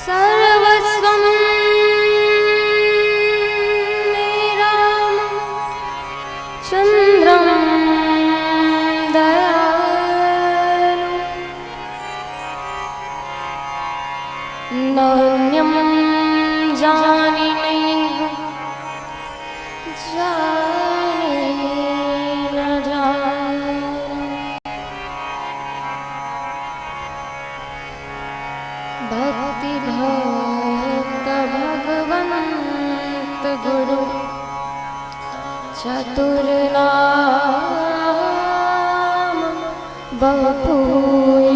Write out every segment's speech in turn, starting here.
सर्वस्वं मे राम चन्द्रं दयालु नान्यं जाने जाने न जाने भक्ति भक्त भगवंत गुरु चतुर नाम बहु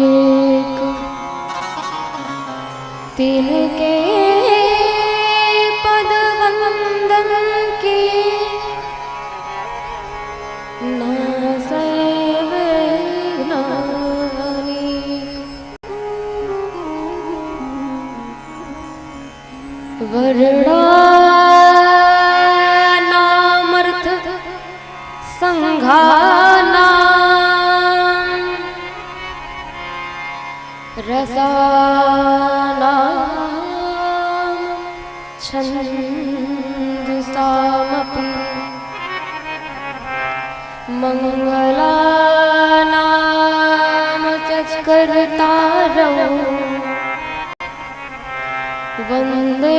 एक तिनके पद वंदन की नासै विघ्नानि वर्णानामर्थ संघानां रसानां छन्दसामपि मंगलानां च वन्दे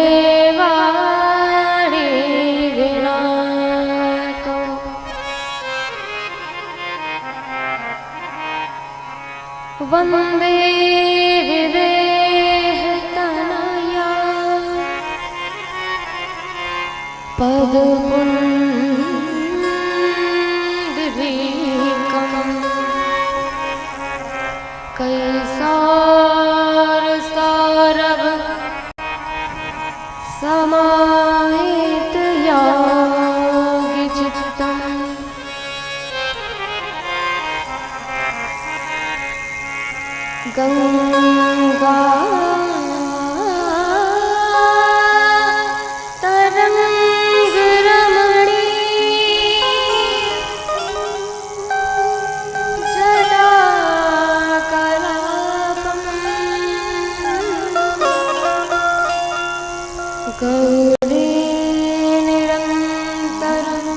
वाणी विनायकं वन्दे विदेहतनया पदपुण्डरीकं कैसार सारव समाहित योगिचित्तम् गंगा तरंग रमणी जदा कलापम गौरी निरंतरं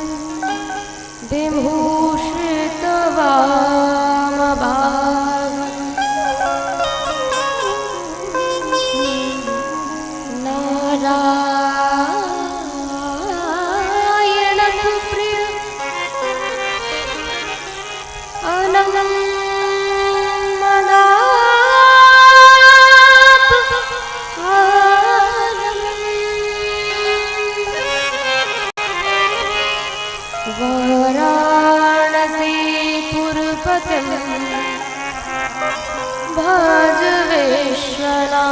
विभूषित वामभागम् नारायण प्रिय अनंतं वाराणसीपुरपतिं भज विश्वनाथं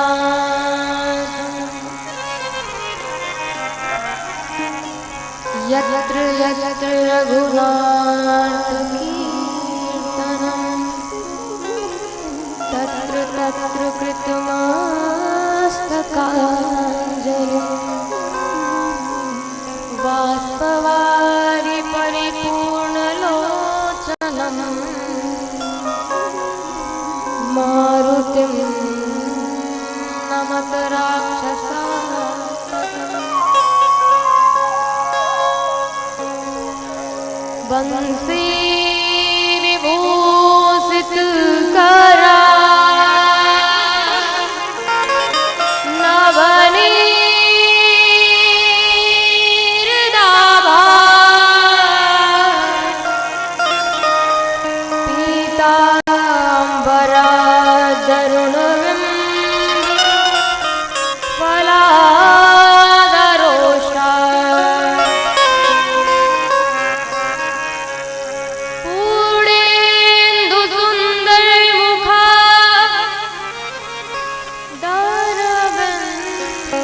यत्र यत्र रघुनाथकीर्तनं तत्र तत्र कृतमस्तकाञ्जलिं बाष्पवारि परिपूर्णलोचनं मारुतिं नमत राक्षसान्तकम् बंसी विभूषित करा नवनीरदाभा पीतांबरा फलादरोषा पूर्णेन्दु सुंदर मुखा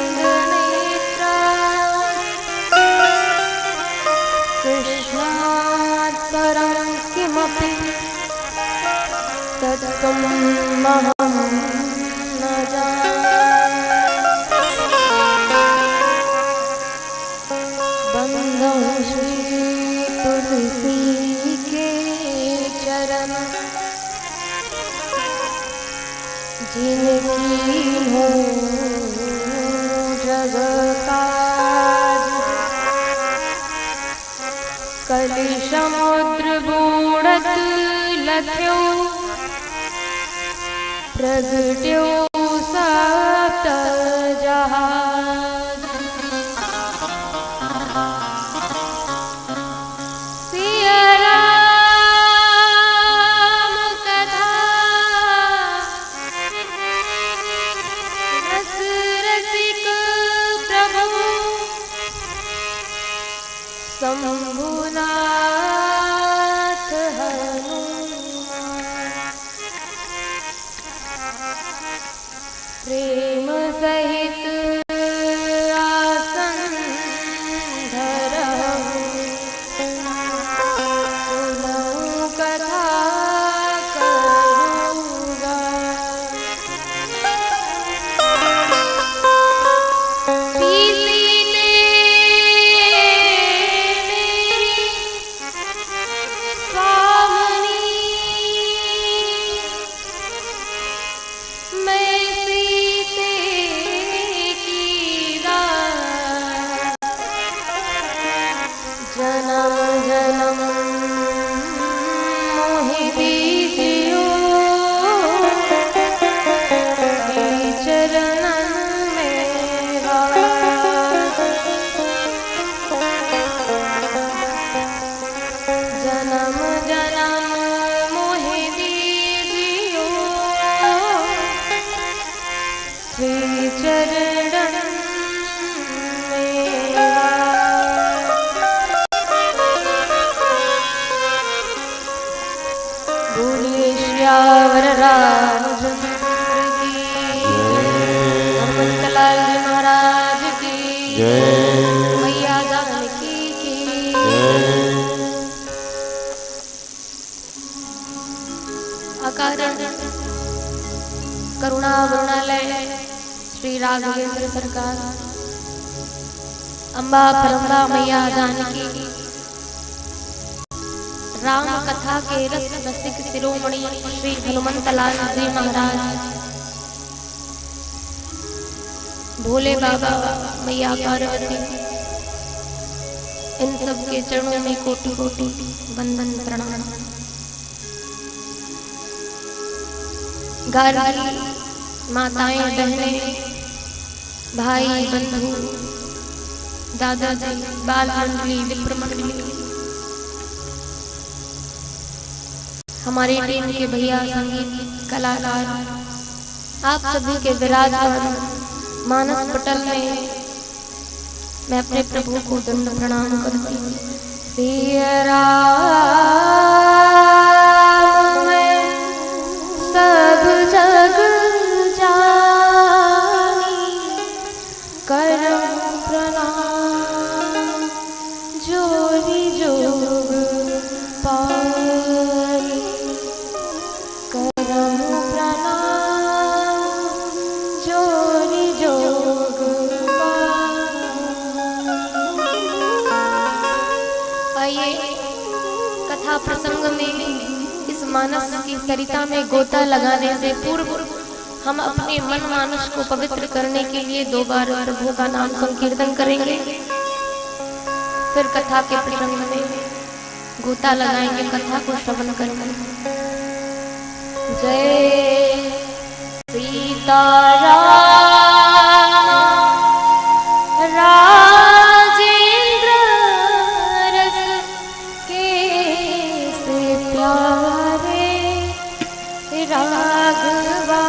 दारविंदनेत्रा कृष्णात् परं किमपि तत्त्वमहं न जाने बंदं श्री तुलसी के चरण जिनकी हो लख्यो प्रगट्यो सप्त जहाज सिया राम कथा रस रसिक प्रभु शंभुनाथ प्रेम सहित आसन धरहु सुनहु कथा करूँगा पीसी ने मेरी स्वामिनी मैं जन्म जन्म मोहि दीजियो श्री चरणन मेरा जन्म जन्म मोहि दीजियो श्री चरणन श्यावर रामचंद्र की हनुमंतलाल जी महाराज की मैया जानकी की अकारण करुणा वरुणालय श्री राघवेंद्र सरकार अम्बा परम्बा मैया जानकी राम कथा के रस रसिक शिरोमणि श्री हनुमंतलाल जी महाराज भोले बाबा मैया पार्वती इन सब के चरणों में कोटि कोटि वंदन प्रणाम। घर माताएं बहनें भाई बंधु दादाजी बाल मंडली विप्र मंडली हमारे टीम के भैया संगीत कलाकार आप सभी के विराजमान मानस पटल में मैं अपने प्रभु को दंड प्रणाम करती हूँ। सिया राम मैं सब जग जानी करम प्रणाम जोरी जोग पाई करम प्रणाम जोरी जोग पाई। आइए कथा प्रसंग में इस मानस की सरिता में गोता लगाने से पूर्व हम अपने मन मानस को पवित्र करने के लिए 2 बार प्रभु का नाम संकीर्तन करेंगे। फिर कथा के प्रसंग में गोता लगाएंगे, कथा को श्रवण करेंगे। जय सीताराम राजेंद्र रस के से प्यारे राघवा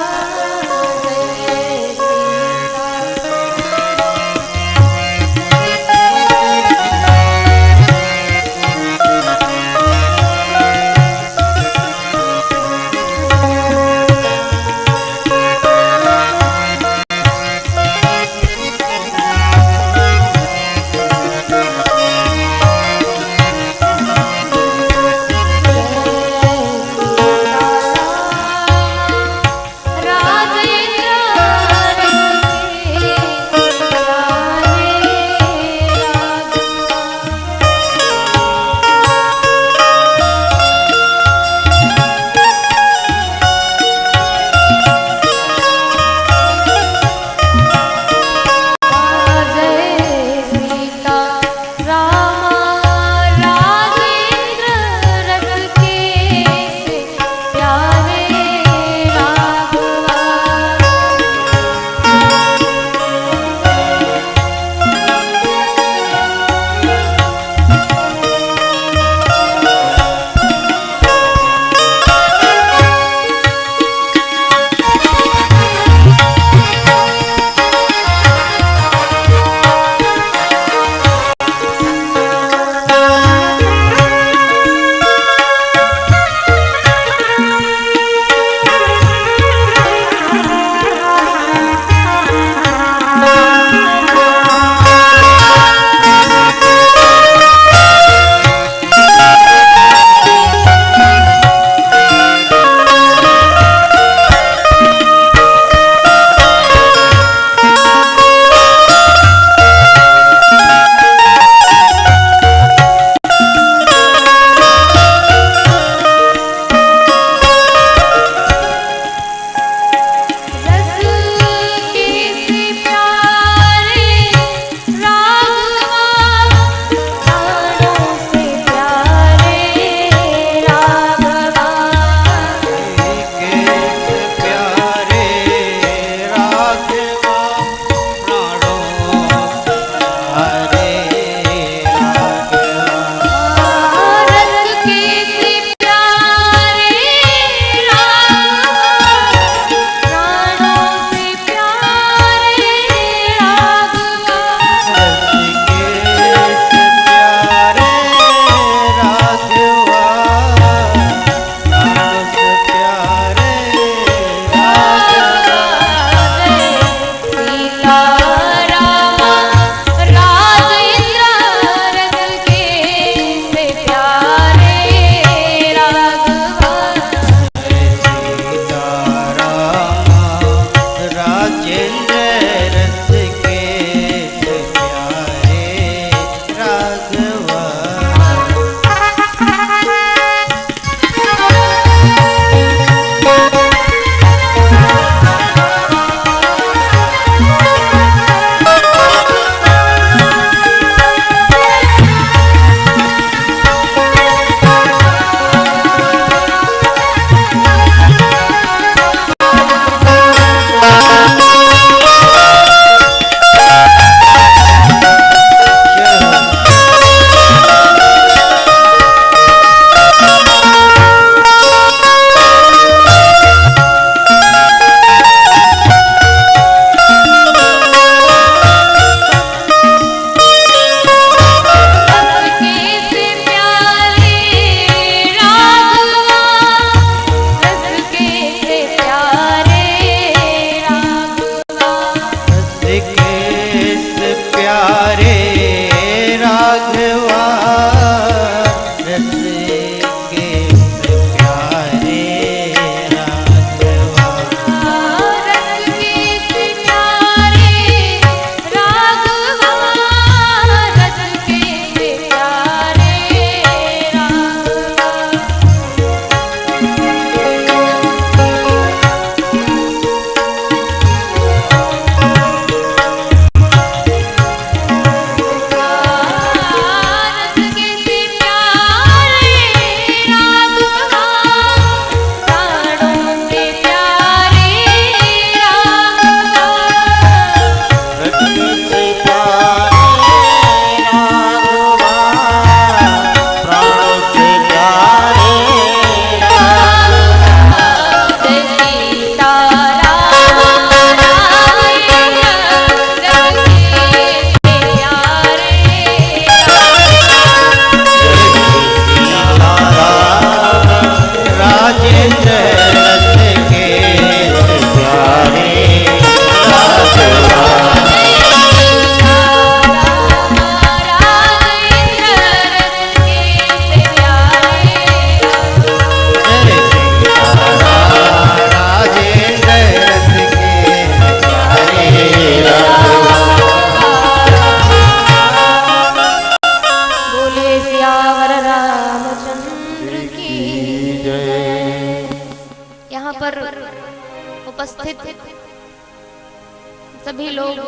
सभी लोग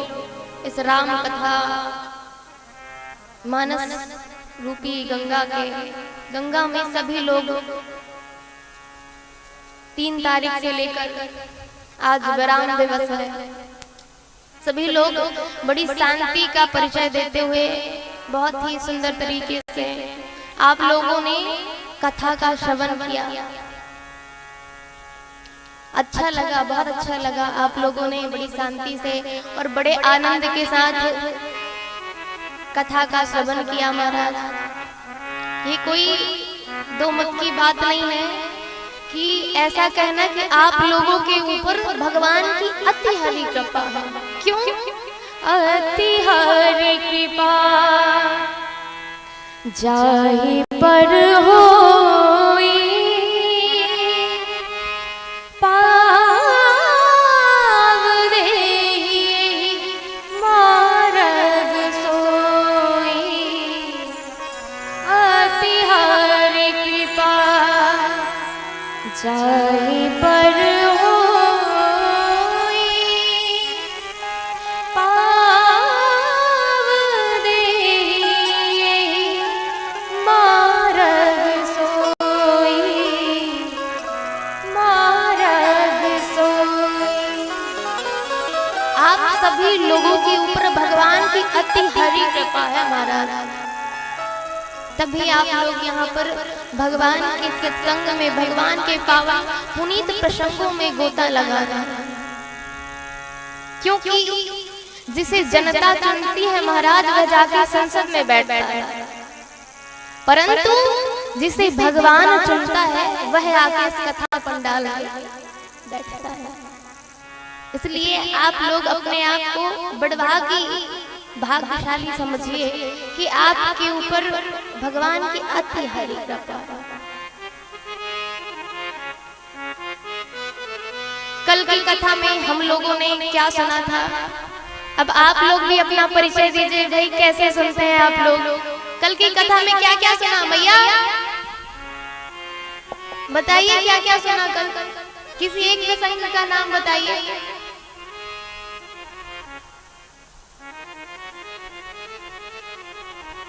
इस राम कथा मानस रूपी गंगा में सभी लोग 3 तारीख से लेकर आज विराम दिवस है। सभी लोग बड़ी शांति का परिचय देते हुए बहुत ही सुंदर तरीके से आप लोगों ने कथा का श्रवण किया। अच्छा लगा, बहुत अच्छा लगा। आप लोगों ने बड़ी शांति से और बड़े आनंद के साथ कथा का श्रवण किया महाराज। ये कोई दो मत की बात नहीं है कि ऐसा कहना कि आप लोगों के ऊपर भगवान की अति हरी कृपा है। क्यों अति हरी कृपा जाहि पर होई पाव देहि मार्ग सोई। अति हरि कृपा जाहि पर होई पाव देहि मार्ग सोई। मार्ग सोई। आप सभी लोगों के ऊपर भगवान की अति हरी कृपा है महाराज। तभी आप लोग यहाँ पर भगवान के सत्संग में, भगवान के पावन पुनीत प्रसंगों में गोता लगा रहे हैं। क्योंकि जिसे जनता चुनती है महाराज वह जाकर संसद में बैठता है, परंतु जिसे भगवान चुनता है वह आके इस कथा पंडाल में बैठता है। इसलिए आप लोग अपने आप को भाग्यशाली समझिए कि आपके ऊपर भगवान की अति हरी कृपा। कल की कथा में हम लोगों ने क्या सुना था, अब आप लोग भी अपना परिचय दीजिए भाई, कैसे सुनते हैं आप लोग। कल की कथा में क्या क्या सुना मैया, बताइए क्या क्या सुना कल। किसी एक प्रसंग का नाम बताइए।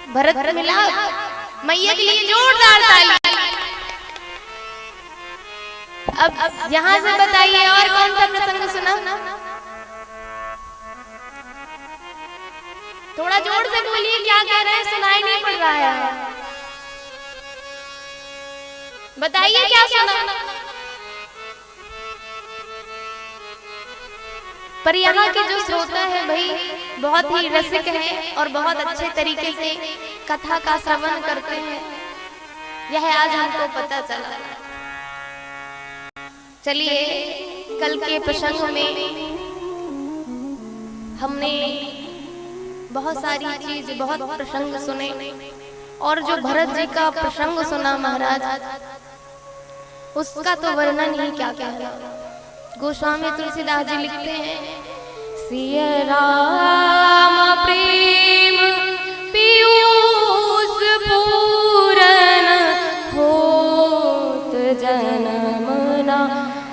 भरत मिलाप, मैया के लिए जोरदार ताली। अब यहाँ से बताइए और कौन सा प्रसंग सुना। थोड़ा जोर से बोलिए, क्या कह रहे हैं, सुनाई नहीं पड़ रहा है। बताइए क्या सुना। पर यहाँ के जो श्रोता है भाई बहुत ही रसिक है और बहुत अच्छे तरीके से कथा का श्रवण करते हैं, यह आज हमको पता चला। चलिए कल के प्रसंग में हमने बहुत सारी चीज, बहुत प्रसंग सुने और जो भरत जी का प्रसंग सुना महाराज उसका तो वर्णन ही क्या क्या है। गोस्वामी तुलसीदास जी लिखते हैं, सिया राम प्रेम पीयूष पूरन होत जन्म ना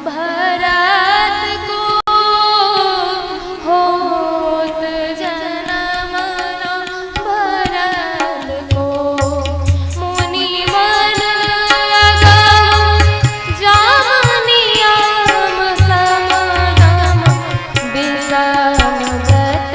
भरत को। होत जन्म ना भरत को। मुनि मन अगम जानियाम समगम विषम गत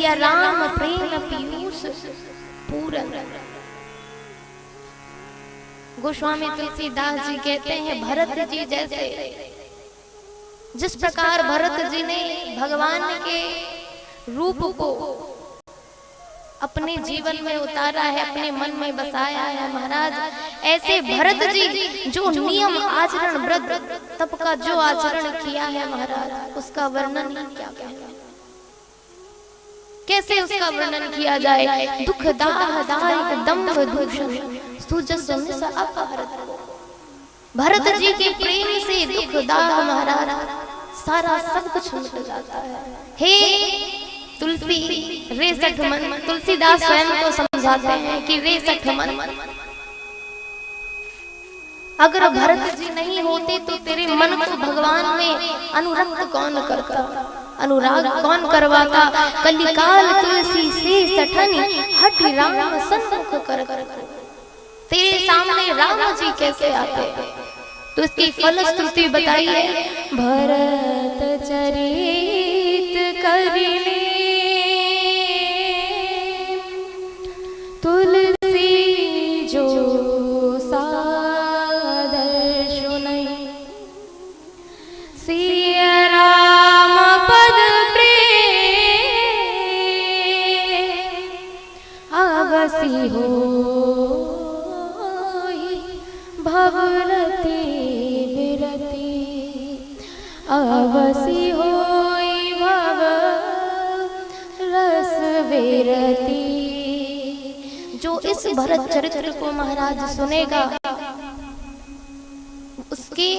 सिया राम प्रेम पीयूष पूरन। गोस्वामी तुलसीदास जी कहते हैं भरत जी जैसे, जिस प्रकार भरत जी ने भगवान के रूप को अपने जीवन में उतारा है, अपने मन में बसाया है महाराज, ऐसे भरत जी जो नियम आचरण व्रत तप का जो आचरण किया है महाराज, उसका वर्णन क्या कहना, कैसे उसका वर्णन किया जाए। दुख दाह दारिक दम्भ दूषण सुजस मिस अपहरत। भरत जी के प्रेम से दुख दाह महाराज सारा सब कुछ मिट जाता है। हे तुलसी रे सठ मन, तुलसीदास स्वयं को समझाते हैं कि रे सठ मन, अगर भरत जी नहीं होते तो तेरे मन को भगवान में अनुरक्त कौन करता, अनुराग कौन करवाता। कलिकाल तुलसी से सठनी हठ राम सन्मुख कर, तेरे सामने राम जी कैसे आते। तो इसकी फलश्रुति बताइए। भरत चरित करिले तुलसी जो सादर सुनई, सिया राम पद प्रेम अवसी हो भवरति विरति, अवसी होई भव रस विरति। जो इस भरत चरित्र को महाराज सुनेगा, उसके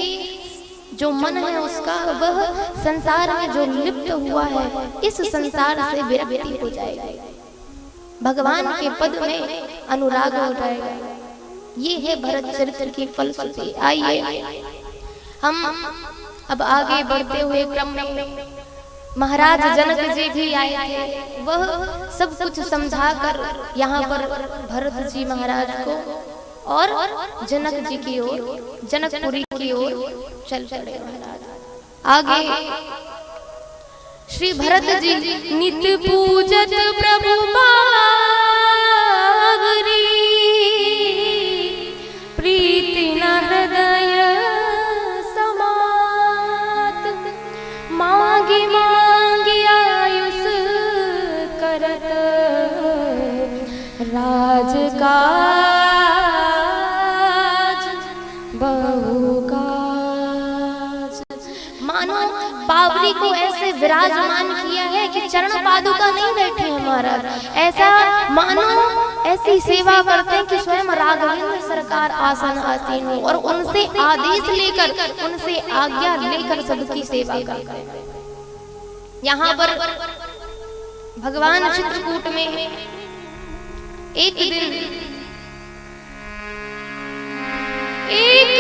जो मन है उसका वह संसार में जो लिप्त हुआ है इस संसार से विरक्ति हो जाएगा, भगवान के पद में अनुराग हो जाएगा। ये है भरत चरित्र की फलश्रुति। आइए हम अब आगे बढ़ते हुए क्रम में, महाराज जनक जी भी आए थे, वह सब कुछ समझाकर यहाँ पर भरत जी महाराज को और जनक जी की ओर, जनकपुरी की ओर चल पड़े महाराज। आगे श्री भरत जी नित्य पूजत प्रभु बावरी, प्रीति न हृदय समात, मांगी मांगी आयुष करत राजकाज बहुकाज। मानो बावरी को ऐसे विराजमान किया है कि चरण पादुका नहीं बैठे हैं महाराज, ऐसा मानो ऐसी सेवा करते हैं कि स्वयं राघवेंद्र सरकार आसन आसीन हो और उनसे आदेश लेकर, उनसे आज्ञा लेकर सबकी सेवा करते हैं। यहाँ पर भगवान चित्रकूट में एक दिन एक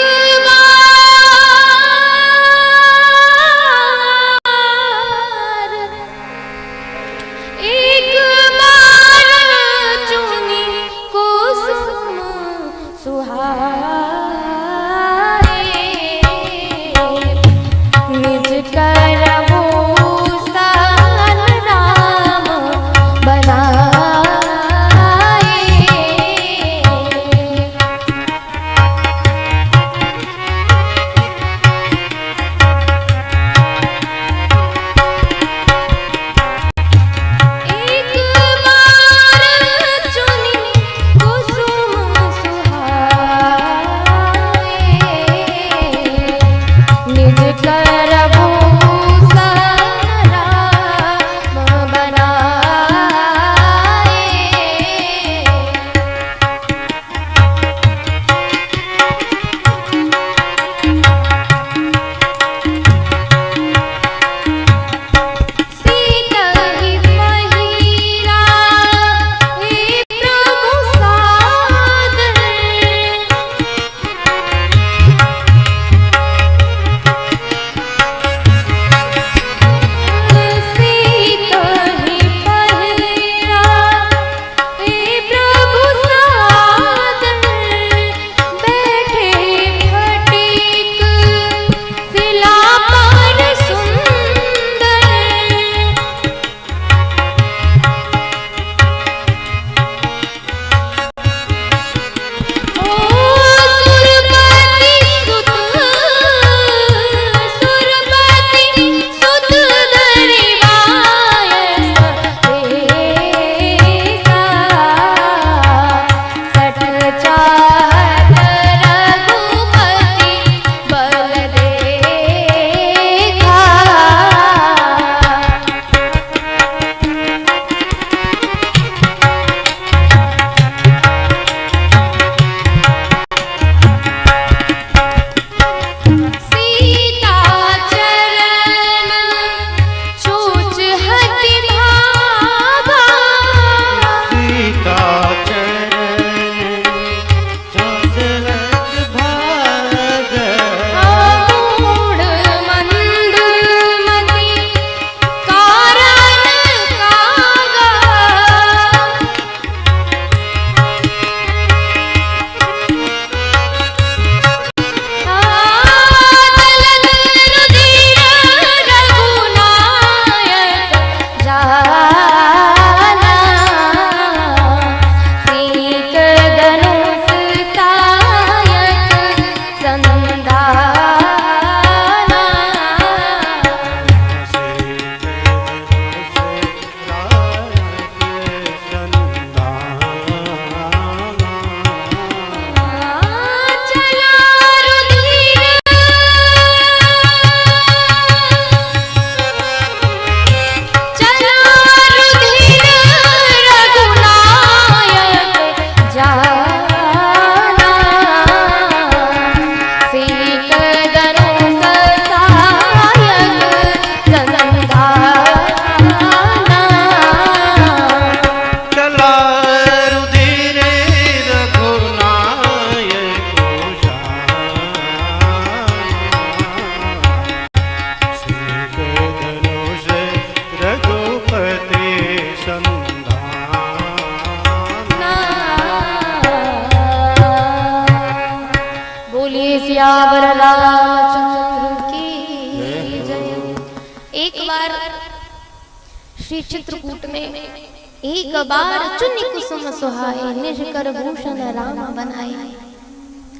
एक बार श्री चित्रकूट में एक बार चुनि कुसुम सुहाए निज कर भूषण राम बनाए।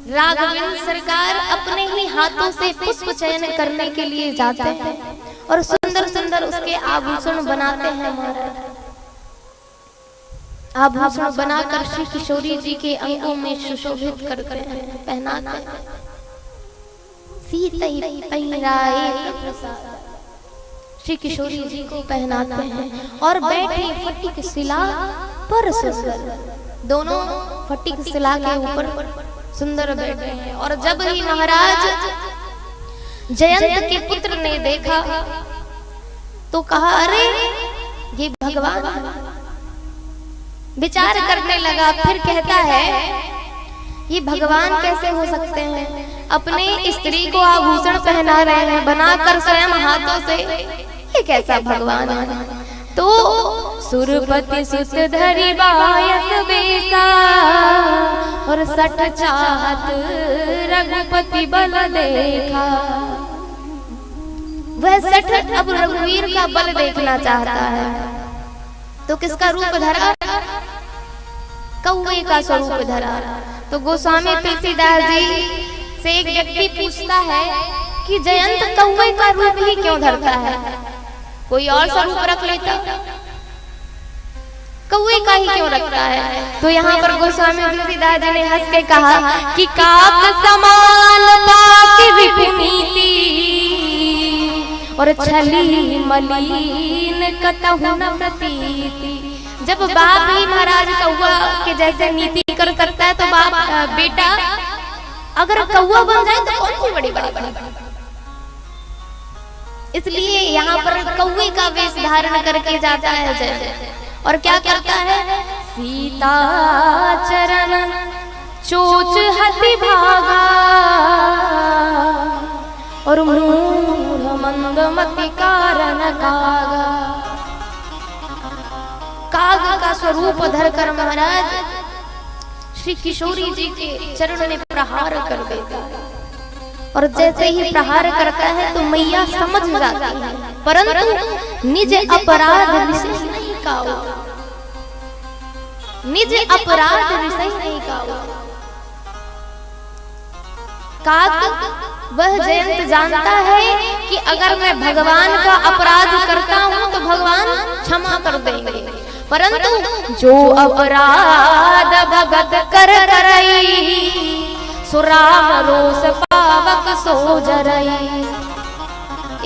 राघवेंद्र सरकार अपने ही हाथों से पुष्प चयन करने के लिए जाते हैं और सुंदर सुंदर उसके आभूषण बनाते हैं महाराज। आभूषण बनाकर श्री किशोरी जी के अंगों में सुशोभित करते हैं, पहनाते हैं। सीतई पहिराए प्रसाद श्री किशोरी जी को पहनाते हैं और बैठी फटिक शिला पर सुंदर, दोनों फटिक शिला के ऊपर सुंदर बैठे हैं। और जब ही महाराज जयंत के पुत्र ने देखा तो कहा, अरे ये भगवान। विचार करने लगा, फिर कहता है ये भगवान कैसे हो सकते हैं? अपने स्त्री को आभूषण पहना रहे हैं बनाकर स्वयं हाथों से, ये कैसा भगवान है? तो सुरपति सुत धरि बायस बेसा और सठ चाहत रघुपति बल देखा। वह सठ अब रघुवीर का बल देखना चाहता है, तो किसका रूप धरा? कौवे का स्वरूप धरा। तो गोस्वामी तुलसीदास जी से एक व्यक्ति पूछता है कि जयंत कौवे का रूप ही क्यों धरता है? कोई और स्वरूप रख लेता, कौवे का ही क्यों रखता है? तो यहाँ पर गोस्वामी तुलसीदास जी ने हंस के कहा कि काक समान पाक रिपुनीति और छली मलिन कतहु न प्रतीति। जब बाप ही महाराज कौवा के जैसे नीति कर सकता है, तो बाप बेटा अगर कौवा बन जाए तो कौन सी बड़ी बड़ी। इसलिए यहाँ पर कौवे का वेश धारण करके जाता है जय, और क्या करता है? सीता चरण चोच हति भागा और मूढ़ मंदमति कारण कागा। काग का स्वरूप धरकर महाराज श्री किशोरी जी के चरण में प्रहार कर देता है। और जैसे ही प्रहार करता है तो मैया समझ जाती है, परंतु निज अपराध विशेष नहीं काओ, निज अपराध विशेष नहीं काओ। काक वह जयंत जानता है कि अगर मैं भगवान का अपराध करता हूँ तो भगवान क्षमा कर देंगे, परंतु जो अपराध भगत कर करई सुराम रोष पावक सो जरई।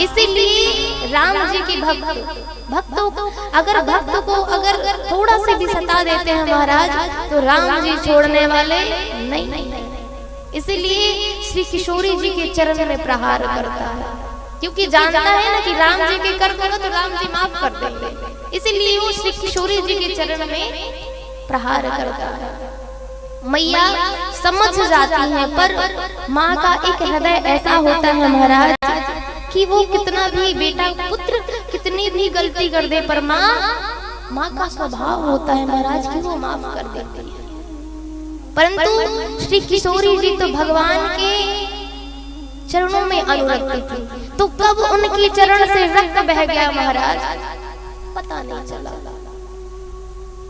इसीलिए राम जी की भक्तों को अगर थोड़ा से भी सता देते हैं महाराज, तो राम जी छोड़ने वाले नहीं। इसीलिए श्री किशोरी जी के चरण में प्रहार करता है, क्योंकि जानता है ना कि राम जी के कर दो तो राम जी माफ कर देंगे। इसीलिए वो श्री किशोरी जी के चरण में प्रहार करता है। मैया समझ जाती है, पर माँ का एक हृदय ऐसा होता है महाराज कि वो कितना भी बेटा पुत्र कितनी भी गलती कर दे, पर माँ का स्वभाव होता है महाराज कि वो माफ कर देती है। परंतु श्री किशोरी जी तो भगवान के चरणों में अनुरक्त थी, तो कब उनके चरण से रक्त बह गया महाराज पता नहीं चला।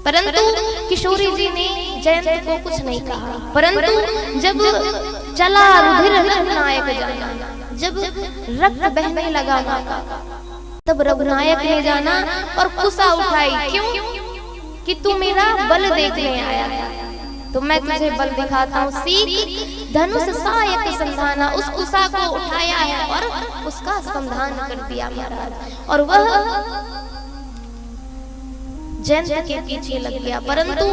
परंतु किशोरी जी ने जयंत को कुछ नहीं कहा, परंतु जब चला रुधिर रघुनायक जाना, जब रक्त बहने लगा तब रघुनायक ने जाना और कुसा उठाई। क्यों? कि तू मेरा बल देखने आया है, तो मैं तुझे बल दिखाता हूँ। सीख धनुष सहायक संधाना, उस कुसा को उठाया है और उसका संधान कर दिया महाराज, और वह जयंत के पीछे लग गया। परंतु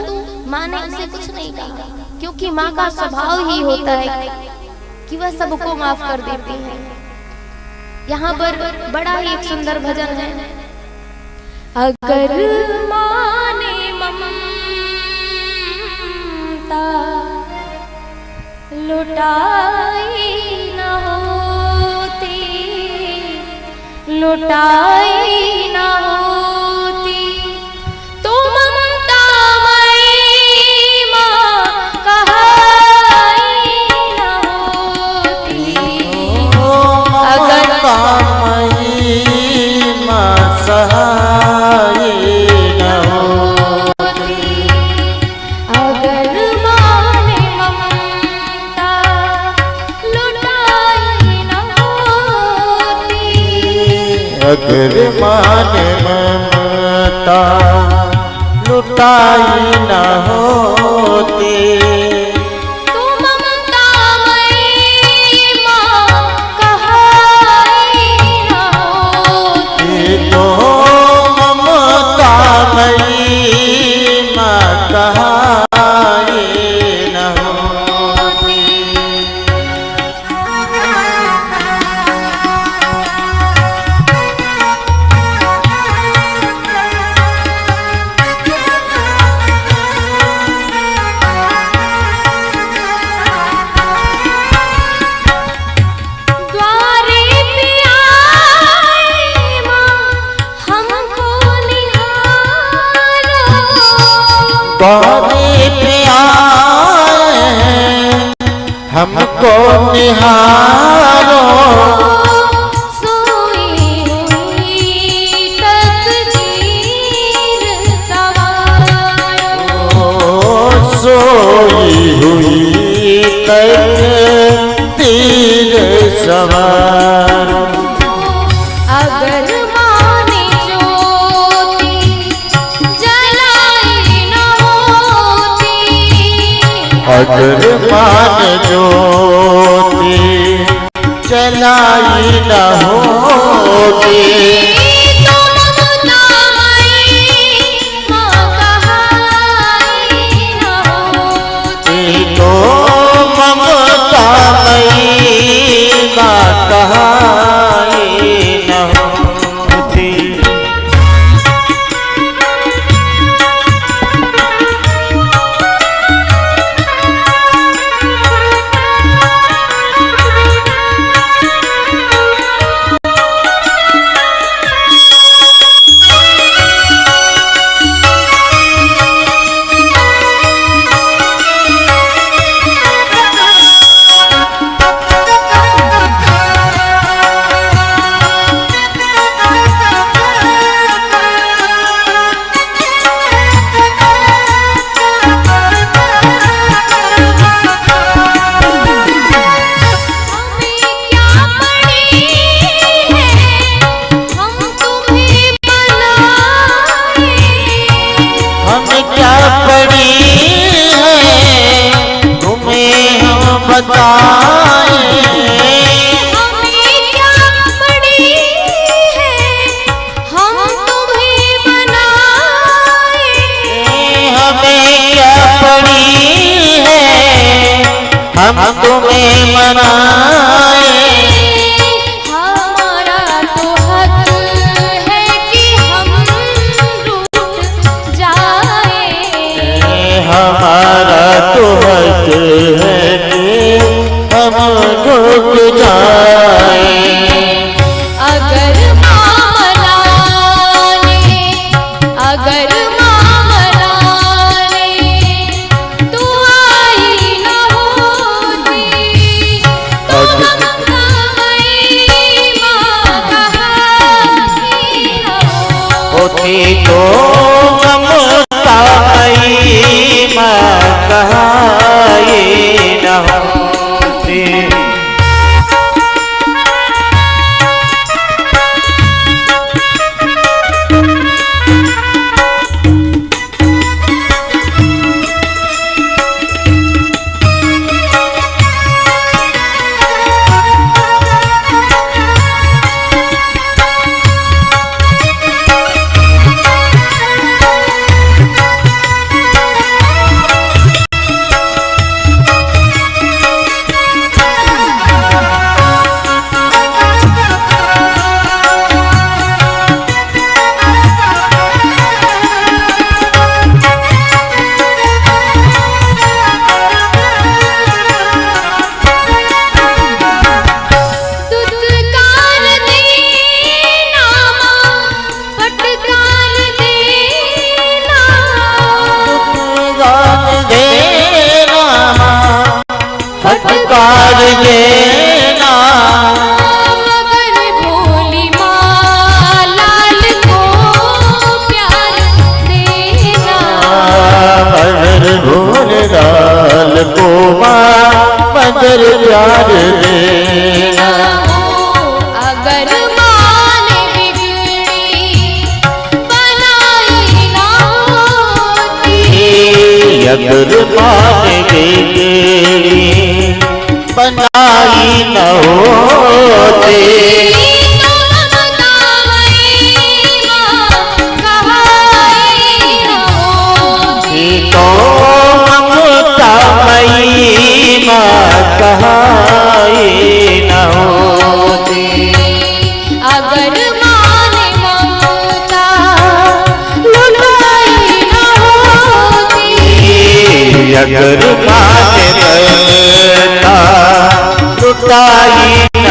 माँ ने उसे कुछ नहीं कहा, क्योंकि माँ का स्वभाव ही होता है कि वह सबको माफ कर देती है। यहाँ पर बड़ा ही एक सुंदर भजन है। अगर माने ममता लुटाई न होती, लुटाई न होती तो ममता मई माँ कहाई न होती। अगर मई अगर मान ममता लुटाई न होती, तो ममतामयी माँ कहाई न होती। तो ममतामयी माँ कहाई न होती। द्वारे पे आई माँ हमको निहारो, द्वारे पे आए हैं हमको निहारो, सोई हुई तकदीर सवारो। सोई हुई तकदीर सवार। अगर माने ज्योति जलाई न होती, अगर मान ज्योति जलाई न होती, तो ममतामयी माँ कहाई न होती। तो ममतामयी माँ कहाई न होती। हमें क्या पड़ी है, हम तुम्हें बनाए। हमें क्या पड़ी है तुम्हें हम बताएं। हमें क्या पड़ी है, हम तुम्हें बनाए। हमें क्या पड़ी है हम तुम्हें मनाए। हमारा तो हक है कि हम रूठ जाए। हमारा तो हक है कि हम रुक जाए। अगर मामला ने, अगर मामला ने तू आई न होती, तो ममतामयी माँ कहाई न होती तो ममतामयी माँ कहाई न होती। अगर मान बिगड़ी बनाई न होती तो ममता महिमा कहाई न होती। अगर माने ममता लुटाई न होती, अगर माने ममता लुटाई न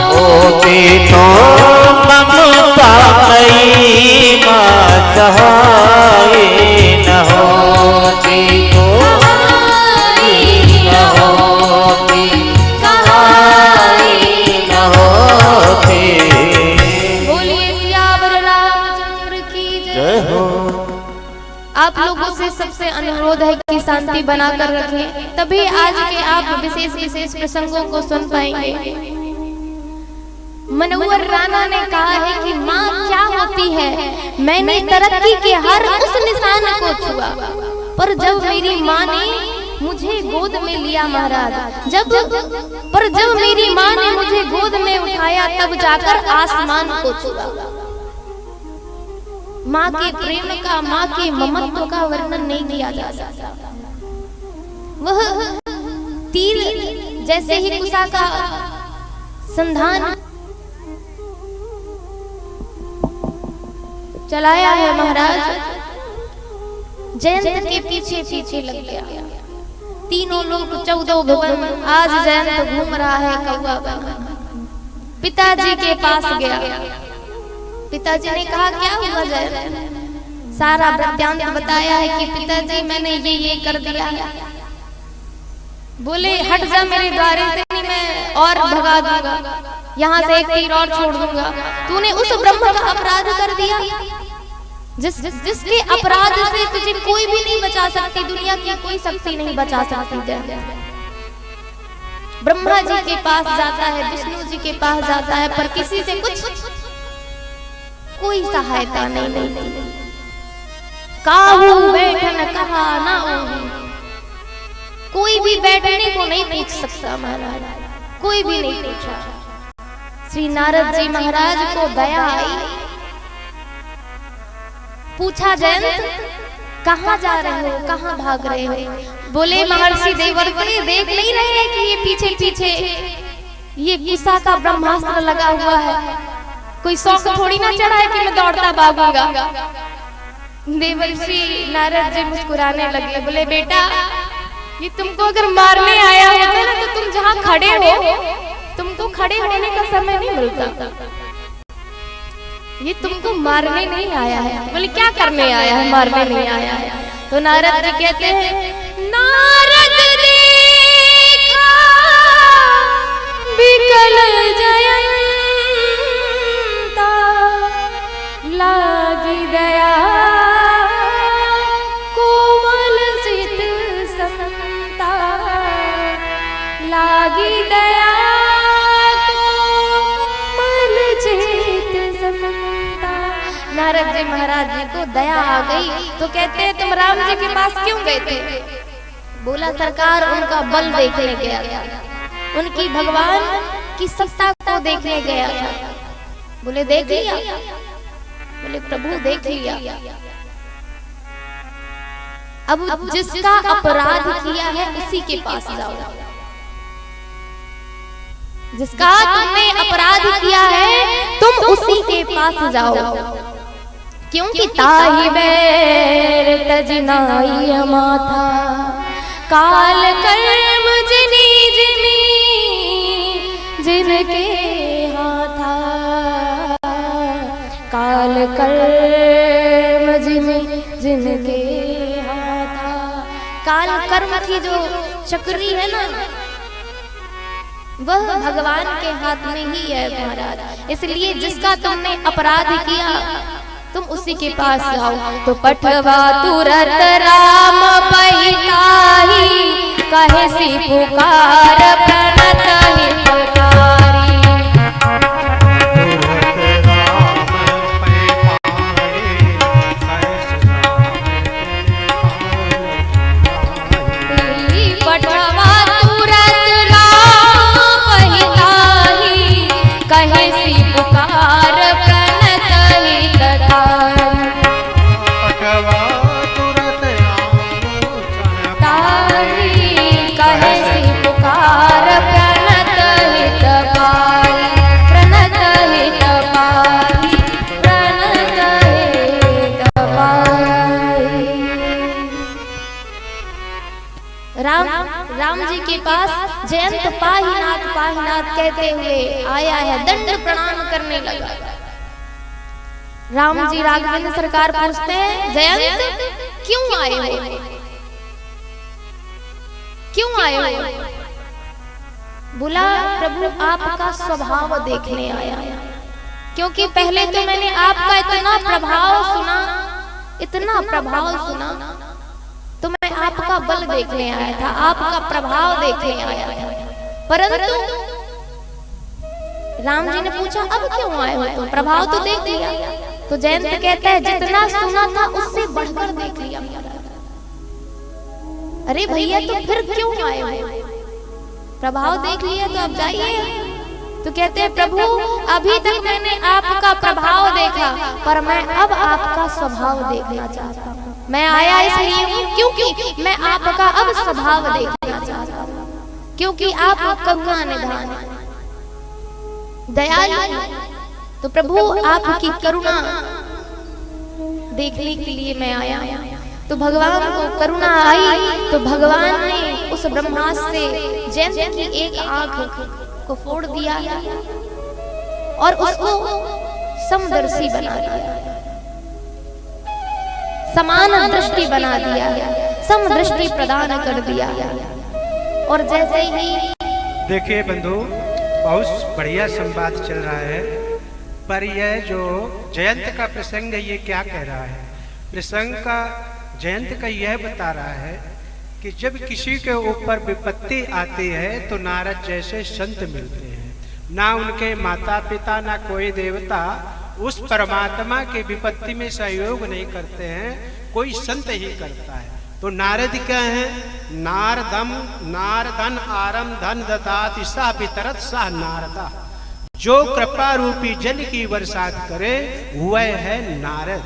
होती तो ममता महिमा कहाई न होती न होती कहाई न होती। बोलिए सियावर रामचंद्र की जय हो। आप लोगों से सबसे अनुरोध है कि शांति बनाकर रखें, तभी आज के आप विशेष विशेष प्रसंगों को सुन पाएंगे। मनोहर राणा ने कहा है कि माँ क्या होती है, मैंने तरक्की के हर उस निशान को छुआ, पर जब मेरी माँ ने मुझे गोद में लिया महाराज, जब मेरी माँ ने मुझे गोद में उठाया तब जाकर आसमान को छुआ। माँ के प्रेम का, माँ के ममत्व का वर्णन नहीं किया जा सकता। वह तीर जैसे ही कुशा का संधान चलाया है महाराज, जयंत के पीछे पीछे लग गया। तीनों लोग 14 भुवन, आज जयंत घूम रहा है कौवा बना। पिताजी के पास गया, पिताजी ने कहा क्या हुआ जयंत? सारा वृत्तांत बताया है कि पिताजी मैंने ये कर दिया है। बोले हट जा मेरे द्वारे से, नहीं मैं और भगा दूंगा, यहाँ से एक तीर और छोड़ दूंगा। तूने उस ब्रह्म का अपराध कर दिया जिसके अपराध से तुझे कोई भी नहीं बचा सकती, दुनिया की कोई शक्ति नहीं बचा सकती। ब्रह्मा जी के पास जाता है, विष्णु जी के पास जाता है, पर किसी से कुछ कोई सहायता नहीं। काहू बैठन कहा ना, कोई भी बैठने को नहीं पूछ सकता महाराज, कोई भी नहीं पूछा। श्री नारद जी महाराज को दया आई, पूछा जयंत कहाँ जा रहे हो, कहाँ भाग रहे हो? बोले महर्षि देवर्षि देख नहीं रहे हैं कि ये पीछे पीछे ये कुशा का ब्रह्मास्त्र लगा हुआ है, कोई शौक थोड़ी ना चढ़ा है कि मैं दौड़ता भागूंगा। देवर्षि नारद जी मुस्कुराने लगे, बोले बेटा ये तुमको अगर मारने आया होता ना तो तुम जहाँ खड़े हो, तुमको खड़े होने का समय नहीं मिलता, ये तुमको मारने नहीं आया है। बोले क्या करने आया है, मारने नहीं आया है। तो नारद जी कहते हैं नारद देखा बिकल जयंता, लागी दया कोमल सित संता, लागी दया कोमल चित संता। नारद जी महाराज जी को दया आ गई तो कहते हैं तुम राम जी के पास क्यों गए थे? बोला सरकार उनका बल देखने गया था, उनकी भगवान की सत्ता को देखने गया था। बोले देख लिया? बोले प्रभु देख लिया। अब जिसका अपराध किया है उसी के पास जाओ, जिसका तुमने अपराध किया है तुम उसी के पास जाओ, क्योंकि ताही बैर तजनाई माथा, काल कर्म जिनी जिनी जिनके हाथा, काल कर्म जिनी जिनके हाथा। काल कर्म की जो चक्री है ना, वह भगवान के हाथ में ही है महाराज। इसलिए जिसका तुमने अपराध किया तुम उसी के पास जाओ। तो पठवा तुरत राम पहिताही, कहे सी पुकार प्रणत हितकारी। राम जी के पास जयंत पाहीनाथ कहते हुए आया है, दंड प्रणाम करने लगा। राम जी राघवेंद्र सरकार पूछते हैं, जयंत क्यों आए हो, क्यों आए हो? बोला, प्रभु आपका स्वभाव देखने आया, क्योंकि पहले तो मैंने आपका इतना प्रभाव सुना, तो मैं आपका बल देखने आया था, आपका प्रभाव देखने आया था। परंतु राम जी ने पूछा, अब क्यों आए हो? तो प्रभाव तो देख लिया। तो जयंत कहता है, जितना सुना था उससे बढ़कर देख लिया। अरे भैया, तो फिर क्यों आए हो? प्रभाव देख लिया तो अब जाइए। तो कहते हैं, प्रभु अभी तक मैंने आपका प्रभाव देखा, पर मैं अब आपका स्वभाव देखना चाहता हूँ। मैं आया इसलिए हूँ क्योंकि मैं आपका अब स्वभाव देखना चाहता हूँ, क्योंकि आप करुणा निधान दयालु। तो प्रभु आपकी करुणा देखने के लिए मैं आया। तो भगवान को करुणा आई, तो भगवान ने उस ब्रह्मास्त्र से जयंत की एक आंख को फोड़ दिया और उसको समदर्शी बना दिया, समान दृष्टि बना दिया, समदृष्टि प्रदान कर दिया। और जैसे ही देखिए बंधु, बहुत बढ़िया संवाद चल रहा है, पर यह जो जयंत का प्रसंग है ये क्या कह रहा है? प्रसंग का जयंत का यह बता रहा है कि जब किसी के ऊपर विपत्ति आती है तो नारद जैसे संत मिलते हैं, ना उनके माता पिता ना कोई देवता उस परमात्मा के विपत्ति में सहयोग नहीं करते हैं, कोई संत ही करता है। तो नारद क्या है? नारदन आरम धन दताति सा वितरत सा नारदा। जो कृपा रूपी जल की बरसात करे वह है नारद,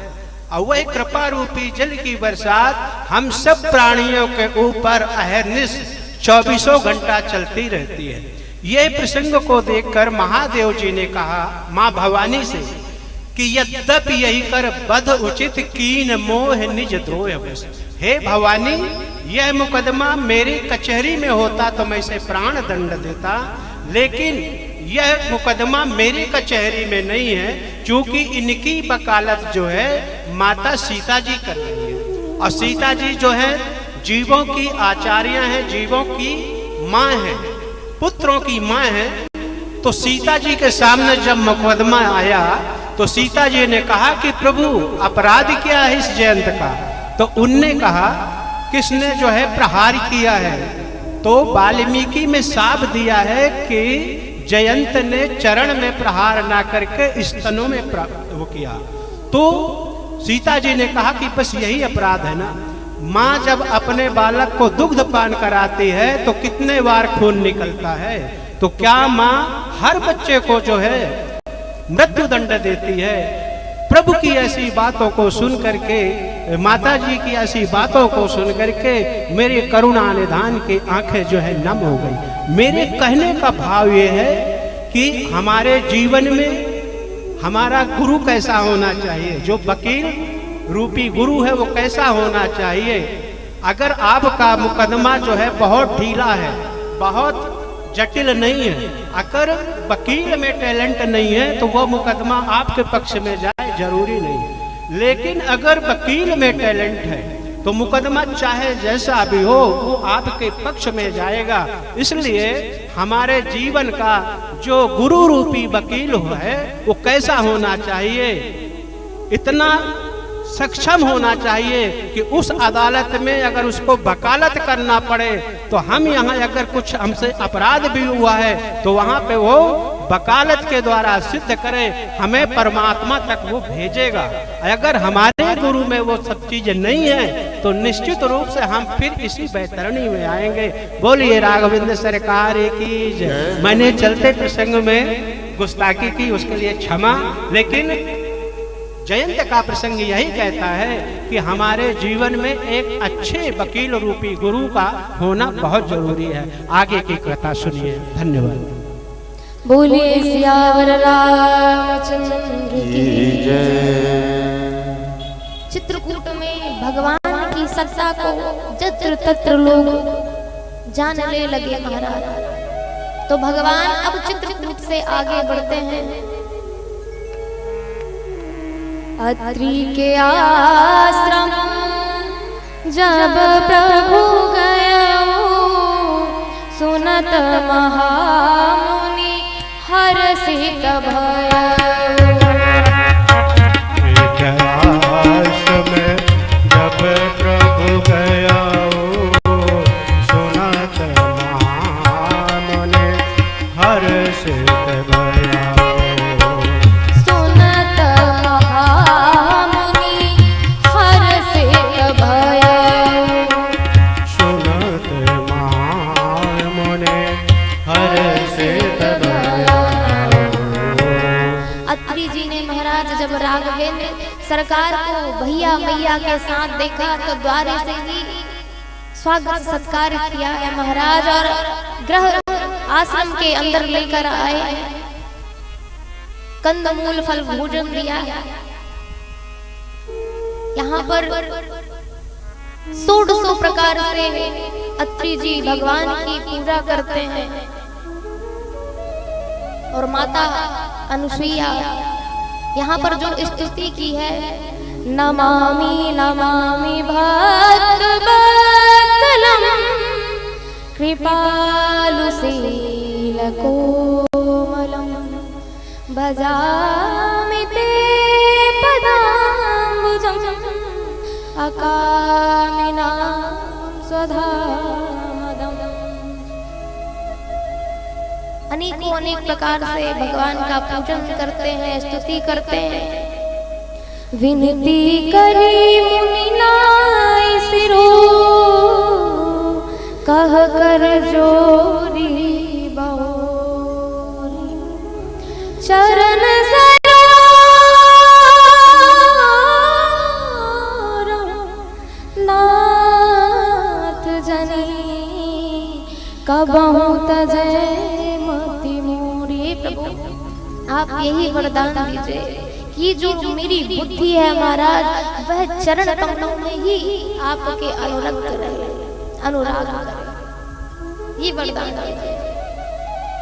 और वह कृपा रूपी जल की बरसात हम सब प्राणियों के ऊपर अहर्निश 24 घंटा चलती रहती है। यह प्रसंग को देखकर महादेव जी ने कहा मां भवानी से कि यद्यपि यही कर बध उचित कीन मोह निज द्रोह बस। हे भवानी, यह मुकदमा मेरी कचहरी में होता तो मैं इसे प्राण दंड देता, लेकिन यह मुकदमा मेरी कचहरी में नहीं है, क्योंकि इनकी वकालत जो है माता सीता जी कर रही है। और सीता जी जो है जीवों की आचार्य हैं, जीवों की माँ है, पुत्रों की माँ है। तो सीता जी के सामने जब मुकदमा आया तो सीता जी ने कहा कि प्रभु अपराध क्या है इस जयंत का? तो उनने कहा किसने जो है प्रहार किया है? तो वाल्मीकि में साफ दिया है कि जयंत ने चरण में प्रहार ना करके स्तनों में वो किया। तो सीता जी ने कहा कि बस यही अपराध है ना। माँ जब अपने बालक को दुग्ध पान कराती है तो कितने बार खून निकलता है, तो क्या माँ हर बच्चे को जो है मृत्यु दंड देती है? प्रभु की ऐसी बातों को सुन करके, माता जी की ऐसी बातों को सुन करके मेरी करुणा निधान की आंखें जो है नम हो गई। मेरे कहने का भाव ये है कि हमारे जीवन में हमारा गुरु कैसा होना चाहिए, जो वकील रूपी गुरु है वो कैसा होना चाहिए। अगर आपका मुकदमा जो है बहुत ढीला है, बहुत जटिल नहीं है, अगर वकील में टैलेंट नहीं है तो वह मुकदमा आपके पक्ष में जाए जरूरी नहीं। लेकिन अगर वकील में टैलेंट है तो मुकदमा चाहे जैसा भी हो वो आपके पक्ष में जाएगा। इसलिए हमारे जीवन का जो गुरु रूपी वकील है वो कैसा होना चाहिए, इतना सक्षम होना चाहिए कि उस अदालत में अगर उसको वकालत करना पड़े तो हम यहाँ अगर कुछ हमसे अपराध भी हुआ है तो वहाँ पे वो वकालत के द्वारा सिद्ध करे, हमें परमात्मा तक वो भेजेगा। अगर हमारे गुरु में वो सब चीज नहीं है तो निश्चित रूप से हम फिर इसी बैतरणी में आएंगे। बोलिए राघवेंद्र सरकार की जय। मैंने चलते प्रसंग में गुस्ताखी की, उसके लिए क्षमा। लेकिन जयंत का प्रसंग यही कहता है कि हमारे जीवन में एक अच्छे वकील रूपी गुरु का होना बहुत जरूरी है। आगे की कथा सुनिए। धन्यवाद। बोलिए सियावर रामचंद्र की जय। चित्रकूट में भगवान की सत्ता को जत्र तत्र लोग जान ले लगे महाराज। तो भगवान अब चित्रकूट से आगे बढ़ते हैं। अत्रि के आश्रम जब प्रभु गए, सुनत महामुनि हर्षित भय। जब प्रभु गया सुनत महामुनि हर्षित भया। सुनत महामुनि हर्षित भय। सुनत महामुनि हर्षित भया। अत्रि जी ने महाराज जब राघवेंद्र सरकार को भैया मैया के साथ देखा तो द्वारे से ही स्वागत सत्कार किया है महाराज, और ग्रह आश्रम के अंदर लेकर आए, कंदमूल फल भोजन दिया। यहाँ पर 100 प्रकार से अत्रि जी भगवान की पूजा करते हैं। और माता अनुसुईया यहाँ पर जो स्तुति की है, नमामि नमामि भक्तवत्सलं कृपालुशीलकोमलं, भजामि ते पदाम्बुजम् अकामिनां स्वधामदम्। अनेकों अनेक प्रकार से भगवान का पूजन करते हैं, स्तुति करते हैं। विनती करी मुनि नाय सिरो, कह कर जोरी बहोरी। चरण सरोर नाथ जनी, कबहु तजय मति मोरी। प्रभु आप यही वरदान दीजिए कि जो मेरी बुद्धि है महाराज, वह चरण कमलों में ही आपके अनुरक्त रहे, अनुराग करे। ये वरदान दीजिए।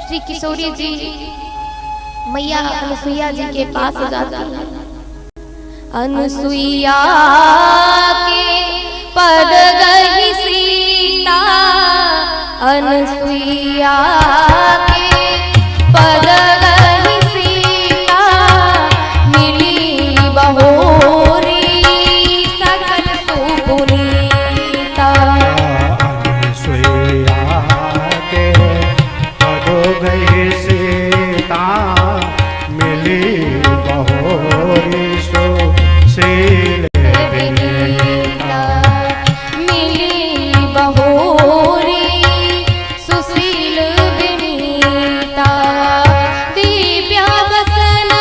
श्री किशोरी जी मैया अनुसुईया जी के पास जाती है। अनुसुईया के पद गई सीता, अनुसुईया के पद गई सीता, मिली बहोरी सकल सुपुनीता। अनुसुईया के पद गई सीता, मिली बहोरी सुशील विनीता। मिली बहोरी सुशील विनीता, दिव्यावसन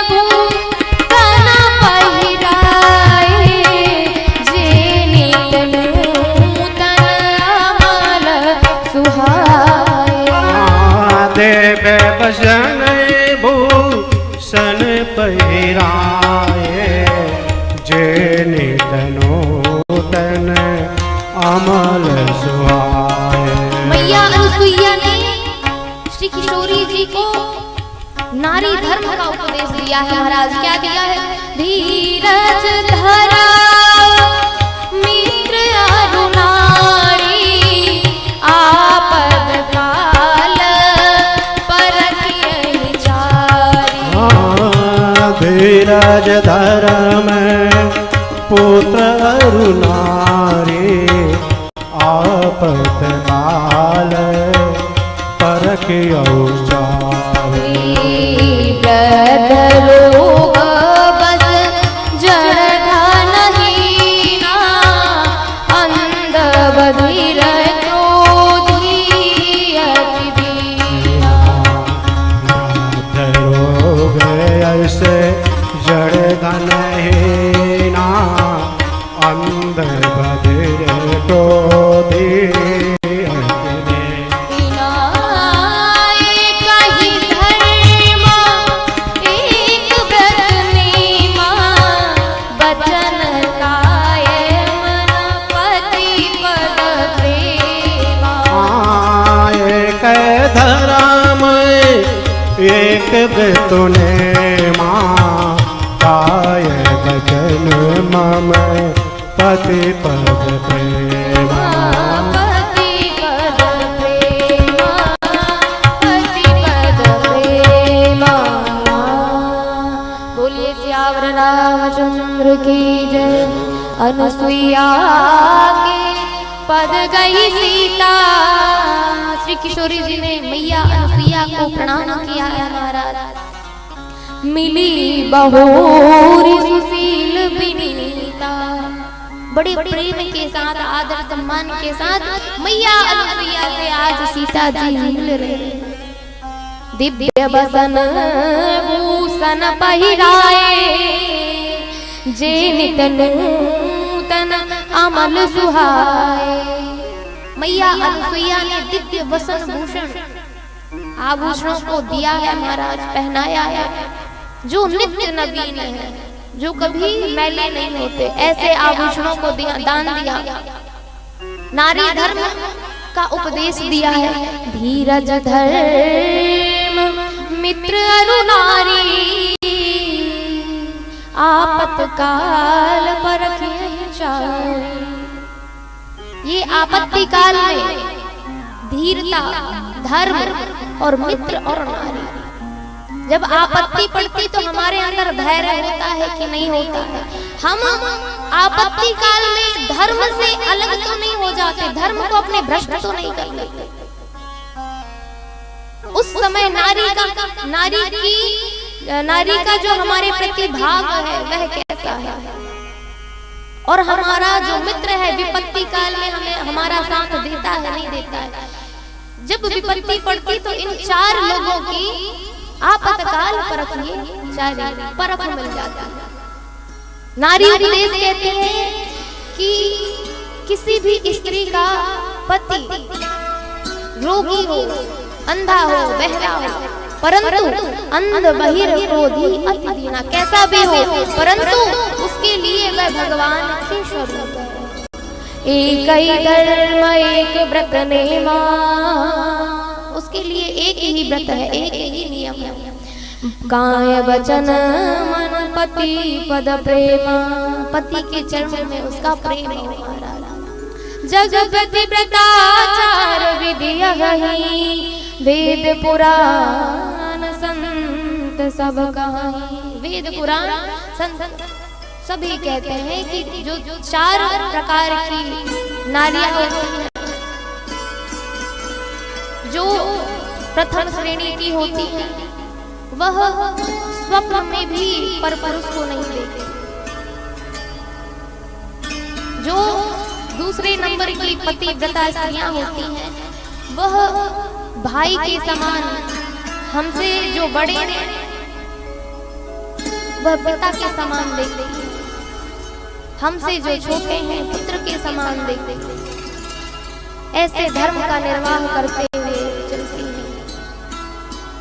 भूषण पहिराए, जे नित नूतन अमल सुहाए। देव बसन भूषण पहिराए, जे नित नूतन अमल सुहाए। मैया अनुसुईया ने श्री किशोरी जी को नारी धर्म का उपदेश दिया है महाराज। क्या दिया है? धीरज धरा मित्र अरुणारी, आपद काल परखियहि चारी। धीरज धर्म पुत्र अरुणारी, आपत काल परखियौ चारी। व्रत रोग बस जड़ धनहीना, अंध बधिर क्रोधी अति दीना। रोग ऐसे जड़ धनहीना, अंध बधिर क्रोधी विनायक एक तूने माँ काय बचन मम पति पद प्रेमा। पति पद प्रेमा, पति पद प्रेमा। बोलिए सियावर रामचंद्र की जय। अनुसुईया के पद गई सीता। श्री किशोरी जी ने मैया अनुसुईया को प्रणाम किया है महाराज। मिली बहुरी सुशील विनीता। बड़े प्रेम के साथ, आदर सम्मान के साथ मैया अनुसुईया से आज सीता जी मिल रहे। दिव्य बसन भूषण पहिराए, जे नित नूतन अमल सुहाए। मैया अनुसुईया ने दिव्य वसन भूषण आभूषणों को दिया है महाराज, पहनाया है, जो नित्य नवीन है, जो कभी मैले नहीं होते। ऐसे आभूषणों को दिया, दान दिया। नारी धर्म का उपदेश दिया है। धीरज धर्म मित्र अरु नारी, आपत्काल परखिए चारी। ये आपत्ति काल में धीरता, धर्म और मित्र और नारी। जब आपत्ति पड़ती तो हमारे अंदर धैर्य होता है कि नहीं होता है। हम आपत्ति काल में धर्म से अलग तो नहीं हो जाते, धर्म को अपने भ्रष्ट तो नहीं कर लेते। उस समय नारी का जो हमारे प्रति भाव है वह कैसा है, और हमारा जो मित्र है विपत्ति काल में हमें हमारा साथ देता है नहीं देता है। जब विपत्ति पड़ती तो इन चार लोगों की आपत्काल परखिए चारी, परख मिल जाता है। नारी उपदेश कहते हैं कि किसी भी स्त्री का पति रोगी हो, अंधा हो, बहरा हो, परंतु अंध बहिर क्रोधी अति दीना, कैसा भी हो परंतु उसके लिए वह भगवान के स्वरूप है। एक ही धर्म एक व्रत नेमा, उसके लिए एक ही व्रत है, एक ही नियम है। काय वचन मन पति पद प्रेमा, पति के चरण में उसका प्रेम हो महाराज। जग पतिव्रताचार विधि यही, वेद पुराण संत सब कहानी। वेद पुराण संत सभी कहते हैं कि जो चार प्रकार की नारियां होती हैं, जो प्रथम श्रेणी की होती हैं, वह स्वप्न में भी पर पुरुष को नहीं देखती। जो दूसरे नंबर की पतिव्रता स्त्रियां होती हैं, वह भाई के समान, हमसे जो बड़े हैं वह पिता के समान देखते हैं, हमसे जो छोटे हैं पुत्र के समान देखते हैं। ऐसे धर्म का निर्वाह करते हुए चलती हैं।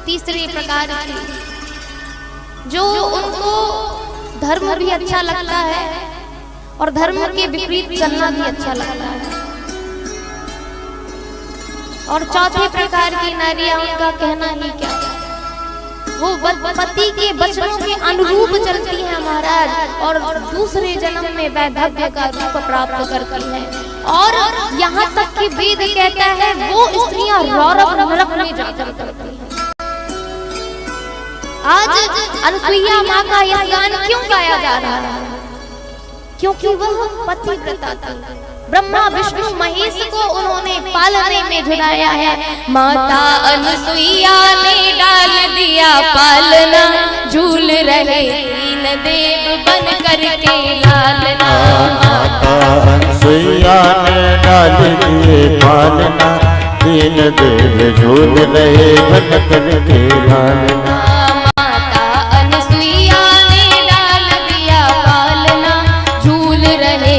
तीसरे प्रकार की जो उनको धर्म भी अच्छा लगता है और धर्म के विपरीत चलना भी अच्छा लगता है। और चौथे प्रकार की नारियां, उनका कहना ही क्या, वो पति के वचनों के अनुरूप चलती हैं महाराज, और दूसरे जन्म में वैधव्य का रूप प्राप्त करती हैं। और यहाँ तक कि वेद कहता है वो स्त्रियां रौरव नरक में जाकर करती हैं। आज अनुसुईया माँ का यह गान क्यों गाया जा रहा है? क्योंकि वह पतिव्रता थी। ब्रह्मा विष्णु महेश को उन्होंने पालने में जुटाया है। माता अनुसुईया ने डाल दिया पालना, झूल रहे तीन देव बन करके लालना। माता अनुसुईया ने डाल दिए पालना, तीन देव झूल रहे बन करके लालना। माता अनुसुईया ने डाल दिया पालना, झूल रहे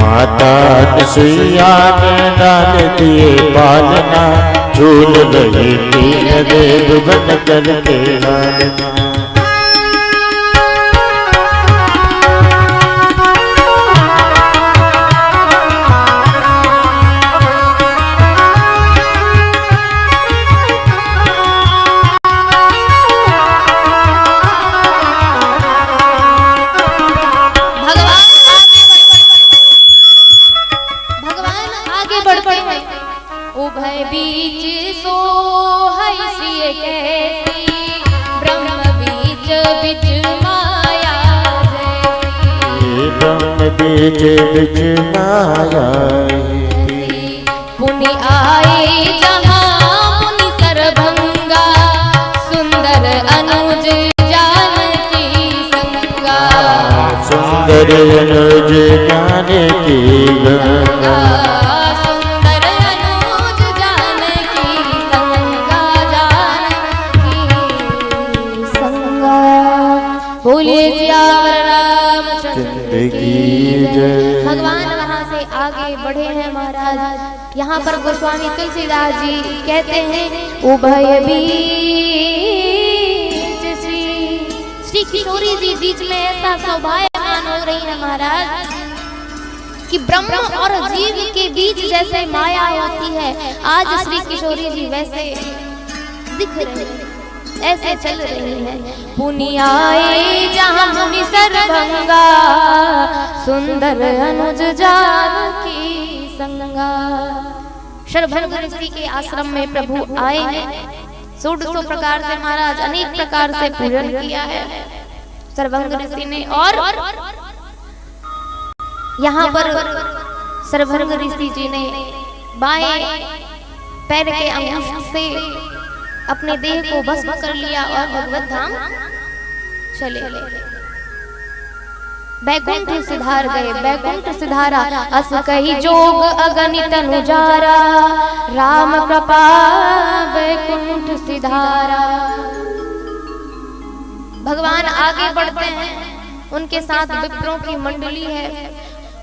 माता अनुसुईया ने डाल दिए पालना, झूल रही तीन देव बन करके लालना। आगे बढ़ते हैं। उभय बीच सो है श्री कैसी, ब्रह्म बीच बिच माया जैसी। ब्रह्म बीच बिच माया पुनि आए जहाँ मुनि सरभंगा, सुंदर अनुज जानकी संगा। सुंदर अनुज जानकी गंगा, सुंदर अनुज जानकी संगा, जानकी संगा। बोलिए सियावर रामचंद्र की जय। भगवान वहां से आगे बढ़े हैं महाराज। यहाँ पर गोस्वामी तुलसीदास जी कहते हैं उभय बीच श्री किशोरी जी बीच में ऐसा सौभाग्यवान हो रही है महाराज कि ब्रह्म और जीव के बीच जैसे माया होती है, आज श्री किशोरी जी वैसे दिख रहे हैं, ऐसे चल रही है। पुनि आए जहाँ मुनि सरभंगा, सुंदर अनुज जानकी संगा। शरभंग ऋषि के आश्रम में प्रभु आए हैं। 1600 प्रकार से महाराज अनेक प्रकार से पूजन किया है शरभंग ऋषि ने। और यहाँ पर शरभंग ऋषि जी ने बाएं पैर के अंगुष्ठ से अपने देह को भस्म कर लिया और भगवत धाम चले गए। बैकुंठ सिधार गए। बैकुंठ सिधारा अस कही जोग अगणित अनुजारा, राम कृपा बैकुंठ सिधारा। भगवान आगे बढ़ते हैं, उनके साथ विप्रों की मंडली है।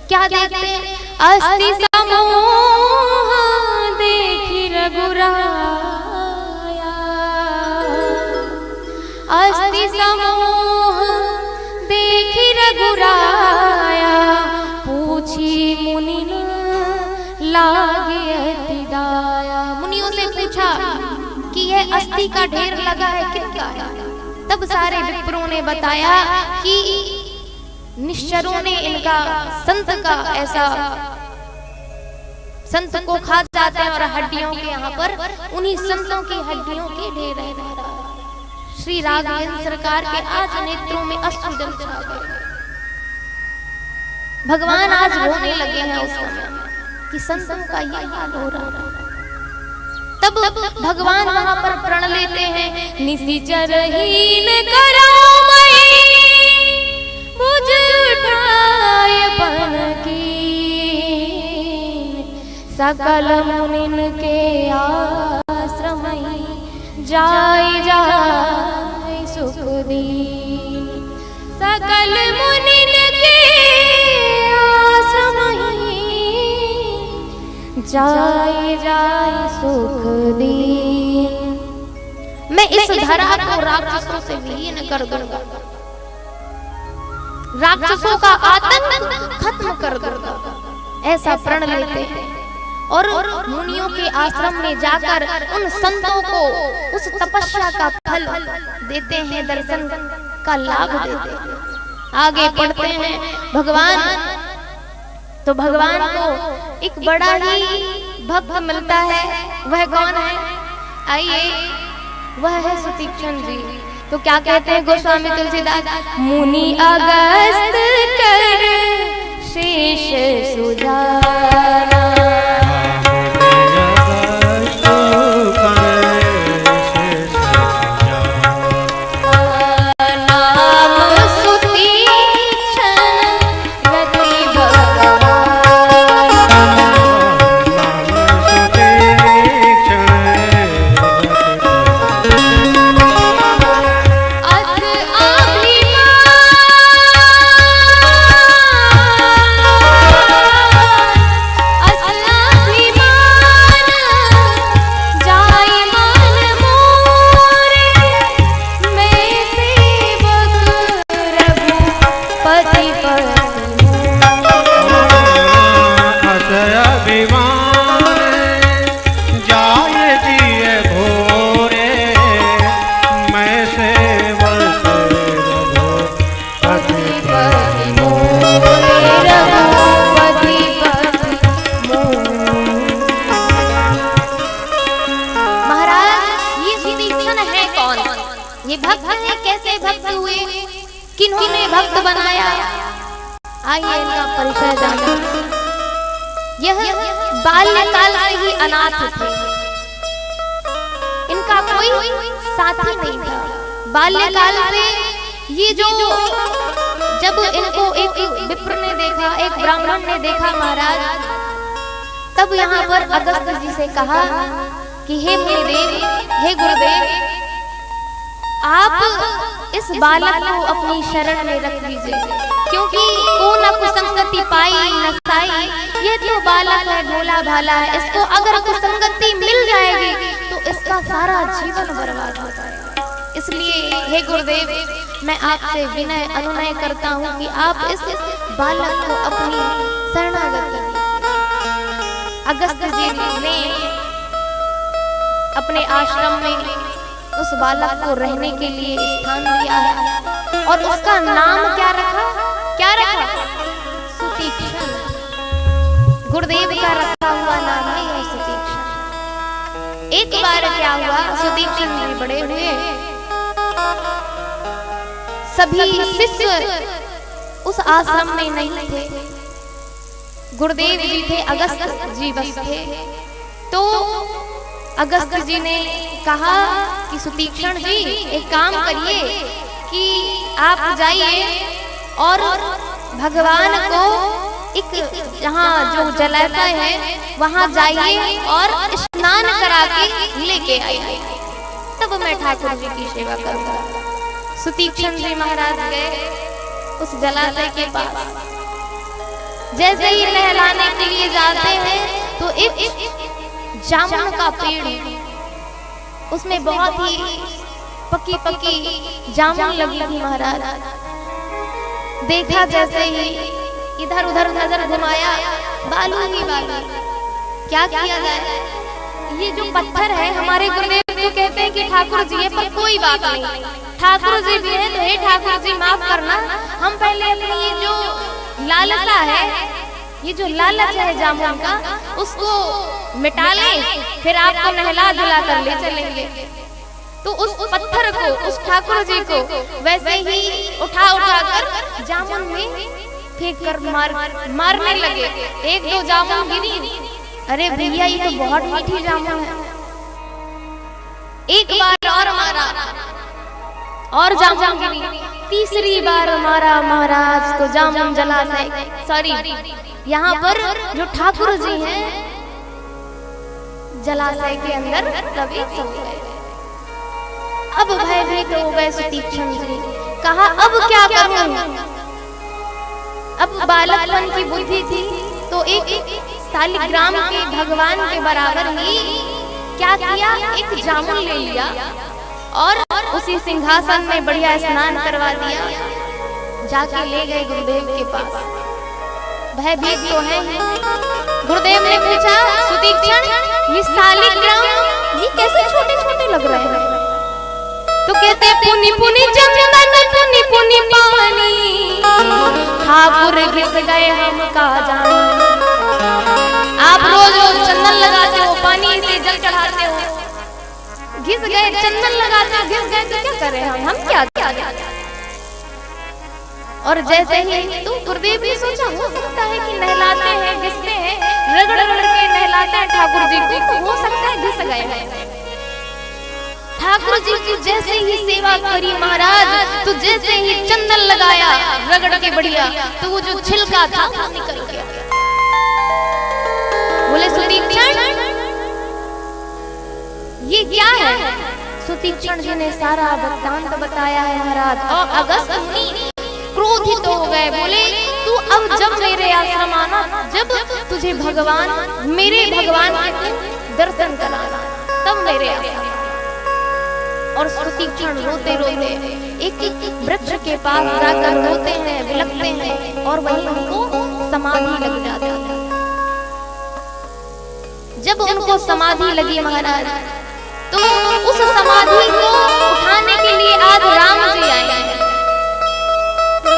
क्या देखते हैं? अस्थि समूह देखी रघुराया, अस्थि समूह देखी रघुराया, पूछी मुनि लागे अति दाया। मुनियों से पूछा कि यह अस्थि का ढेर लगा है किसका है? तब सारे विप्रों ने बताया कि निश्चरों ने इनका संत का ऐसा संत को खा जाते हैं और हड्डियों के यहाँ पर उन्हीं संतों की हड्डियों के ढेर है। श्री राघवेंद्र सरकार के आज नेत्रों में अश्रुजल छा गए। भगवान आज रोने लगे हैं उस समय कि संतों का ये हाल हो रहा है। तब भगवान वहां पर प्रण लेते हैं, निशिचरहीन करो मई मुझ उठाए पन की, सकल मुनिन के आश्रम जाय जाय सुख दीन, सकल मुनिन के आश्रम जाय जाय सुख दीन। मैं इस धरा को राक्षसों से विलीन कर दूंगा, राक्षसों का आतंक खत्म कर दूंगा, ऐसा प्रण लेते हैं। और मुनियों के आश्रम में जाकर उन संतों को उस तपस्या का फल देते हैं, दर्शन का लाभ देते हैं। आगे पढ़ते हैं भगवान, तो भगवान को एक बड़ा ही भक्त मिलता है। वह कौन है? आइए, वह है सुतीक्षण जी। तो क्या कहते हैं गोस्वामी तुलसीदास? मुनि अगस्त कर शेष सुजाना, किन्होंने भक्त बनाया, आइए इनका परिचय जाने। यह बाल्यकाल से ही अनाथ थे, इनका कोई साथी नहीं था। बाल्यकाल से ये जो जब इनको एक विप्र ने देखा, एक ब्राह्मण ने देखा महाराज, तब यहाँ पर अगस्त्य जी से कहा कि हे मुनिदेव, हे गुरुदेव, आप इस बालक को अपनी शरण में रख लीजिए, क्योंकि को न कुसंगति पाई न साई, ये तो बालक है, भोला भाला है, इसको अगर कुसंगति मिल जाएगी तो इसका सारा जीवन बर्बाद हो जाएगा। इसलिए हे गुरुदेव, मैं आपसे विनय अनुनय करता हूँ कि आप इस बालक को अपनी शरणागति दीजिए। अगस्त्य जी ने अपने आश्रम में उस बालक को रहने के लिए स्थान दिया है और उसका नाम क्या रखा? क्या रखा? सुतीक्ष्ण। गुरुदेव का रखा हुआ नाम है यह सुतीक्ष्ण। एक बार क्या हुआ, सुतीक्ष्ण जी बड़े हुए, सभी शिष्य उस आश्रम में नहीं थे, गुरुदेव जी थे, अगस्त्य जी बस थे। तो अगस्त्य जी ने कहा कि सुतीक्ष्ण जी एक काम करिए कि आप जाइए और भगवान को एक जहाँ जो जलाशय है वहाँ जाइए और स्नान करा के लेके आइए, तब मैं ठाकुर जी की सेवा करूँगा। सुतीक्ष्ण जी महाराज गए उस जलाशय के पास। जैसे ही नहलाने के लिए जाते हैं तो एक जामुन का पेड़ है, उसमें बहुत ही पकी पकी जामुन लगी थी महाराज। देखा जैसे ही, इधर उधर नजर घुमाया, बालू ही बालू। क्या किया जाए? ये जो पत्थर है, हमारे गुरुदेव तो कहते हैं कि ठाकुर जी है, पर कोई बात नहीं, ठाकुर जी भी है तो हे ठाकुर जी माफ करना, हम पहले अपनी ये जो लालसा है, ये जो लालच है जामुन का, उसको मिटा लें, फिर आपको नहला धुला कर ले चलेंगे। तो उस पत्थर को, उस ठाकुर जी को वैसे ही उठा कर जामुन में फेंक कर मारने लगे। एक दो जामुन गिरी, अरे भैया ये तो बहुत मीठी जामुन है। एक बार और मारा और जामुन गिरी, तीसरी बार मारा महाराज तो जामुन जलाशय, सॉरी यहाँ पर जो ठाकुर जी हैं जलाशय के अंदर प्रवेश हो गए। अब भयभीत हो गए सुतीक्ष्ण जी, कहा अब क्या करूं? अब बालकपन की बुद्धि थी तो एक शालिग्राम के भगवान के बराबर ही क्या किया, एक जामुन ले लिया और उसी सिंहासन में बढ़िया स्नान करवा दिया, जाके ले गए गुरुदेव के पास। भयभीत तो है ही। गुरुदेव ने पूछा, सुतीक्ष्ण ये शालिग्राम ये कैसे छोटे छोटे लग रहे हैं? तो कहते पुनी पुनी चंदन पुनी पुनी पानी, ठाकुर घिस गए हम का जाने। आप रोज रोज चंदन लगाते हो, पानी से जल चढ़ाते हो, घिस गए, चंदन लगाते हो, घिस गए तो क्या करें हम क्या क्या? और जैसे ही तो गुरुदेव ने सोचा हो सकता है कि नहलाते हैं, घिसते हैं, रगड़ रगड़ के नहलाते हैं ठाकुर जी को, तो हो सकता है घिस गए हैं। ठाकुर जी की जैसे ही सेवा करी महाराज, तो जैसे ही चंदन लगाया रगड़ के बढ़िया, तो वो जो छिलका था वो निकल गया। बोले सुतीक्ष्ण ये क्या है? सुतीक्ष्ण जी ने सारा वृत्तांत बताया है महाराज। और अगस्त्य मुनि क्रोधित हो गए, बोले तू अब जब मेरे आश्रम आना, जब तुझे भगवान, मेरे भगवान के दर्शन कराना, तब मेरे आश्रम। और सुतीक्ष्ण रोते रोते एक वृक्ष के पास जाकर रोते हैं, विलखते हैं, और वहीं उनको समाधि लग जाती है। जब उनको समाधि लगी महाराज, तो उस समाधि को उठाने के लिए आज राम जी आए हैं।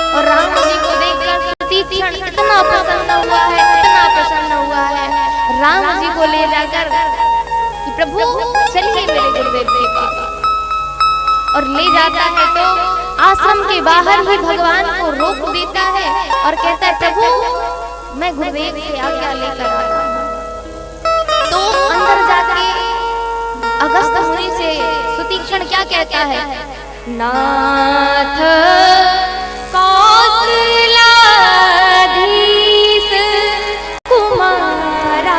और राम जी को देखकर सुतीक्ष्ण इतना प्रसन्न हुआ है, इतना प्रसन्न हुआ है, राम जी को ले जाकर कि प्रभु चलिए मेरे गुरुदेव के पास। और ले जाता है तो आश्रम के बाहर ही भगवान को रोक देता है और कहता है प्रभु मैं गुरुदेव से आज्ञा लेकर आता हूं। तो अंदर जाके अगस्त मुनि से सुतीक्षण क्या कहता है, नाथ कौशलाधीश कुमारा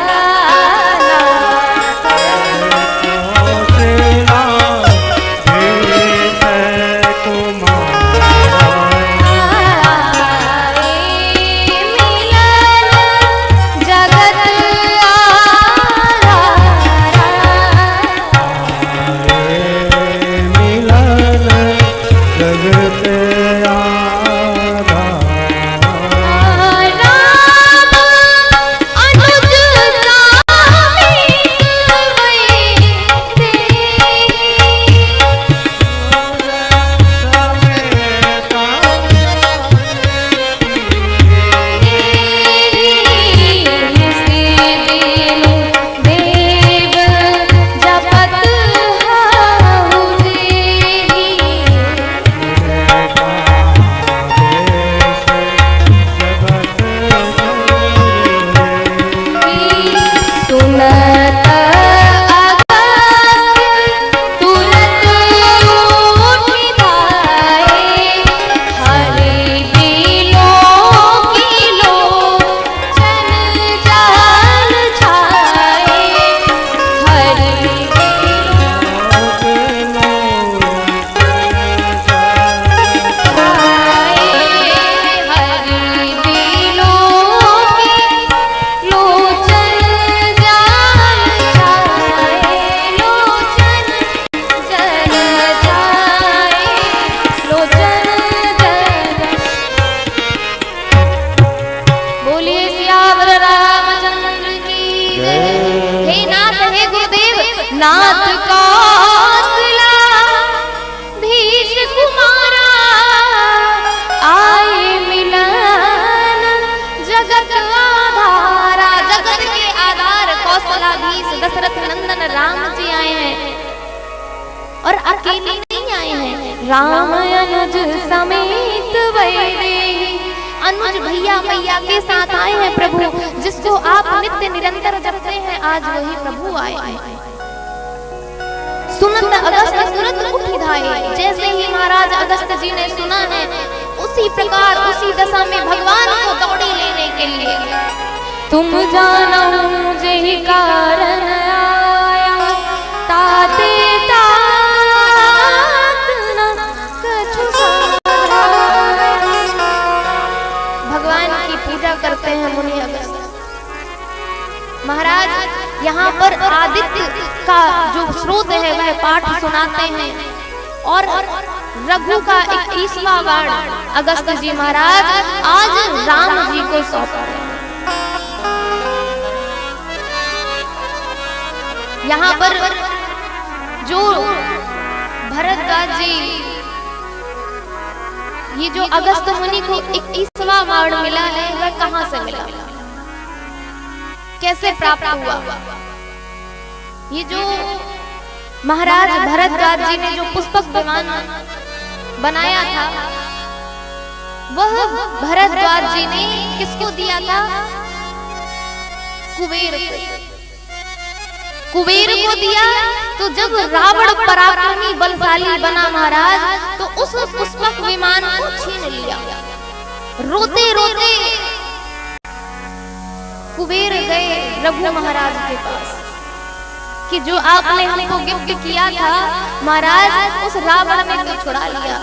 नाथ कौशलाधीश कुमारा आए मिलन जगत आधारा। जगत के आधार कौशलाधीश दशरथ नंदन राम जी आए हैं और अकेले नहीं आए हैं, राम अनुज समेत वैदेही, अनुज भैया मैया के साथ आए हैं प्रभु, जिसको आप नित्य निरंतर जपते हैं, आज वही प्रभु आए हैं। सुनत अगस्त तुरंत उठी धाए, जैसे ही महाराज अगस्त जी ने सुना है उसी प्रकार उसी दशा में भगवान को दौड़ी लेने के लिए। तुम जानो जही कारण आया ताते तात न कछु साधाया। भगवान की पूजा करते हैं मुनि अगस्त महाराज। यहाँ पर आदित्य का जो स्रोत है वह पाठ सुनाते हैं और रघु का 21वां वार अगस्त जी महाराज आज राम जी को सौंप रहे हैं। यहाँ पर जो भरद्वाज जी, ये जो अगस्त मुनि को 21वां वार मिला है वह कहाँ से मिला, कैसे प्राप्त हुआ? ये जो महाराज भरद्वाज जी ने जो पुष्पक विमान बनाया था वह भरद्वाज जी ने किसको दिया था? कुबेर को। कुबेर को दिया। तो जब रावण पराक्रमी बलशाली बना महाराज तो उस पुष्पक विमान को छीन लिया। रोते रोते कुबेर गए रघु महाराज के पास कि जो आपने हमको गिफ्ट किया था महाराज उस रावण ने तो छुड़ा लिया।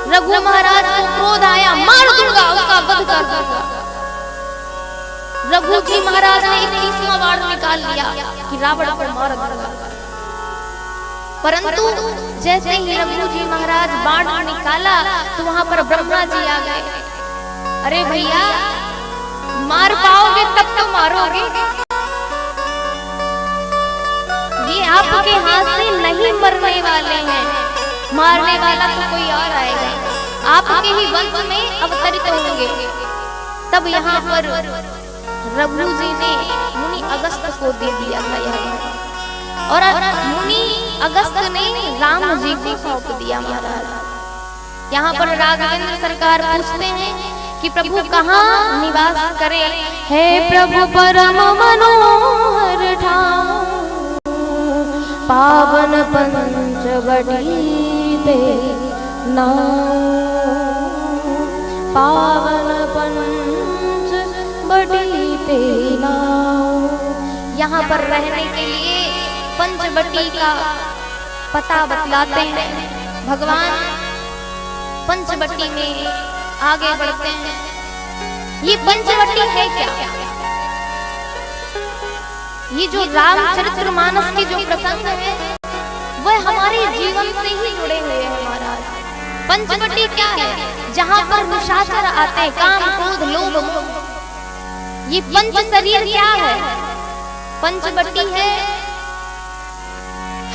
रघु महाराज को क्रोध आया, मार दूंगा, उसका वध कर दूंगा। रघु जी महाराज ने 21वां वार निकाल लिया कि रावण को मार दूंगा। परंतु जैसे ही रघु जी महाराज बाण निकाला तो वहां पर ब्रह्मा जी आ गए। अरे भैया मार पाओगे तब तो मारोगे, ये आपके हाथ से नहीं मरने वाले हैं, मारने वाला तो कोई और आएगा, आपके ही वंश में अवतरित होंगे। तब यहाँ पर रघु जी ने मुनि अगस्त को दे दिया था यह, और मुनि अगस्त ने राम जी को सौंप दिया महाराज। यहाँ पर राघवेंद्र सरकार पूछते हैं कि प्रभु कहाँ निवास करें। हे प्रभु परम मनोहर ठाम, पावन पंचवटी पे नाम, पावन पंचवटी पे नाम। यहाँ पर रहने के लिए पंचवटी का पता बतलाते हैं। भगवान पंचवटी में आगे बढ़ते हैं। ये पंचवटी है क्या? ये जो रामचरितमानस के जो प्रसंग है वह हमारे जीवन से ही जुड़े हुए हैं महाराज। पंचवटी क्या है? जहाँ पर निशाचर आते हैं, काम क्रोध लोभ मोह। ये पंच शरीर क्या है? पंचवटी है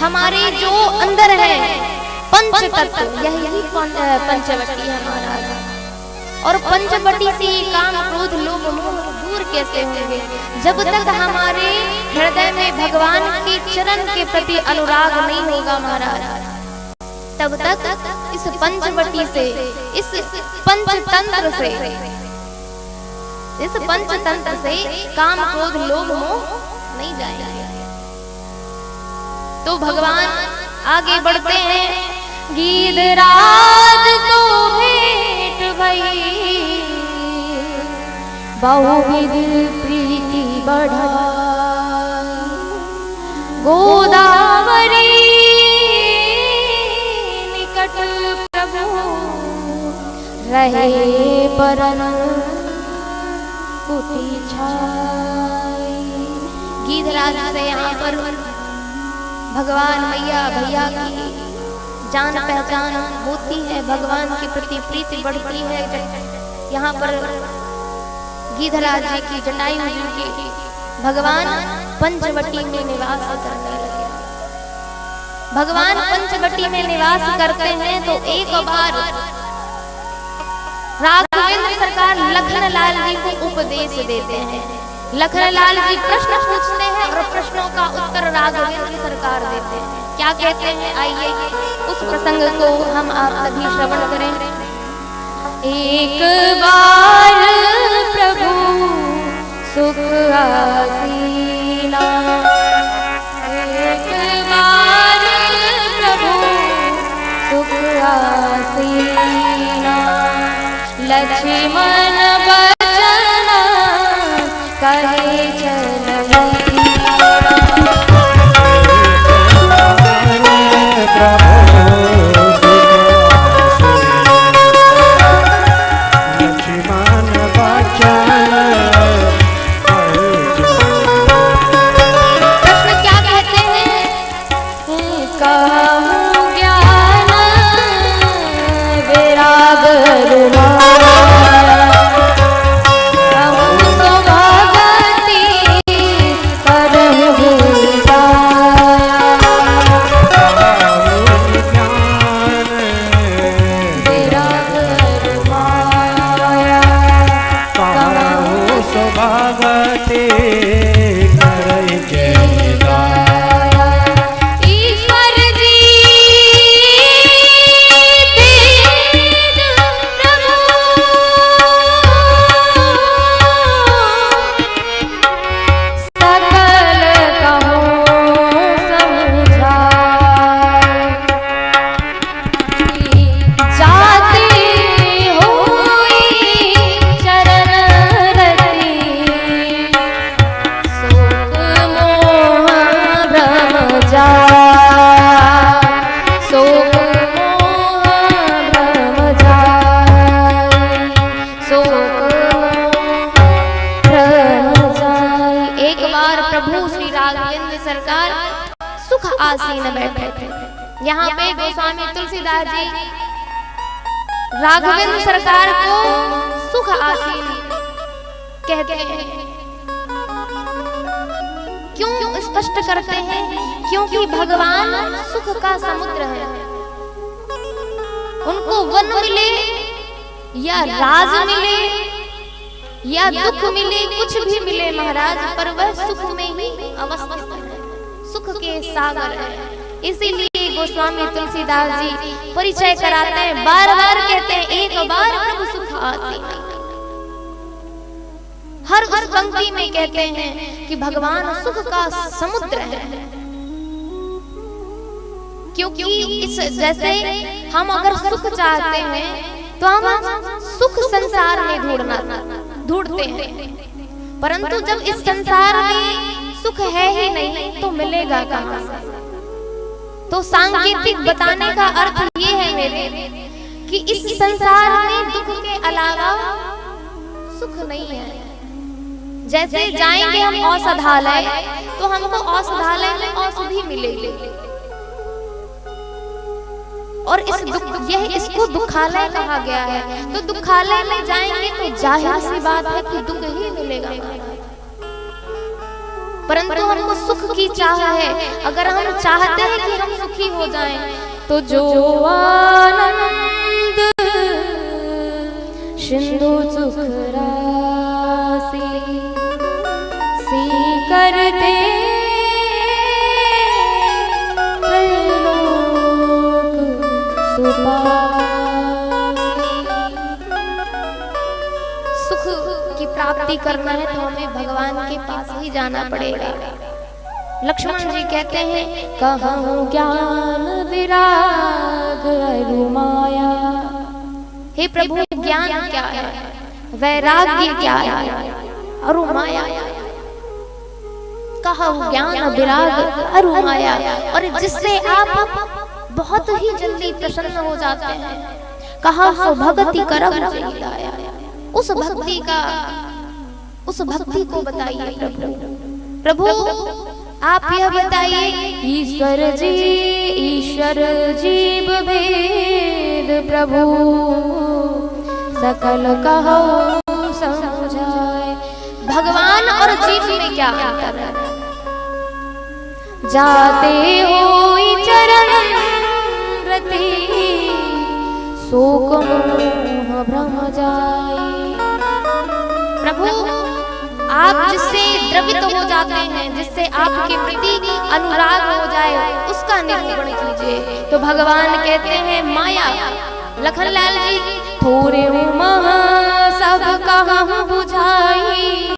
हमारे जो अंदर है पंच तत्व, यही पंचवटी है महाराज। और पंचवटी से काम क्रोध लोभ मोह दूर कैसे होंगे? जब तक हमारे हृदय में भगवान के चरण के प्रति अनुराग नहीं होगा महाराज, तब तक इस पंचवटी से, इस पंचतंत्र से, इस पंचतंत्र से काम क्रोध लोभ मोह नहीं जाएंगे। तो भगवान आगे बढ़ते हैं। गीधराज को भेंट भई, बहुविध प्रीति बढ़ाई, गोदावरी निकट प्रभु रहे परन कुटी छाई। गीधराज से यहाँ पर भगवान मैया भैया की जान पहचान होती है, भगवान के प्रति प्रीति बढ़ती है। यहाँ पर गीधराज जी की जटायु जी के भगवान पंचवटी में निवास करने लगे। भगवान पंचवटी में निवास करते हैं तो एक बार राघवेंद्र सरकार लखनलाल जी को उपदेश देते हैं। लखनलाल जी प्रश्न पूछते हैं और प्रश्नों का उत्तर राघवेंद्र सरकार देते हैं। क्या कहते हैं, आइए उस प्रसंग को हम आप सभी श्रवण करें। एक बार प्रभु सुख आसीना, एक बार प्रभु सुख आसीना, लक्ष्मण बचन कहे चलई। आसीन बैठे थे। यहाँ पे गोस्वामी तुलसीदास जी राघवेंद्र सरकार को सुख आसीन कहते हैं। क्यों स्पष्ट करते हैं? क्योंकि भगवान सुख का समुद्र है। उनको वन मिले या राज मिले या दुख मिले, कुछ भी मिले महाराज, पर वह सुख में ही अवस्थित है, सुख के सागर है। इसीलिए लिए गोस्वामी तुलसीदास जी परिचय कराते हैं, बार बार कहते हैं एक बार प्रभु सुख आते नहीं। हर उस पंक्ति में कहते हैं कि भगवान सुख का समुद्र है, क्योंकि इस जैसे हम अगर सुख चाहते हैं तो हम सुख संसार में ढूंढते हैं, परंतु जब इस संसार में सुख है ही नहीं तो मिलेगा कहां से। तो सांकेतिक बताने का अर्थ ये है मेरे कि इस संसार में दुख के अलावा सुख नहीं है। जैसे जाएंगे हम औषधालय तो हमको औषधालय में औषधि मिलेगी, और इसको दुखालय कहा गया है। तो दुखालय में जाएंगे तो जाहिर सी बात है कि दुख ही मिलेगा, परंतु हमको सुख की चाह है। अगर हम चाहते हैं कि हम सुखी हो जाएं, तो जो आनंद सिंधु सुख राशि सी करते सुख की प्राप्ति करना है तो हमें भगवान के पास ही जाना पड़ेगा। लक्ष्मण जी कहते हैं कहूँ ज्ञान विराग अरु माया। हे प्रभु ज्ञान क्या है, वैराग्य क्या है, अरु माया। कहूँ ज्ञान विराग अरु माया, और जिससे आप बहुत ही जल्दी प्रसन्न हो जाते हैं। कहा सो भक्ति करम जिताया। उस भक्ति को बताइए प्रभु आप यह बताइए। ईश्वर जीव भेद प्रभु सकल कहो समझाए। भगवान और जीव में क्या अंतर है? जाते हो चरण शोक मोह भ्रम जाए। प्रभु आप जिससे द्रवित हो जाते हैं, जिससे आपके प्रति अनुराग हो जाए, उसका निरूपण कीजिए। तो भगवान कहते हैं माया। लखनलाल जी थोरे मह सब कहूँ बुझाई,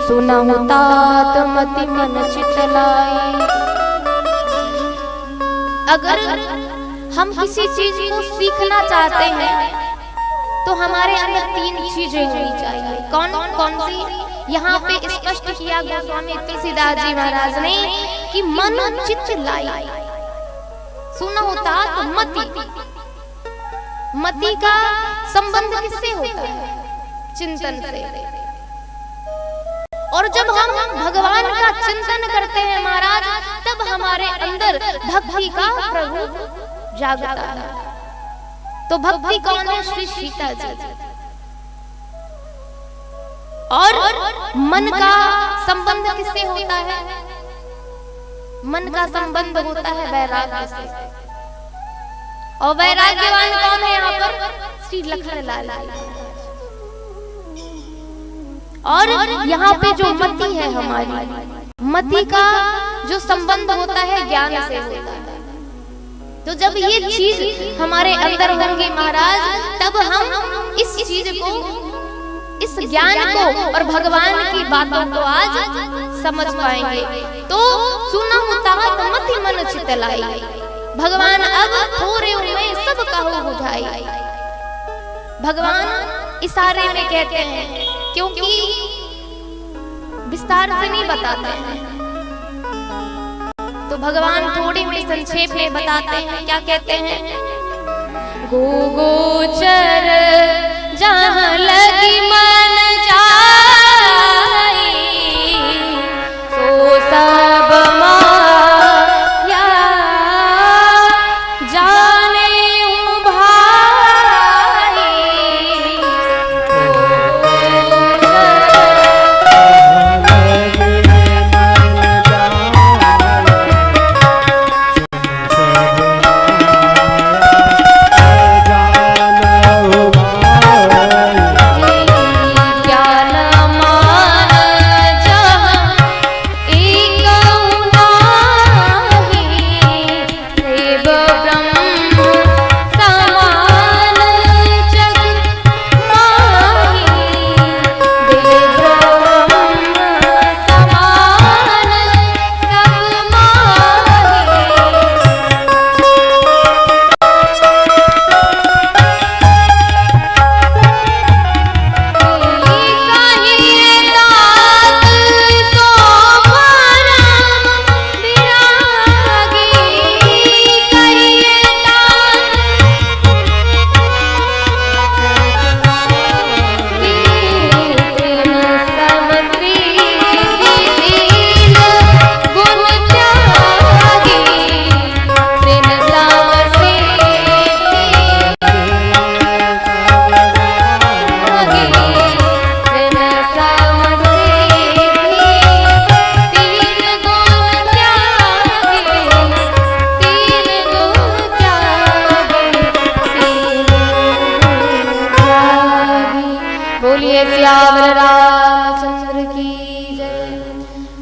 सुनहु तात मति मन चितलाई। अगर हम किसी चीज को सीखना चाहते हैं तो हमारे अंदर 3 चीजें होनी चाहिए। कौन कौन सी? यहाँ पे स्पष्ट किया गोस्वामी तुलसीदास जी महाराज ने कि मन चित्त लाई। सुनो तात मति। मति का संबंध किससे होता है? चिंतन से। और जब हम भगवान का चिंतन करते हैं महाराज, तब हमारे अंदर भक्ति का प्रभु जागता है। तो भक्ति कौन है? श्री सीता जी। और मन का संबंध किससे होता है? मन का संबंध होता है वैराग्य से। और वैराग्यवान कौन है यहाँ पर? श्री लखनलाल। और यहाँ पे जो मति है हमारी, मति का जो संबंध होता है ज्ञान से होता है। तो जब ये चीज हमारे अंदर होंगी महाराज, तब हम इस चीज को, इस ज्ञान को और भगवान की बातों को आज समझ पाएंगे। तो सुनहु तात मति मन चितलाई। भगवान अब थोरे में सब कहूँ बुझाई। भगवान इशारे में कहते हैं, क्योंकि विस्तार से नहीं बताते हैं। तो भगवान थोड़ी में संक्षेप में बताते हैं। क्या कहते हैं? गोचर जहाँ लगी मन जाई, सो सब माया जाने हूँ भाई।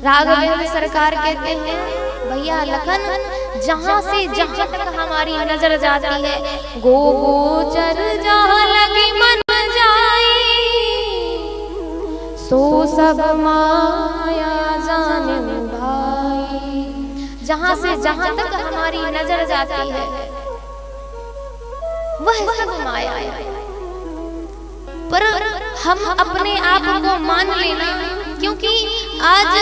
राघवेंद्र सरकार कहते हैं भैया लखन, जहां से जहां तक हमारी नजर जाती है, गो गोचर जहां लगी मन जाए, सो सब माया जाने भाई। जहां से जहां तक हमारी नजर जाती है वह सब माया है। पर हम अपने आप को मान लेना, क्योंकि आज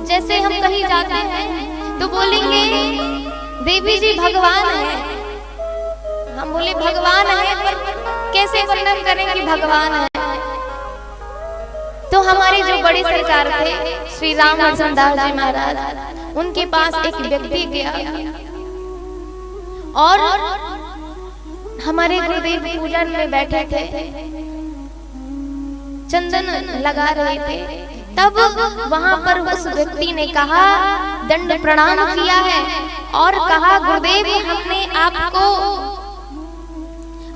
जैसे हम कहीं जाते हैं तो बोलेंगे देवी जी भगवान है, हम बोले भगवान है, पर कैसे वर्णन करें कि भगवान है। तो हमारे जो बड़े सरकार थे श्री रामकृष्ण दास जी महाराज, उनके पास एक व्यक्ति गया और हमारे गुरुदेव पूजन में बैठे थे, चंदन लगा रहे थे। तब वहां पर उस व्यक्ति ने कहा, दंड प्रणाम किया है और कहा गुरुदेव हमने आपको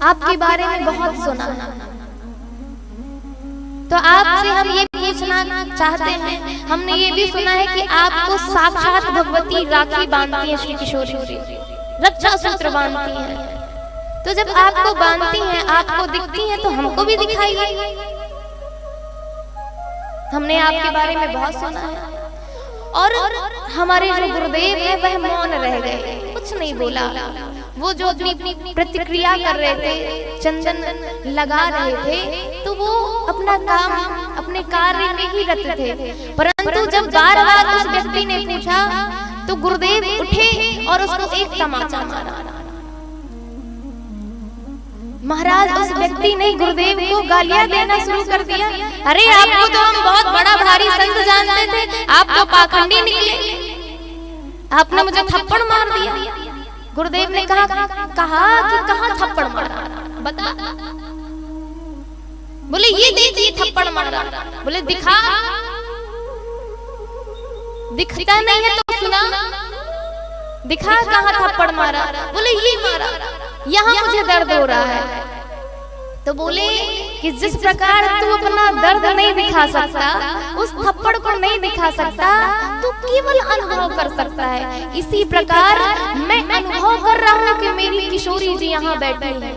आपके बारे में बहुत सुना है, तो आपसे हम ये पूछना चाहते हैं, हमने ये भी सुना है कि आपको साक्षात भगवती राखी बांधती है, श्री किशोरी जी रक्षा सूत्र बांधती है। तो जब आपको बांधती हैं, आपको दिखती हैं, तो हमको भी दिखाइए, हमने आपके बारे में बहुत सुना है। और हमारे जो गुरुदेव है वह मौन रह गए, कुछ नहीं बोला। वो जो अपनी प्रतिक्रिया कर रहे थे, चंदन लगा रहे थे, तो वो अपना काम अपने कार्य में ही रत थे। परंतु जब बार बार उस व्यक्ति ने पूछा तो गुरुदेव उठे और उसको एक तमाचा मारा। महाराज उस व्यक्ति ने गुरुदेव को गालियां देना शुरू कर दिया। अरे आपको तो हम बहुत बड़ा भारी संत जानते थे, आप तो पाखंडी निकले, आपने मुझे थप्पड़ मार दिया। गुरुदेव ने कहा कि कहाँ थप्पड़ मारा, बता। बोले ये देखिए थप्पड़ मारा। बोले दिखा, दिखता नहीं है तो सुना, दिखा कहाँ थप्पड़ मारा। बोले ये मारा, यहाँ मुझे दर्द हो रहा है। तो बोले कि जिस प्रकार तू अपना दर्द नहीं दिखा सकता, उस थप्पड़ को नहीं दिखा सकता, तू केवल अनुभव कर सकता है। इसी प्रकार मैं अनुभव कर रहा हूँ कि मेरी किशोरी जी यहाँ बैठी है,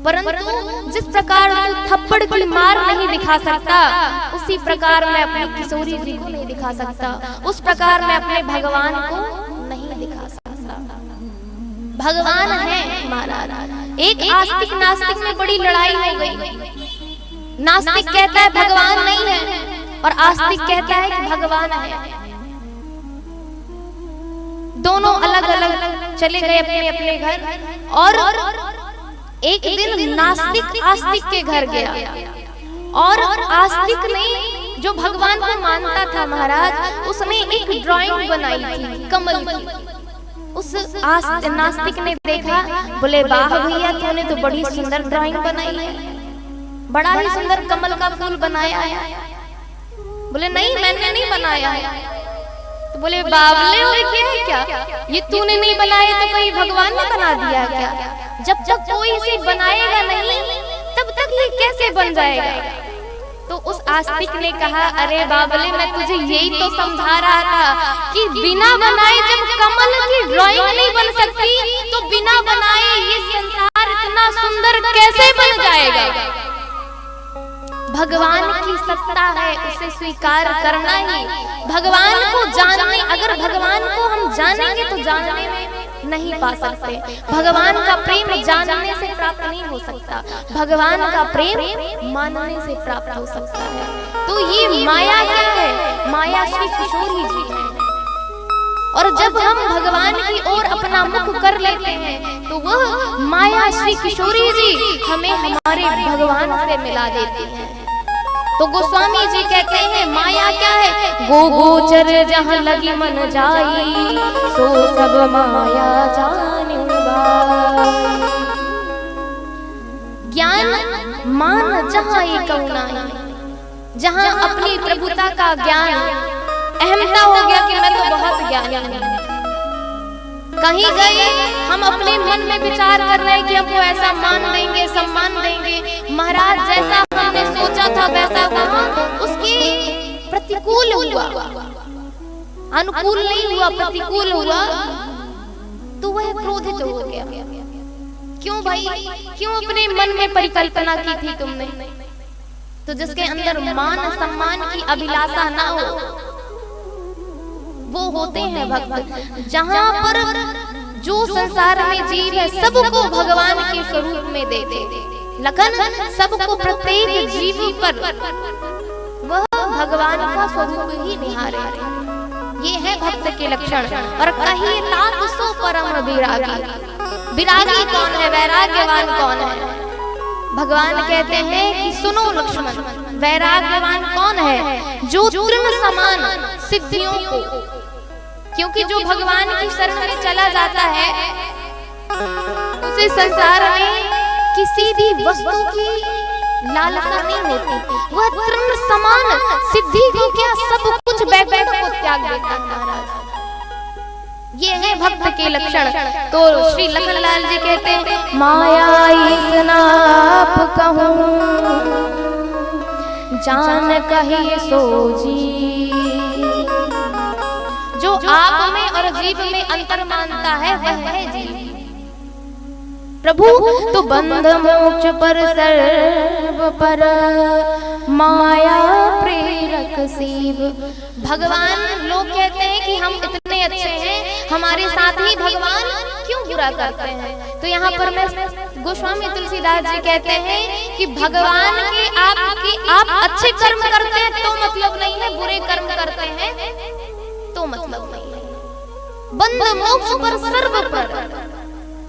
परंतु जिस प्रकार तू थप्पड़ की मार नहीं दिखा सकता, उसी प्रकार मैं अपनी किशोरी जी को नहीं दिखा सकता, उस प्रकार मैं अपने भगवान को नहीं दिखा सकता। भगवान है महाराज। एक आस्तिक नास्तिक में बड़ी लड़ाई हो गई। नास्तिक कहता है भगवान नहीं है और आस्तिक कहता है कि भगवान है। दोनों अलग अलग चले गए अपने अपने घर। और एक दिन नास्तिक आस्तिक के घर गया और आस्तिक ने, जो भगवान को मानता था महाराज, उसने एक ड्राइंग बनाई थी कमल की। उस नास्तिक ने देखा, बोले वाह भैया तूने तो बड़ी सुंदर ड्राइंग बनाई है, बड़ा ही सुंदर कमल का फूल बनाया है। बोले नहीं मैंने नहीं बनाया है। तो बोले बावले हो क्या, ये तूने नहीं बनाया तो कहीं भगवान ने बना दिया क्या? जब तक कोई इसे बनाएगा नहीं तब तक ये कैसे बन जाएगा? तो उस आस्तिक ने कहा, अरे बाबले मैं तुझे यही तो समझा रहा था कि बिना बनाए जब कमल की ड्राइंग नहीं बन सकती, तो बिना बनाए ये संसार इतना सुंदर कैसे बन जाएगा? भगवान की सत्ता है, उसे स्वीकार करना ही। भगवान को जानने, अगर भगवान को हम जानेंगे तो जानने में नहीं पा सकते। भगवान का प्रेम जानने से प्राप्त नहीं हो सकता, भगवान का प्रेम मानने से प्राप्त हो सकता है। तो ये माया क्या है? माया श्री किशोरी जी है। और जब हम भगवान की ओर अपना मुख कर लेते हैं तो वह माया श्री किशोरी जी हमें हमारे भगवान से मिला देती है। तो गोस्वामी जी कहते हैं माया क्या है? गो गोचर जहाँ लगी मन जाई, सो सब माया जाने बाई। ज्ञान मान जहाँ एक नहीं, जहाँ अपनी प्रभुता का ज्ञान, अहमता हो गया कि मैं तो बहुत ज्ञानी हूँ। कहीं गए हम अपने मन में विचार कर रहे हैं कि हमको ऐसा मान देंगे, सम्मान देंगे। महाराज जैसा हमने सोचा था वैसा कहा, उसकी प्रतिकूल हुआ, अनुकूल नहीं हुआ, प्रतिकूल हुआ, तो वह क्रोधित हो गया। क्यों भाई, क्यों अपने मन में परिकल्पना की थी तुमने? तो जिसके अंदर मान सम्मान की अभिलाषा ना हो वो होते हैं भक्त। जहां पर जो संसार में जीव है सबको भगवान के स्वरूप में दे दे, लखन सबको प्रत्येक जीव पर वह भगवान का स्वरूप ही निहारे, ये है भक्त के लक्षण। और कहिए तात सो परम विरागी, विरागी कौन है, वैराग्यवान कौन है? भगवान कहते हैं कि सुनो लक्ष्मण, वैराग्यवान कौन है? जो तृण समान सिद्धियों को, क्योंकि जो भगवान की शरण में चला जाता है उसे संसार में किसी भी वस्तु की लालसा नहीं होती, वह तृण समान सिद्धि को क्या सब कुछ बैकुंठ को त्याग देता है महाराज। ये है भक्त के लक्षण। तो श्री लखनलाल जी कहते हैं माया इतना आप कहूं जान कहिए सो जी, जो आप में और जीव में अंतर मानता है वह है जीव। प्रभु तो बंध मोक्ष पर सर्व पर माया प्रेरक शिव। भगवान, लोग कहते हैं कि हम इतने अच्छे हैं, हमारे साथ ही भगवान क्यों बुरा करते हैं? तो यहाँ पर मैं गोस्वामी तुलसीदास जी कहते हैं कि भगवान के आप अच्छे कर्म करते हैं तो मतलब नहीं है, बुरे कर्म करते हैं तो मतलब नहीं है। बंध मोक्ष पर सर्व पर,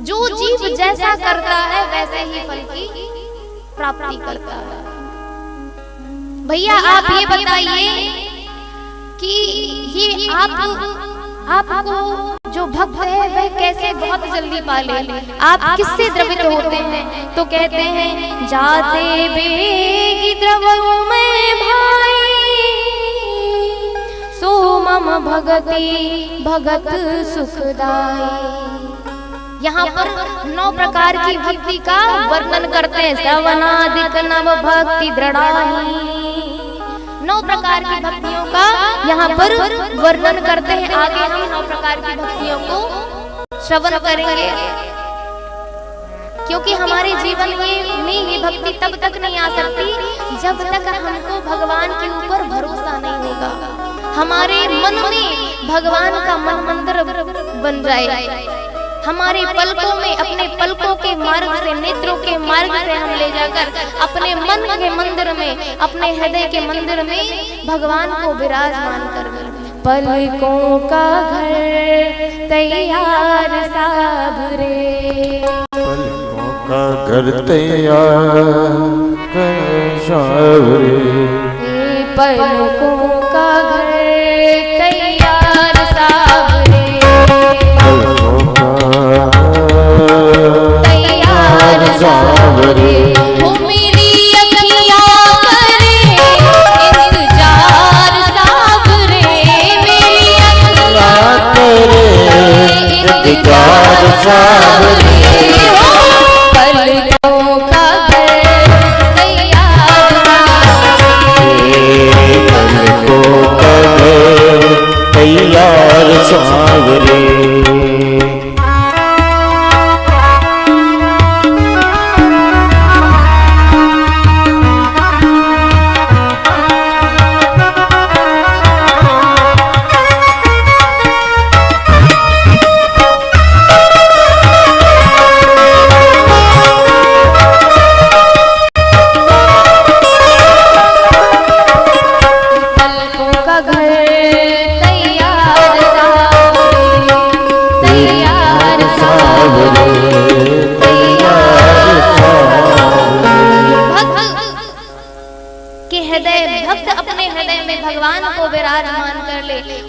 जो जीव जैसा करता है वैसे ही फल की प्राप्ति करता है। भैया आप ये बताइए कि ये आपको जो भक्त है वह कैसे बहुत जल्दी पाले? आप किससे द्रवित होते हैं? तो कहते हैं जाते बेगी द्रवऊ में भाई, सो मम भगति भगत सुखदाई। यहाँ पर 9 प्रकार की भक्ति का वर्णन करते हैं। श्रवणादिक नव भक्ति दृढ़ाई, 9 प्रकार की भक्तियों का यहाँ पर वर्णन करते हैं। आगे हम 9 प्रकार की भक्तियों को श्रवण करेंगे, क्योंकि हमारे जीवन में ये भक्ति तब तक नहीं आ सकती जब तक हमको भगवान के ऊपर भरोसा नहीं होगा, हमारे मन में भगवान का मन मंदिर बन जाए, हमारे पलकों में, अपने पलकों के मार्ग से, नेत्रों के मार्ग से हम ले जाकर अपने मन के मंदिर में, अपने हृदय के मंदिर में भगवान को विराजमान कर दें। पलकों का घर तैयार साबरे, पलकों का घर तैयार साबरे, पलकों का घर तैयार साबरे, तैयार साबरे, हो मेरी अखियाँ करे इंतजार साबरे, मेरी अखियाँ करे इंतजार साबरे, पलकों का घर तैयार साबरे, पलकों का घर तैयार साबरे।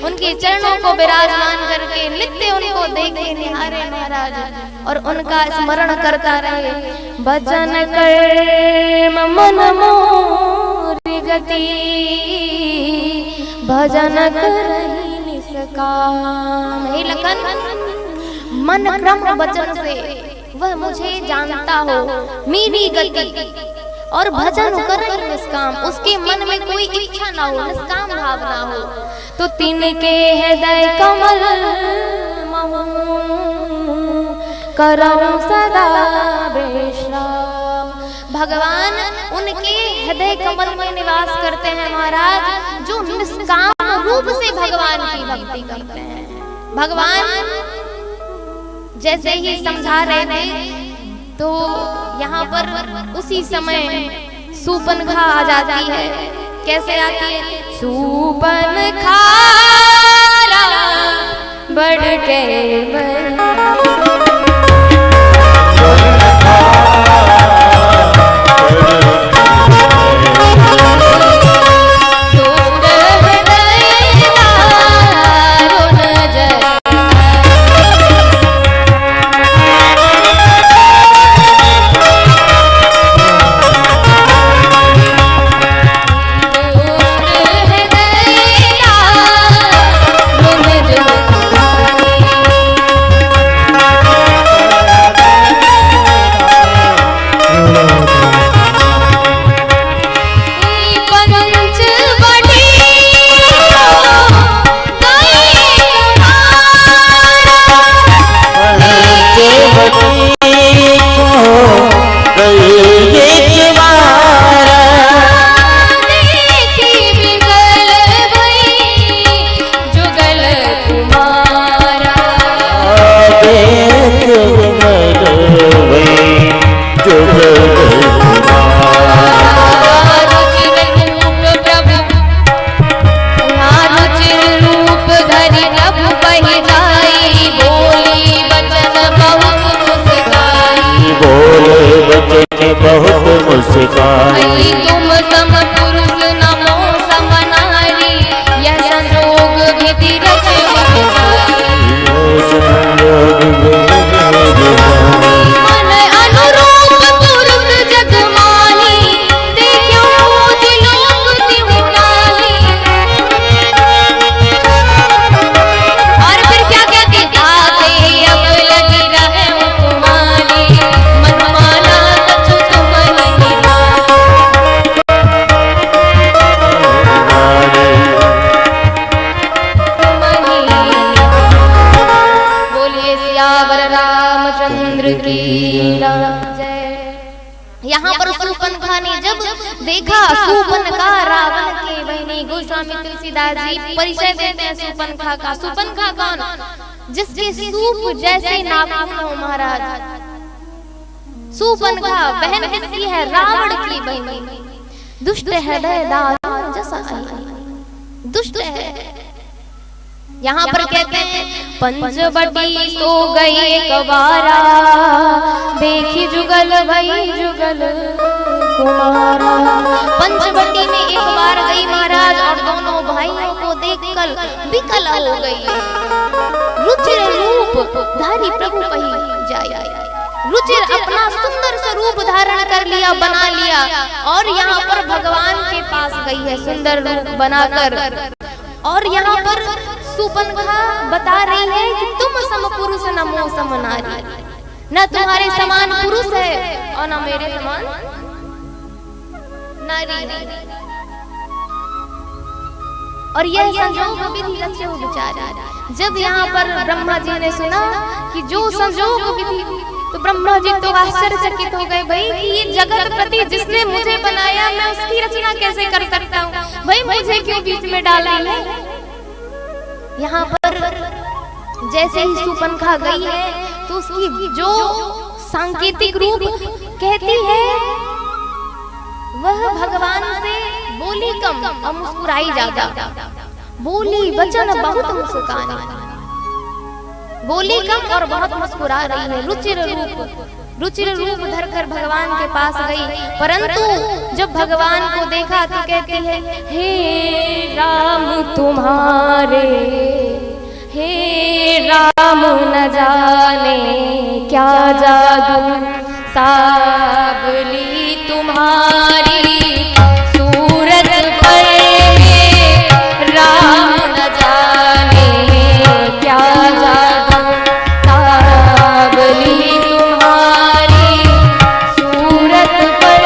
उनके चरणों को विराजमान करके नित्य उनको देखे निहारे महाराज, और उनका स्मरण करता रहे। भजन कर्म मन मोर गति, भजन करहि निष्काम। हे लखन, मन क्रम वचन से वह मुझे जानता हो, मेरी गति और भजन करे निष्काम, उसके मन में कोई इच्छा ना हो, निष्काम भावना हो, तो तिनके हृदय कमल महु करम सदा विश्राम। भगवान उनके हृदय कमल में निवास करते हैं महाराज, जो निष्काम रूप से भगवान की भक्ति करते हैं। भगवान जैसे ही समझा रहे थे तो यहाँ पर उसी समय सूपनखा आ जाती है। कैसे आती है? सूपनखा बढ़ के बहुत मुस्काई। तुम सम पुरुष नमो सम नारी, यह संयोग विधि रचे मन अनुरूप पुरुष जग माही, देखो त्रिलोक तिहु नाही। और फिर क्या कहती? आते अब लगी रहे तुम्हारी, मनमाना यहाँ पर सूपनखा ने जब देखा, सूपनखा रावण के बहनी, गोस्वामी तुलसीदास जी परिचय देते हैं सूपनखा का। सूपनखा कौन? जिसके सूप जैसे नाखून हो महाराज। सूपनखा बहन किसकी है? रावण की बहनी। दुष्ट हृदय दारुण जसा, दुष्ट है। यहाँ पर कहते हैं पंचवटी सो गई एक बारा, देखी जुगल भई जुगल कुमारा। पंचवटी में एक बार गई महाराज और दोनों भाइयों को देखकर विकल हो गई। रुचिर रूप धारी प्रभु पही जाय, रुचिर अपना सुंदर स्वरूप धारण कर लिया, बना लिया, और यहाँ पर भगवान के पास गई है सुंदर रूप बनाकर। और यहाँ पर सूपनखा बता रही है कि तुम सम पुरुष नमो सम नारी, न तुम्हारे समान पुरुष है और न मेरे समान नारी। और यह संजोग विधि रचे विचार। जब यहाँ पर ब्रह्मा जी ने सुना कि जो संजोग विधि, तो ब्रह्मा जी तो आश्चर्यचकित हो गए, भाई कि ये जगत प्रति जिसने मुझे बनाया, मैं उसकी रचना कैसे कर सकता हूँ? भाई मुझे क्यों बीच में डाल रही है? यहाँ पर जैसे ही सूपनखा गई है तो उसकी जो सांकेतिक रूप कहती है, वह भगवान से बोली कम और मुस्कुराई ज्यादा। बोली वचन बहुत मुस्कान, बोली कम और बहुत मुस्कुरा रही है। रुचिर रूप धरकर भगवान के पास गई, परंतु जब भगवान को देखा तो कहती है, हे राम तुम्हारे, हे राम न जाने क्या जादू सावली तुम्हारी सूरत पर, राम न जाने क्या जादू सावली तुम्हारी सूरत पर।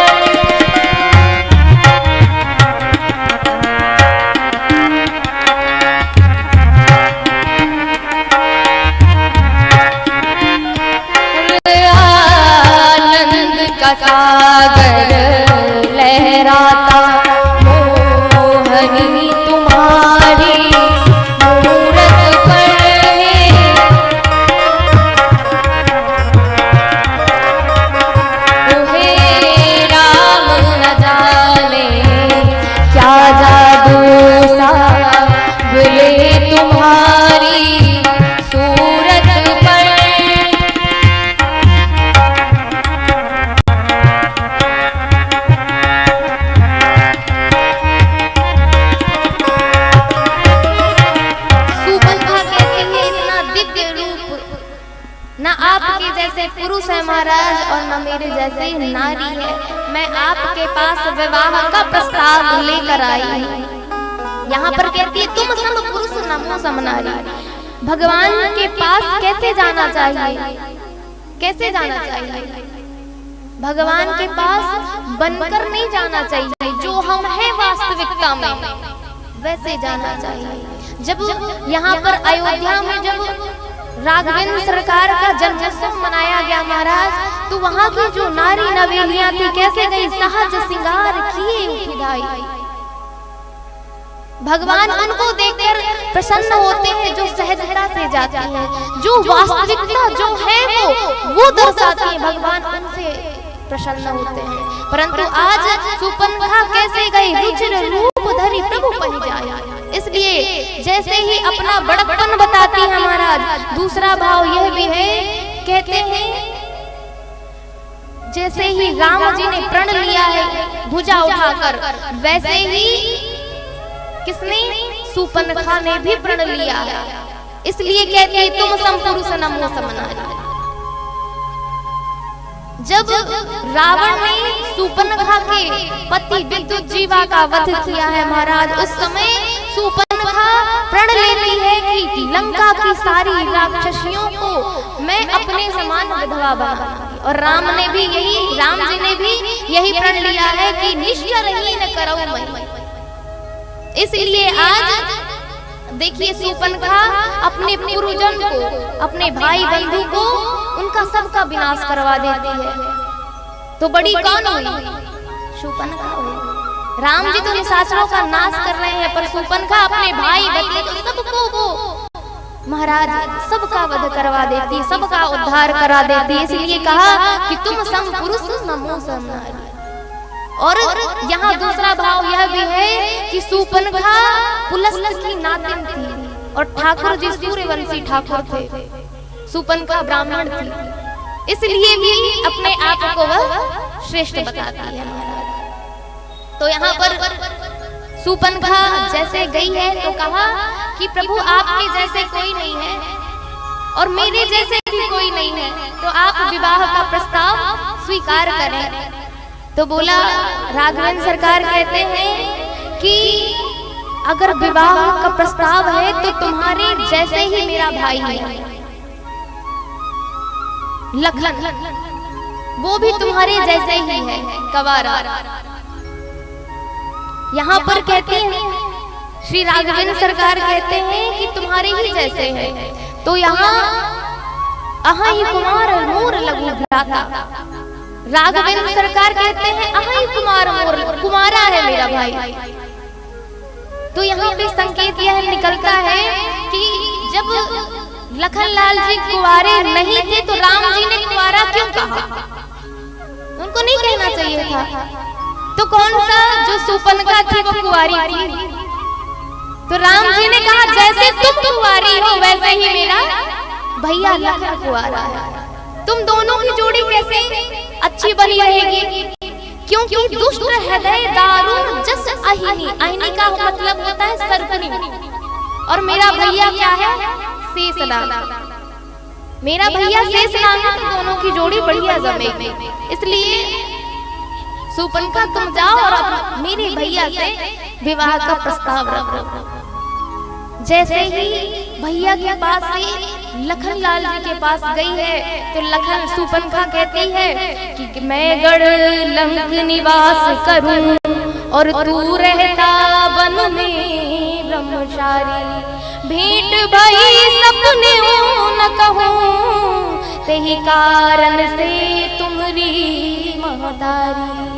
पुरुष है महाराज और न मेरे जैसे नारी है। मैं आपके पास विवाह का प्रस्ताव लेकर आई हूँ। यहाँ पर कहती है तुम सम पुरुष नमो सम नारी। भगवान के पास कैसे जाना चाहिए, कैसे जाना चाहिए? भगवान के पास बनकर नहीं जाना चाहिए, जो हम हैं वास्तविकता में वैसे जाना चाहिए। जब यहाँ पर अयोध्या में जब राघवेंद्र सरकार का जन्मोत्सव मनाया गया महाराज, तो वहाँ की जो नारी नवेलियां थी कैसे गई सहज श्रृंगार किए उठिधाई। भगवान उनको देखकर प्रसन्न होते हैं जो सहजता से जाती हैं, जो वास्तविकता जो है वो दर्शाती है, भगवान उनसे प्रसन्न होते हैं। परंतु आज सुपन्खा कैसे गई रुचिर रूप धरी प्रभु पहि जाया। इसलिए जैसे ही अपना बड़प्पन बताती है महाराज, दूसरा भाव यह भी है, कहते हैं जैसे ही राम जी ने प्रण लिया है भुजा उठाकर, वैसे ही किसने, सुपन्खा ने भी प्रण लिया है। इसलिए कहते हैं तुम सम पुरुष नमो सम नारी। जब रावण ने सुपन्खा के पति विद्युत जीवा का वध किया है महाराज, उस समय सुपन्खा प्रण लेती है कि लंका की सारी राक्षसियों को मैं अपने समान विधवा बनाऊंगी। और राम जी ने भी यही प्रण लिया है कि निश्चरहीन करो मैं। इसलिए आज देखिए सुपन्खा अपने पुरुजन को, अपने भाई बंधु को, उनका सबका विनाश करवा देती है। तो बड़ी कौन हुई? सुपन्खा हुई। राम जी तो निशाचरों का नाश कर रहे हैं, पर सुपन्खा अपने भाई बंधु सबको वो महाराज सबका वध करवा देती, सबका उद्धार करा देती। इसलिए कहा कि तुम सम पुरुष नमो सम नारी। और यहाँ दूसरा भाव यह भी है कि सुपन्खा पुलस्त की नातिन थी और ठाकुर जी सूर्यवंशी ठाकुर थे, सुपन्खा ब्राह्मण थी, इसलिए भी अपने आप को वह श्रेष्ठ बताती है महाराज। तो यहाँ पर सुपन्खा जैसे गई है तो कहा कि प्रभु आपके जैसे कोई नहीं है और मेरे जैसे भी कोई नहीं है, तो आप विवाह का प्रस्ताव स्वीकार करें। तो बोला राघवेंद्र सरकार कहते हैं कि अगर विवाह का प्रस्ताव है तो तुम्हारे जैसे ही मेरा भाई है लखन, वो भी तुम्हारे जैसे ही है कवारा। यहाँ पर कहते हैं श्री राघवेंद्र सरकार कहते हैं कि तुम्हारे ही जैसे है। तो यहाँ अहि कुमार मोर लघु भ्राता, राघवेंद्र सरकार कहते हैं अहि कुमार मोर, कुमारा है मेरा भाई। तो यहाँ पे संकेत यह निकलता है कि जब लखनलाल जी कुंवारे नहीं थे तो राम जी ने कुंवारा क्यों कहा? उनको नहीं कहना चाहिए था। तो कौन सा जो सुपन्खा थी वो कुंवारी थी, तो राम जी ने कहा जैसे तुम कुंवारी हो वैसे ही मेरा भैया लखन कुंवारा है। तुम दोनों की जोड़ी कैसे अच्छी बनी रहेगी? क्योंकि दुष्ट हृदय दारुण जस अहिनी, अहिनी का मतलब होता है सर्पनी, और मेरा भैया क्या है? शेषनाग। मेरा भैया शेषनाग है, तो दोनों की जोड़ी बढ़िया जमेगी। इसलिए सुपन्खा तुम जाओ और मेरे भैया से विवाह का प्रस्ताव रखो। जैसे ही भैया के पास से लखनलाल जी के पास गई है तो लखन सुपन्खा कहती है कि मैं गढ़ लंक निवास करूं और तू रहता वन में ब्रह्मचारी। भेंट भई सपने न कहूं तेहि कारण से तुम्हारी महतारी।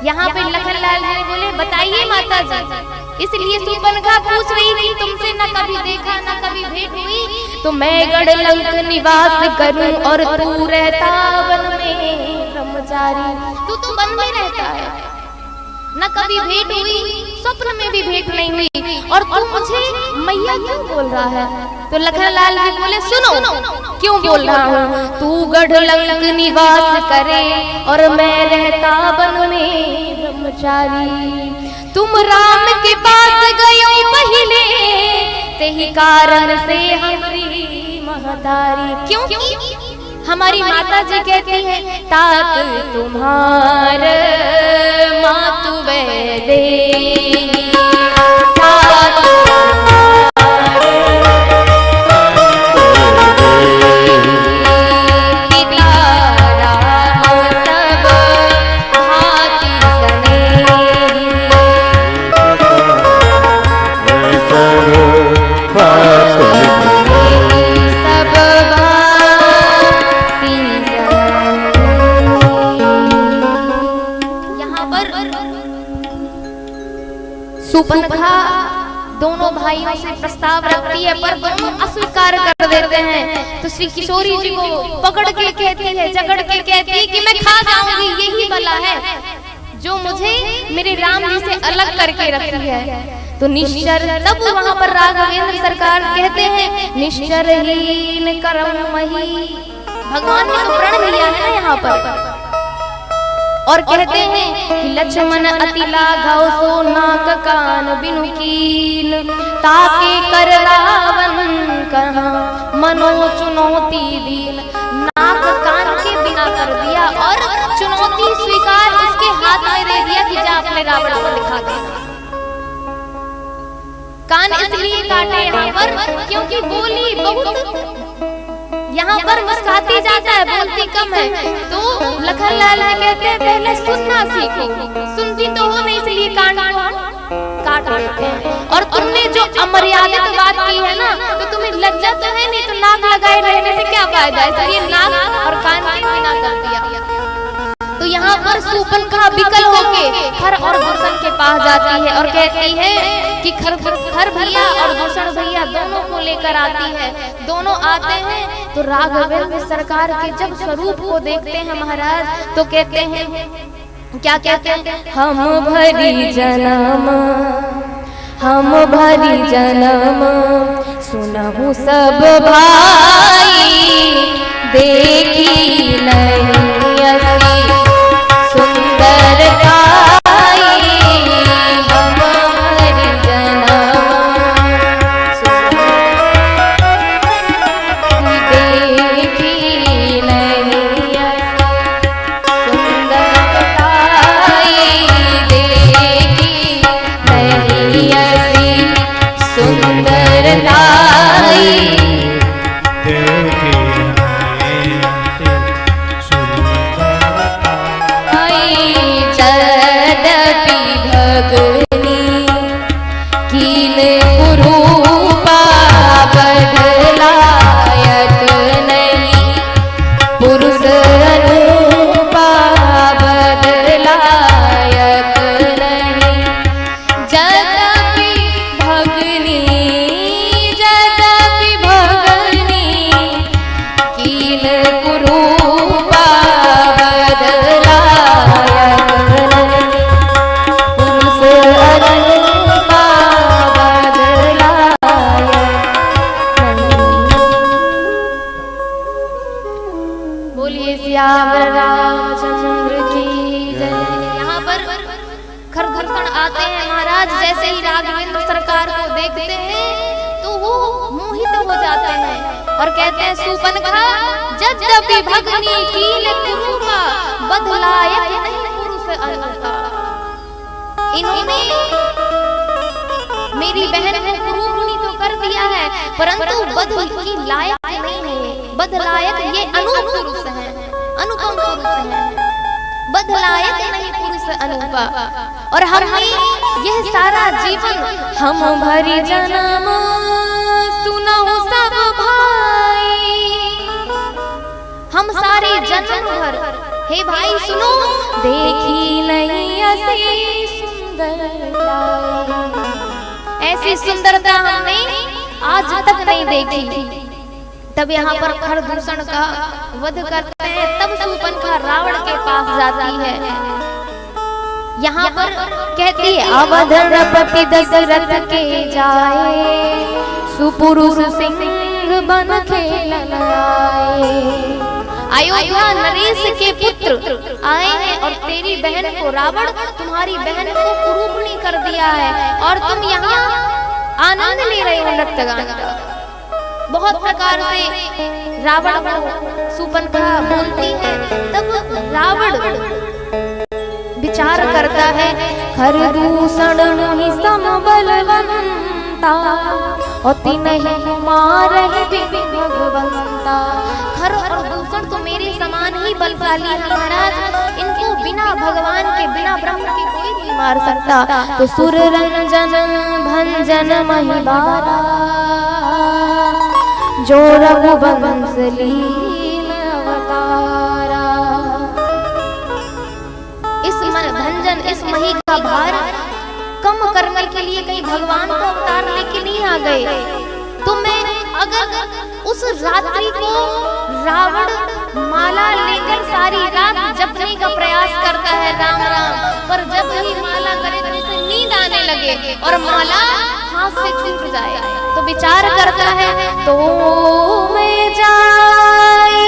यहाँ पे लखनलाल जी बोले बताइए माता जी। इसलिए सुपन्खा पूछ रही थी तुमसे न कभी देखा न कभी भेंट हुई, तो मैं गढ़ लंक निवास करूं और तू रहता वन में ब्रह्मचारी। तू तो वन में रहता है, न कभी भेंट हुई, स्वप्न में भी भेंट नहीं हुई, और तू मुझे मैया क्यों बोल रहा है? तो लखनलाल जी बोले सुनो क्यों बोल रहा हूँ। तू गढ़ लंक निवास करे और मैं रहता वन में ब्रह्मचारी। तुम राम के पास गयो पहले तेहि कारण से हमारी महतारी। क्योंकि हमारी माता जी कहती है तात तुम्हार मातु दे सुपनखा दोनों भाइयों से प्रस्ताव रखती है पर दोनों अस्वीकार कर देते हैं। तो श्री किशोरी जी को पकड़ के कहती है, जकड़ के कहती है कि मैं खा जाऊंगी, यही भला है जो मुझे मेरे राम जी से अलग करके रखी है। तो निश्चर तब वहां पर राघवेंद्र सरकार कहते हैं निश्चरहीन कर्म मही, भगवान ने तो प्रण लिया है ना यहाँ पर, और कहते हैं कि लक्ष्मण अति लाघव सो नाक कान बिनु कीन, ताके कर रावण कहा मनो चुनौती दीन। नाक कान के बिना कर दिया और चुनौती स्वीकार उसके हाथ में दे दिया कि जा अपने रावण को दिखा दे। कान इसलिए काटे यहाँ पर क्योंकि बोली बहुत यहाँ पर मुस्कुराती जाता है, बोलती कम है। तो लखन लाल कहते हैं पहले सुनना सीखो, सुनती तो हो नहीं इसलिए कान को काट लेते हैं। और तुमने जो अमर्यादित बात की है ना, तो तुम्हें लज्जा तो है नहीं, तो नाक लगाए रहने से क्या फायदा है, इसलिए नाक और कान के बिना कर दिया। तो यहाँ पर सुपनखा विकल होके खर और दूषण के पास जाती है और कहती है कि खर भैया और दूषण भैया दोनों को लेकर आती है। दोनों आते हैं तो राघवेंद्र सरकार के जब स्वरूप को देखते हैं महाराज, तो कहते हैं क्या कहते हैं, हम भरी जन्म सुनहु सब भाई, देखी नहीं और कहते हैं सुपनखा यद्यपि भगनी कील कुरूपा, बदलायक नहीं पुरुष अनुपा। इन्होंने मेरी बहन को कुरूपनी तो कर दिया है, परंतु बदल की लायक नहीं है। बदलायक ये अनुप पुरुष है, अनुपम पुरुष है, बदलायक नहीं पुरुष अनुपा। और हमने यह सारा जीवन हम भरी जन्म सुनहु सब भाई, हम सारे जन्म भर हे भाई सुनो, देखी नहीं ऐसी सुंदरता, ऐसी सुंदरता हमने आज तक नहीं देखी। तब यहाँ पर खरदूषण का वध करते हैं, तब सुपनखा रावण के पास जाती है। यहाँ पर कहती है अवधरपति दशरथ के जाए, सुपुरुष सिंह बन खेलन आए। अयोध्या नरेश के पुत्र आए हैं और तेरी बहन को रावण, तुम्हारी बहन को कुरूपणी कर दिया है और तुम यहाँ आनंद ले रहे हो नृत्य गान का। बहुत प्रकार से रावण को सूर्पणखा बोलती है। तब रावण विचार करता है, खर दूषण ही समबलवंता होती नहीं मारहि बिनु भगवंता। खर और दूषण तो मेरे समान ही बलशाली है महाराज, इनको बिना भगवान के, बिना ब्रह्म के कोई नहीं मार सकता। तो सुर रंजन भंजन महिबारा जो रघुवंश लीन अवतारा। इस भंजन, इस मही का भार कम करने के लिए कहीं भगवान का अवतार लेके नहीं आ गए। तो मैं अगर उस रात्रि को रावण माला लेकर सारी रात जपने का प्रयास करता है राम राम, पर जब ही माला करे तो उसे नींद आने लगे और माला हाथ से छूट जाए, तो विचार करता है, तो मैं जाई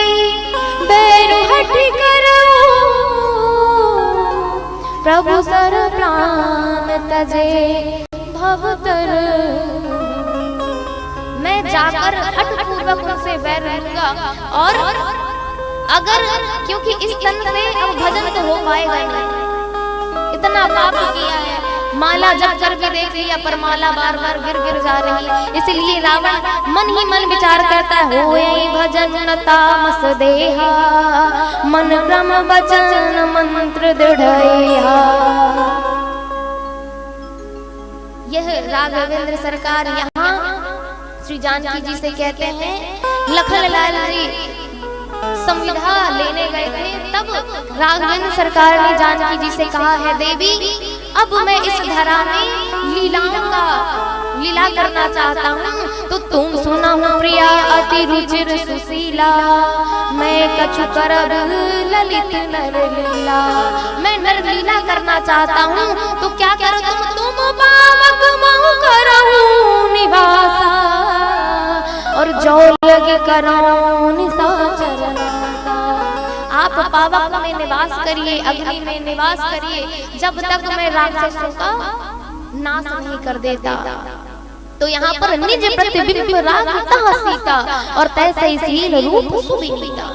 बैरु हटि करूं प्रभु सर प्राण तजे भवतर। मैं जाकर हठ पूर्वक उनसे बैर रहूंगा, और अगर, क्योंकि इस तन से अब भजन तो हो पाएगा नहीं, इतना पाप किया है, माला जब कर भी देख लिया पर माला बार बार गिर गिर जा रही। इसलिए रावण मन ही मन विचार करता है, होए भजन तामस देहा मन ब्रह्म वचन मंत्र दृढ़या। यह राघवेंद्र सरकार यहाँ श्री जानकी जी से कहते हैं, लखनलाल जी संविधा लेने गए थे, तब राघवेंद्र सरकार ने जानकी जी से कहा है, देवी अब मैं इस धरा में लीला करना चाहता हूँ, तो तुम सुना हूँ प्रिया अति रुचिर सुशीला, मैं कछु करब ललित नर लीला। मैं नर लीला करना चाहता हूँ, तो क्या करो तुम पावक महु करहूँ निवासा, और जो लगे करो निशाचर नासा। आप पावक में निवास करिए, अग्नि में निवास करिए, जब तक मैं राक्षसों का नाश नहीं कर देता। तो यहाँ पर निज प्रतिबिंब राखता सीता, और तैसे शील रूप सुविनीता।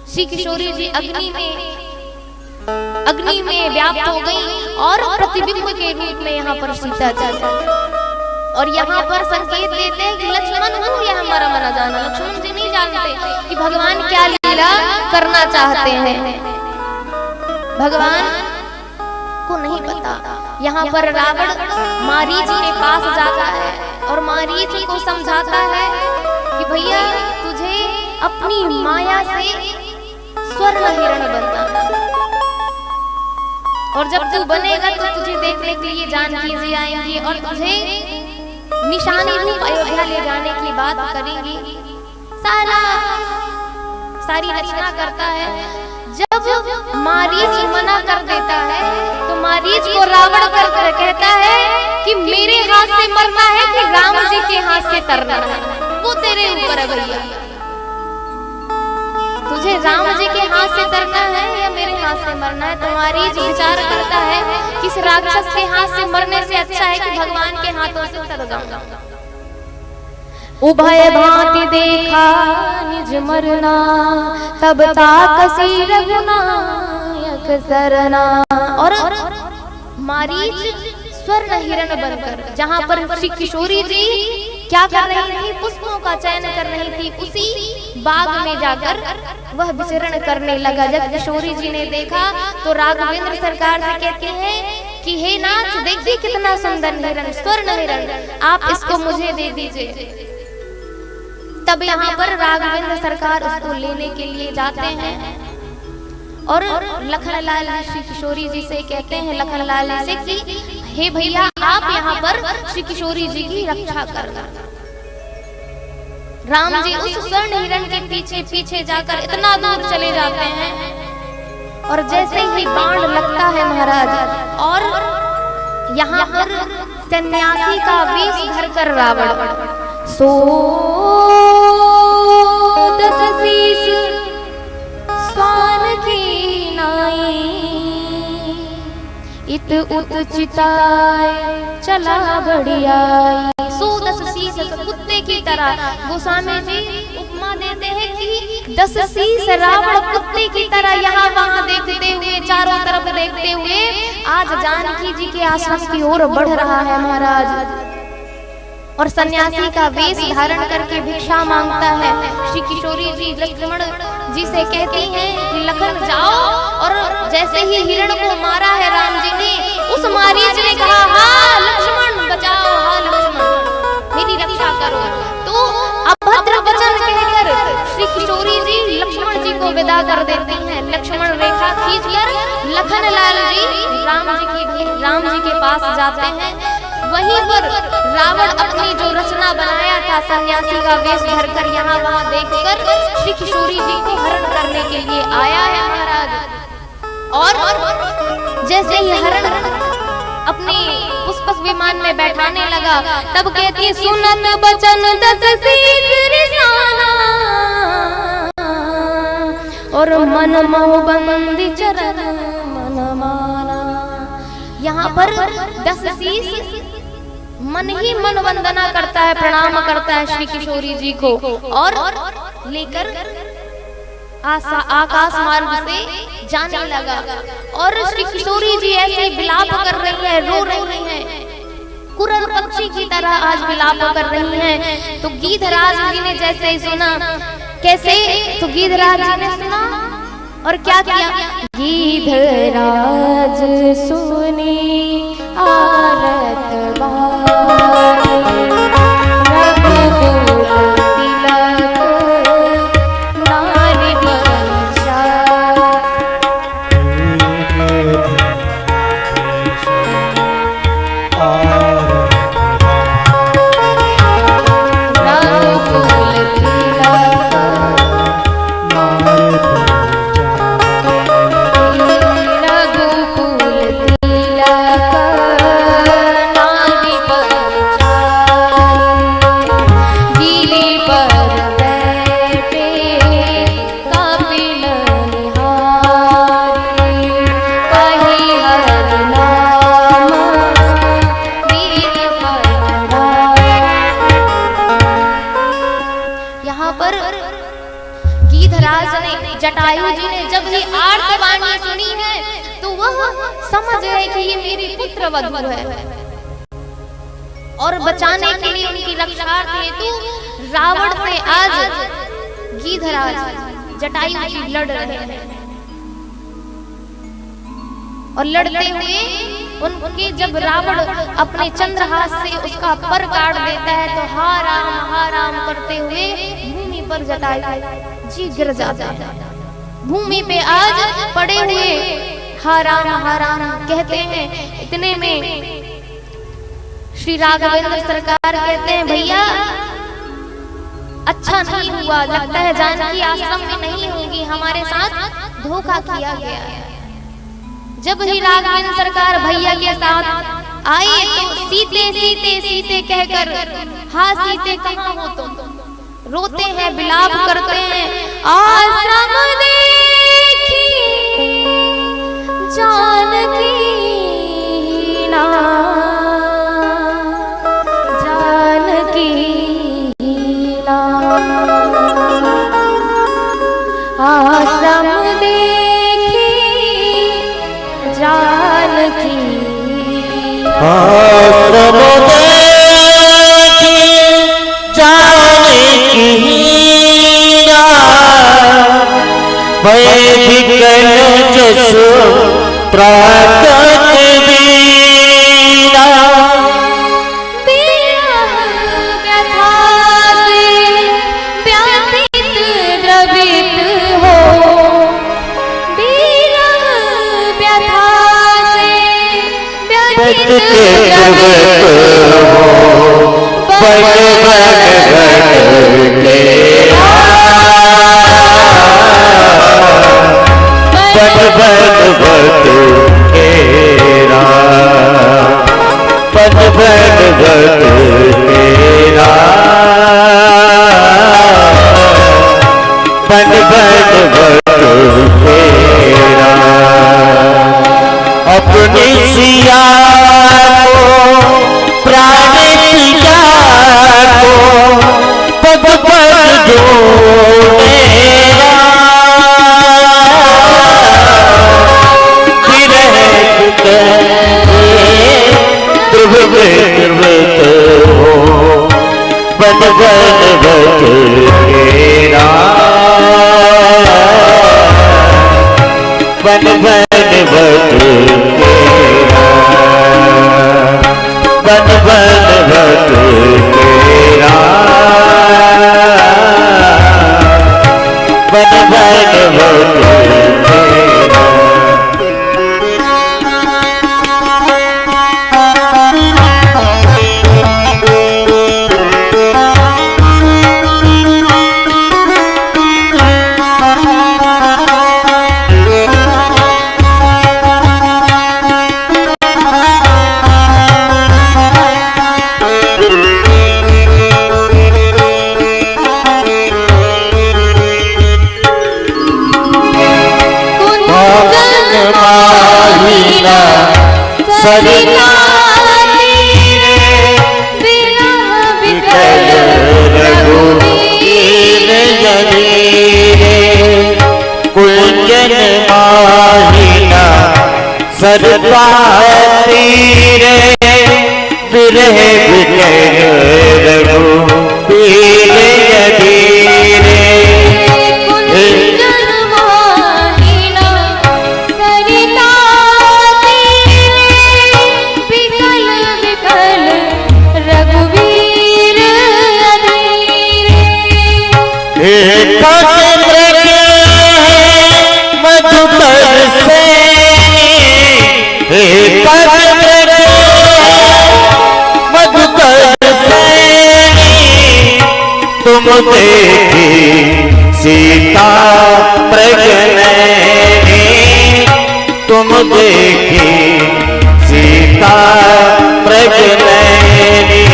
श्री किशोरी जी अग्नि में व्याप्त हो गई और प्रतिबिंब के रूप में यहाँ पर सीता चल। और यहाँ पर संकेत देते हैं कि लक्ष्मण हूँ यह हमारा मना जाना। लक्ष्मण जी नहीं जानते कि भगवान क्या लीला करना चाहते हैं, भगवान को नहीं पता। यहाँ पर रावण मारीच के पास जाता है और मारीच को समझाता है कि भैया तुझे अपनी माया से स्वर्ण हिरण बनना है, और जब तू बनेगा तो तुझे देखने के लिए जानकी जी आएंगी और तुझे निशानी रूप अयोध्या ले जाने की बात करेंगी। सारी रचना करता है। जब मारीच मना कर देता है तो मारीच को रावण कर कहता है कि मेरे हाथ से मरना है कि राम जी के हाथ से तरना है, वो तेरे ऊपर है भैया। तुझे राम जी के हाथ से तरना है या मेरे हाथ से मरना है? तो मारीच विचार करता है कि इस राक्षस के हाथ से मरने से अच्छा है कि भगवान के हाथों से तर जाऊं। उभय भांति देखा निज मरना, तब ताकसी रघुनायक सरना। और मारीच स्वर्ण हिरण बनकर, जहाँ पर श्री किशोरी जी क्या कर रही थी, पुष्पों का चयन कर रही थी, उसी बाग में जाकर वह विचरण करने लगा। जब किशोरी जी ने देखा तो राघवेंद्र सरकार से कहते हैं कि हे नाथ देखिए कितना सुंदर हिरण, स्वर्ण हिरण, आप इसको मुझे दे दीजिए। तब यहाँ पर राघवेंद्र सरकार उसको लेने के लिए जाते हैं और लखनलाल श्री किशोरी जी से कहते हैं, लखनलाल से कि हे भैया आप यहाँ पर श्री किशोरी जी की रक्षा करना। राम जी उस स्वर्ण हिरण के पीछे पीछे जाकर इतना दूर चले जाते हैं और जैसे ही बाण लगता है महाराज, और यहाँ पर सन्यासी का वेश धरकर रावण सो दस शीश स्वान की नाई, इत उत चिताए चला बढ़िया। सो दस शीश कुत्ते की तरह। गोस्वामी जी उपमा देते हैं कि 10 शीश रावण कुत्ते की तरह यहाँ वहाँ देखते हुए, चारों तरफ देखते हुए आज जानकी जी के आश्रम की ओर बढ़ रहा है महाराज। और सन्यासी का वेश धारण करके भिक्षा मांगता है। श्री किशोरी जी लक्ष्मण जी से कहती हैं कि लखन जाओ, और जैसे ही हिरण को मारा है राम जी ने, उस मारीच ने कहा हाँ लक्ष्मण बचाओ, हाँ लक्ष्मण मेरी रक्षा करो। तो अभद्र वचन कहकर श्री किशोरी जी लक्ष्मण जी को विदा कर देती हैं। लक्ष्मण रेखा खींचकर लखन लाल जी राम जी के पास जाते हैं। वहीं पर रावण अपनी जो रचना बनाया था सन्यासी का वेश धरकर यहाँ वहाँ देखकर श्री किशोरी जी को हरण करने के लिए आया है महाराज। और जैसे ही हरण अपने पुष्पक विमान में बैठाने लगा, तब कहती सुनत बचन 10 शीश रिसाना, और मन मोह बंदी चरण मन माना। यहाँ पर 10 शीश मन ही मन वंदना करता है, प्रणाम करता है श्री किशोरी जी को, और लेकर आकाश मार्ग से जाने लगा। और श्री किशोरी जी ऐसे विलाप कर रही है, रो रही हैं, कुरल पक्षी की तरह आज विलाप कर रही हैं। तो गीधराज जी ने जैसे ही सुना, कैसे, तो गीधराज जी ने सुना और क्या किया, गीधराज सुनी आरत जटायु जी ने जब ये आर्तवाणी सुनी है तो वह समझ गए कि ये मेरी पुत्र वधू है, और बचाने के लिए उनकी रक्षार्थ हेतु रावण से आज गीधराज जटायु जी लड़ रहे हैं। और लड़ते हुए उनके जब रावण अपने चंद्रहास से उसका पर काट देता है तो हा राम करते हुए भूमि पर जटायु जी गिर जाता है। भूमि पे आज पड़े हुए हा राम कहते हैं। इतने में श्री राघवेंद्र सरकार कहते हैं भैया अच्छा नहीं हुआ, लगता है जानकी आश्रम में नहीं होगी, हमारे साथ धोखा किया गया है। जब ही राघवेंद्र सरकार भैया के साथ आए तो सीते सीते सीते कहकर, हाँ सीते कहाँ हो तुम, रोते हैं विलाप करते हैं। आश्रम देखी जानकी ना, जानकी ना, आश्रम देखी जानकी, आश्रम देखी जानकी विकल जसो प्राकट बीरा, व्यथा से व्याधित द्रवित हो, व्यथा से व्याधित द्रवित हो, बड़ अपनी सिया को प्राण पिया को ढूंढेगा विरह ध्रुवित हो बन बन भटकेरा बन बन भटकेरा बन बन भटकेरा बन बन भटकेरा सरिता विकल रघुवीर जनीरे कुंजन माहिना सरिता तीरे विरह विकल रघुवीर जनीरे मधुकर से तुम देखी सीता प्रगनैनी तुम देखी सीता प्रगनैनी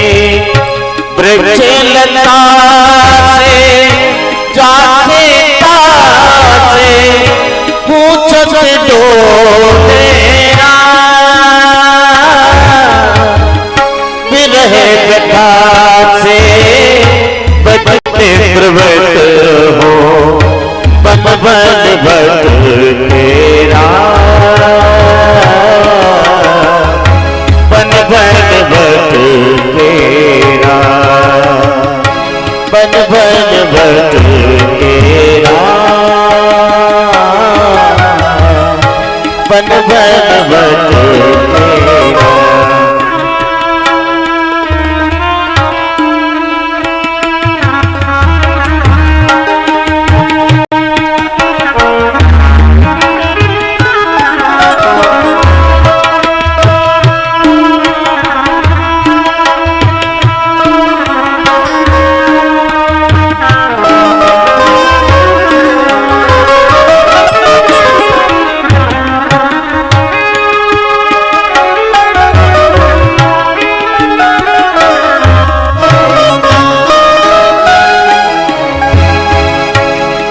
वृक्ष लता से जाते से पूछत डोलेरा विरह व्यथा से बचते प्रवृत्त हो बन बन भटकेरा बन बन भटकेरा बन बन भटकेरा बन बन भटकेरा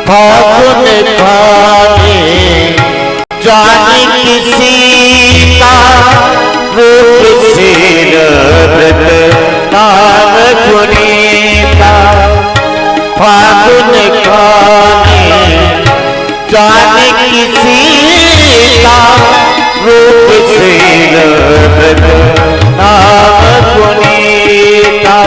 फागुन भागे जानी किसी का रूप सिर व्रत नाम पुनीता फागुन भागे जानी किसी का रूप सिर व्रत नाम पुनीता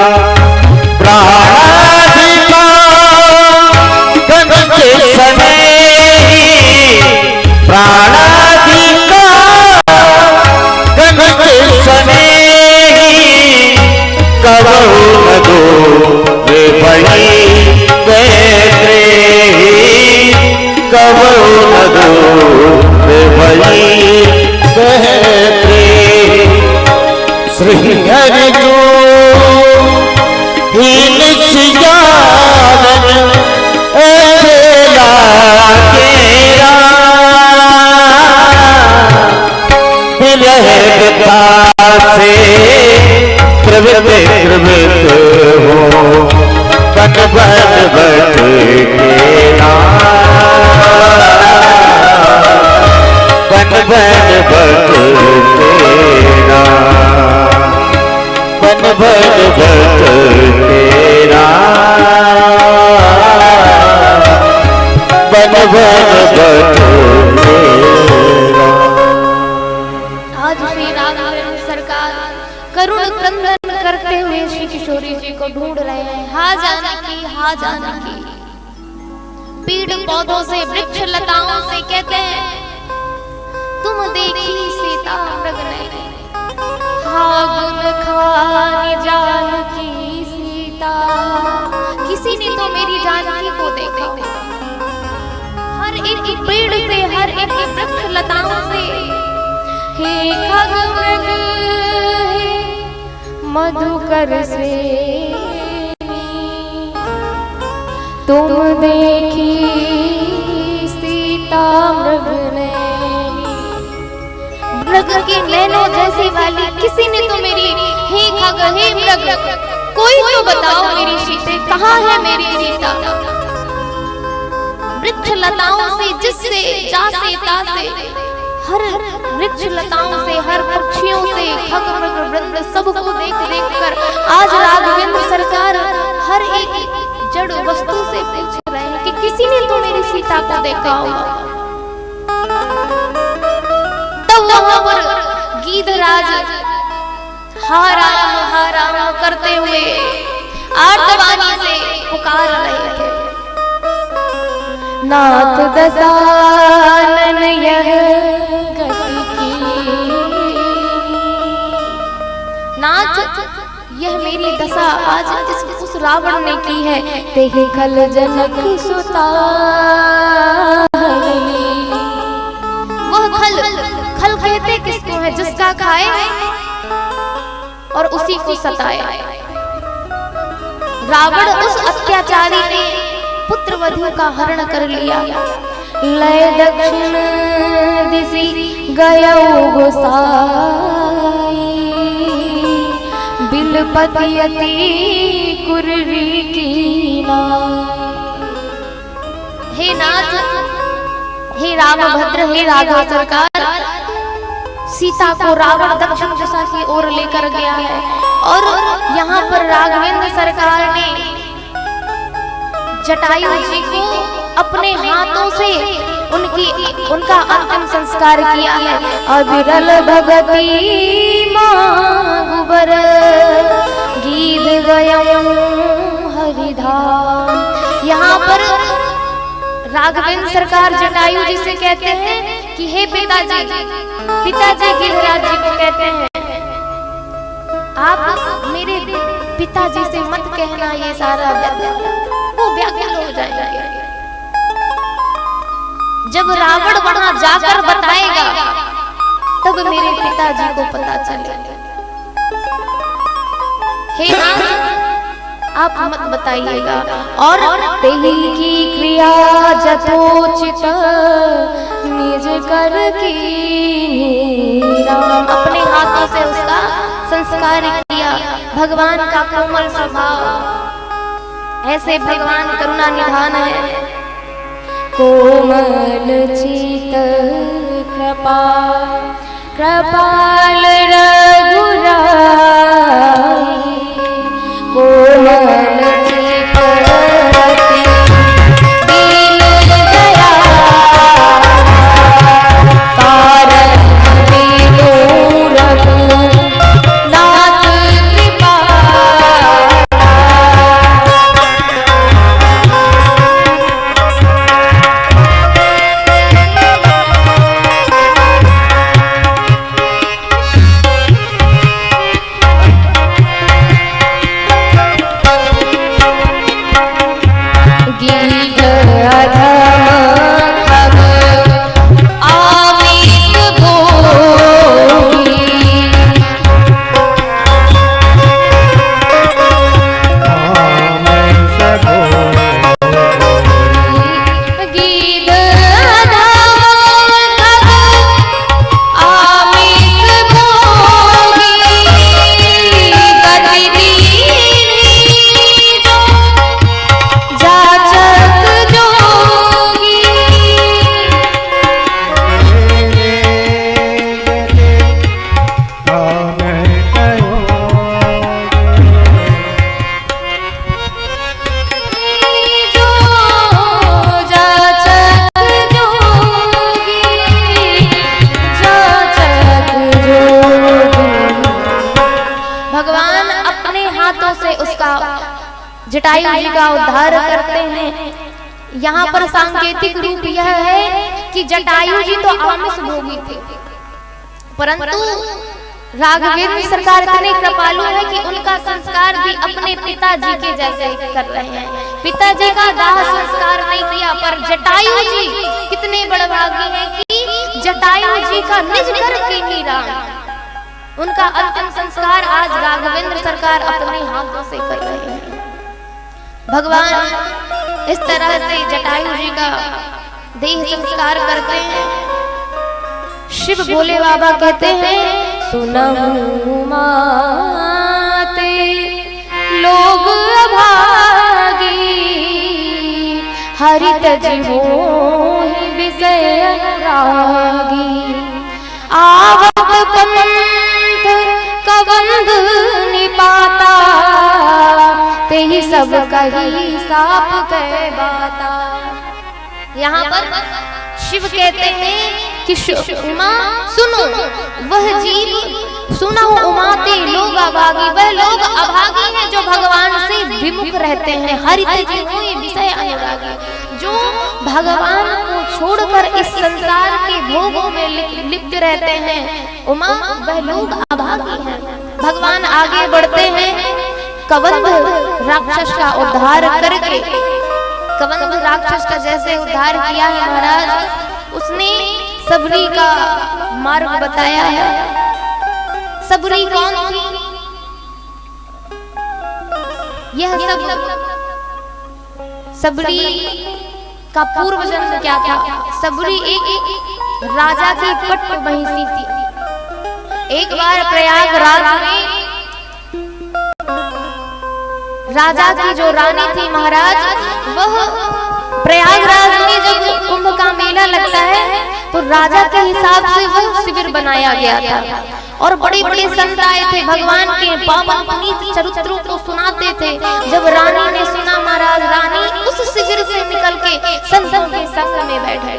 श्री हरि जो हीन सियावन लागेरा विरह व्यथा से प्रवृत्त हो बन बन भटकेरा बन बन भटकेरा बन बन भटकेरा रहे हैं। हा जानकी, हा जानकी। पेड़ पौधों से, वृक्ष लताओं से कहते हैं, तुम देखी सीता मृग नयनी, हा गुन खानी जानकी सीता। किसी ने तो मेरी जानकी को देखा। हर एक पेड़ से, हर एक वृक्ष लताओं से, हे खग मृग हे मधुकर से तुम देखी सीता मृग नैनी। मृग के नैनों जैसी वाली किसी ने तो मेरी, हे खग हे मृग, कोई तो बताओ मेरी सीते, कहाँ है मेरी सीता। वृक्ष लताओं से, जिससे जासे तासे, हर वृक्ष लताओं से, हर पक्षियों से, खग मृग वृंद सबको देख देख कर आज राघवेंद्र सरकार हर एक जड़ वस्तु से पूछ रहे हैं कि किसी ने तो मेरी सीता को देखा होगा। तब वहां पर गीधराज हा राम करते हुए आर्तवाणी से पुकार रहे थे, नाथ दशानन यह गति की। नाथ, यह मेरी दशा आज उस रावण ने की है। तेहि खल जनक सुता, वह खल कहते किसको है, जिसका खाए और उसी को सताए। रावण उस अत्याचारी ने पुत्र वधु का हरण कर लिया। लय दक्षिण दिशि गयो गोसाई, बिलपति अति कुर्री कीना। हे नाथ, हे रामभद्र, हे राघव सरकार, सीता को रावण दक्षिण दिशा की ओर लेकर गया है और यहाँ पर राघवेंद्र सरकार ने जटायु जी को अपने हाथों से उनका अंतिम संस्कार किया है। अविरल भगति मागुबर गीत गयम हरिधाम। यहाँ पर राघवेंद्र सरकार जटायु जी से कहते हैं कि हे पिताजी गिरिराज जी को कहते हैं, आप मेरे पिताजी से मत कहना ये सारा वो व्याकुल हो जाएगा। जब रावण वहां जाकर बताएगा तब मेरे पिताजी को पता चलेगा। हे नाथ, आप मत बताइएगा। और तेही की क्रिया जथोचित निज कर की राम, अपने हाथों से उसका संस्कार किया। भगवान का कोमल स्वभाव, ऐसे भगवान करुणा निधान है। कोमल चित कृपाल रघुराई, कोमल चित दीन दया कारण दीनो रघुनाथ कृपा। जटायु जी का उद्धार करते हैं। यहाँ पर सांकेतिक रूप यह है कि जटायु जी तो आमिष भोगी थे, परंतु राघवेंद्र सरकार इतने कृपालु है कि उनका संस्कार भी अपने पिताजी के जैसे कर रहे हैं। पिताजी का दाह संस्कार नहीं किया, पर जटायु जी कितने बड़भागी हैं कि जटायु जी का निज घर के ही राम उनका अंतिम संस्कार आज राघवेंद्र सरकार अपने हाथों से कर रहे हैं। भगवान इस तरह से जटायु जी का देह संस्कार करते हैं। शिव भोले बाबा कहते हैं, सुनहु माते लोग अभागी, हरि तजि मोहि विषय अनुरागी, आवत पंथ कबंध निपाता, तेहि सब कही साप कह बाता। यहाँ पर शिव कहते हैं कि उमा सुनो, वह जीव सुनो उमाते लोग अभागी, वह लोग अभागी हैं जो भगवान से विमुख रहते हैं। हरि तजि मोहि विषय अनुरागी, जो भगवान को छोड़कर इस संसार के भोगों में लिप्त रहते हैं। उमा वह लोग अभागी हैं। भगवान आगे बढ़ते हैं, कबंध राक्षस का उद्धार करके, कबंध राक्षस का जैसे उद्धार किया है महाराज, उसने सबरी का मार्ग बताया है। सबरी कौन थी? यह सब सबरी का पूर्व जन्म क्या था? सबरी एक राजा की पट्ट महिषी थी। एक बार प्रयागराज में राजा की जो रानी थी महाराज, वह प्रयागराज में जब कुंभ का मेला लगता है तो राजा के हिसाब से वह शिविर बनाया गया था और बड़े बड़े संत आए थे, भगवान के पावन पुनीत चरित्रों को सुनाते थे। जब रानी ने सुना महाराज, रानी उस शिविर से निकल के संतों के संग में बैठे,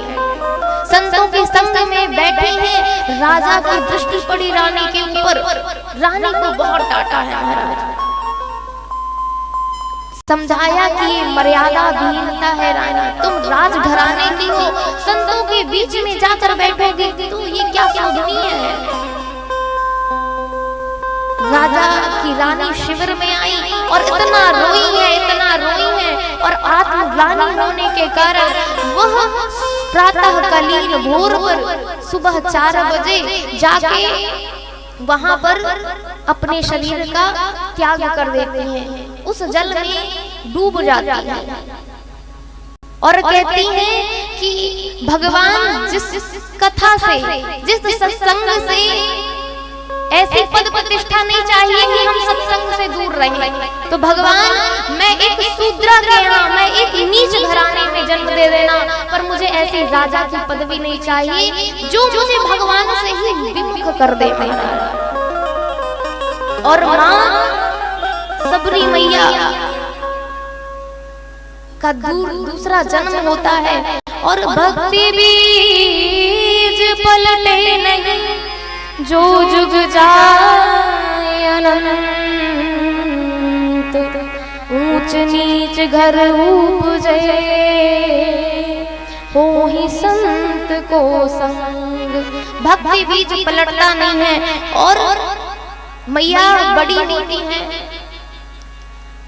संतों के संग में बैठे हैं। राजा की दृष्टि पड़ी रानी के ऊपर, रानी को बहुत डांटा है महाराज, समझाया कि ये मर्यादा विहीनता है रानी, तुम राजघराने की हो, संतों के बीच में जाकर बैठोगी तो ये क्या शोभनीय है। राजा की रानी शिविर में आई और इतना रोई है, इतना रोई है, और आत्मग्लानि होने के कारण वह प्रातःकालीन भोर पर सुबह 4 बजे जाके वहां पर अपने शरीर का त्याग कर देते हैं, उस जल में डूब जाती है और कहती हैं कि भगवान जिस कथा से, जिस सत्संग से ऐसी पद प्रतिष्ठा नहीं चाहिए कि हम सत्संग से दूर रहें, तो भगवान मैं एक शूद्रा के यहाँ, मैं एक नीच घराने में जन्म दे देना, पर मुझे ऐसी राजा की पदवी नहीं चाहिए जो मुझे भगवान से ही विमुख कर दे। और माँ सबरी मैया का दूसरा जन्म होता है और भक्ति बीज पलटे नहीं, जो जुग जाए अनंत, ऊंच नीच घर उपजे, हो ही संत को संग। भक्ति बीज पलटता नहीं है और मैया बड़ी होती है,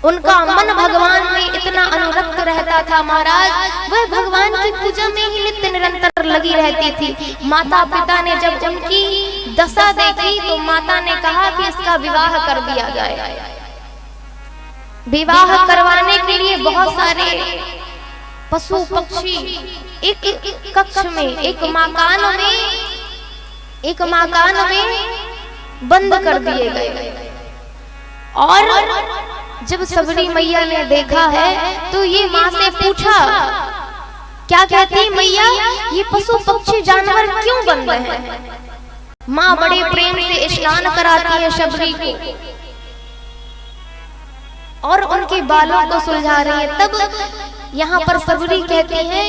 उनका मन भगवान में इतना अनुरक्त रहता था महाराज, वह भगवान की पूजा में ही नित्य निरंतर लगी रहती थी। माता पिता ने जब उनकी दशा देखी तो माता ने कहा कि इसका विवाह कर दिया जाए। विवाह करवाने के लिए बहुत सारे पशु पक्षी एक कक्ष में, एक मकान में बंद कर दिए गए। और जब सबरी मैया ने देखा है तो ये माँ से पूछा, क्या कहती मैया, ये पशु पक्षी जानवर क्यों बंद हैं? माँ बड़े प्रेम से स्नान कराती है सबरी को और उनके बालों को सुलझा रही है। तब यहाँ पर सबरी कहती है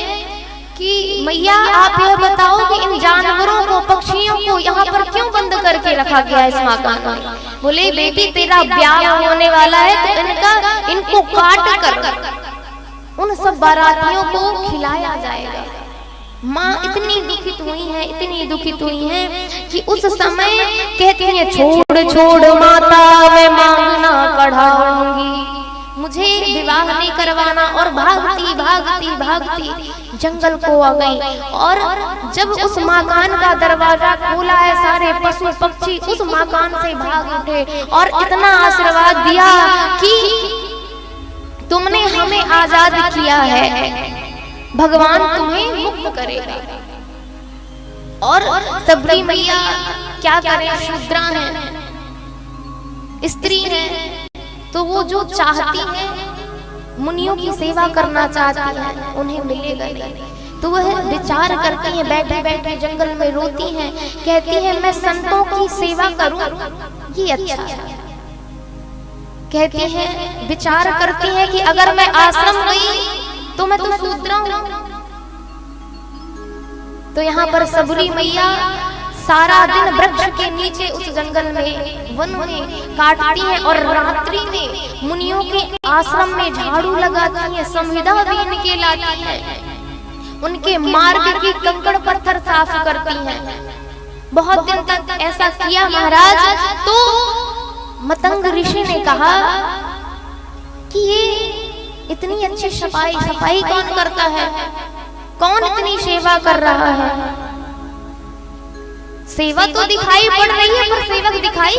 कि मैया आप यह बताओ कि इन जानवरों को, पक्षियों को यहाँ पर क्यों बंद करके रखा गया है इस मकान में? बोले बेटी तेरा ब्याह होने वाला है तो इनको काट कर उन सब बारातियों को खिलाया जाएगा। माँ इतनी दुखित हुई है, इतनी दुखित हुई है कि उस समय कहती है छोड़ छोड़ माता मैं मांगना कढ़ाऊंगी, मुझे विवाह नहीं करवाना। और भागती भागती भागती जंगल को आ गई। और जब उस मकान का दरवाजा खोला है, सारे पशु पक्षी उस मकान से भाग उठे और इतना आशीर्वाद दिया कि तुमने हमें आजाद किया है, भगवान तुम्हें मुक्त करेगा। और सबरी मैया क्या करें, शूद्रा है, स्त्री है, तो वो जो चाहती है मुनियों की सेवा करना चाहती है, उन्हें मिलेगा नहीं। तो वह विचार करती है, बैठे बैठे जंगल में रोती हैं, कहती है मैं संतों की सेवा करूं ये अच्छा है। कहती है, विचार करती है कि अगर मैं आश्रम गई तो मैं तो शूद्रा हूं। तो यहाँ पर सबरी मैया सारा दिन वृक्ष के नीचे उस जंगल में, वन में काटती है और रात्रि में मुनियों के आश्रम में झाड़ू लगाती है, संविदा बीन के लाती है, उनके मार्ग की कंकड़ पत्थर साफ करती हैं। बहुत दिन तक ऐसा किया महाराज। तो मतंग ऋषि ने कहा कि ये इतनी अच्छी सफाई कौन करता है, कौन इतनी सेवा कर रहा है? सेवा तो दिखाई पड़ रही है पर सेवक दिखाई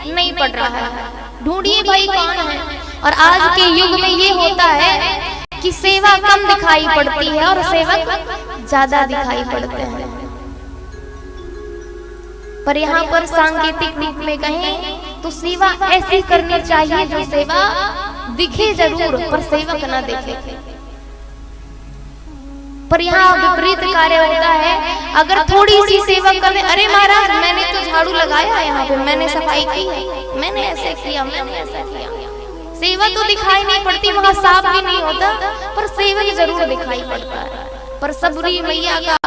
नहीं पड़ रहा है, ढूंढिए भाई कौन है। और आज के युग में ये होता है कि सेवा कम दिखाई पड़ती है और सेवक ज्यादा दिखाई पड़ते हैं। पर यहाँ पर सांकेतिक रूप में कहें तो सेवा ऐसी करनी चाहिए जो सेवा दिखे जरूर पर सेवक न देखे। पर यहाँ विपरीत कार्य होता है, अगर थोड़ी सी सेवा कर दे, अरे महाराज मैंने तो झाड़ू लगाया यहाँ पे, मैंने सफाई की, मैंने ऐसे किया, मैंने ऐसा किया। सेवा तो दिखाई नहीं पड़ती, वहाँ साफ भी नहीं होता, पर सेवक जरूर दिखाई पड़ता है। पर सबरी मैया का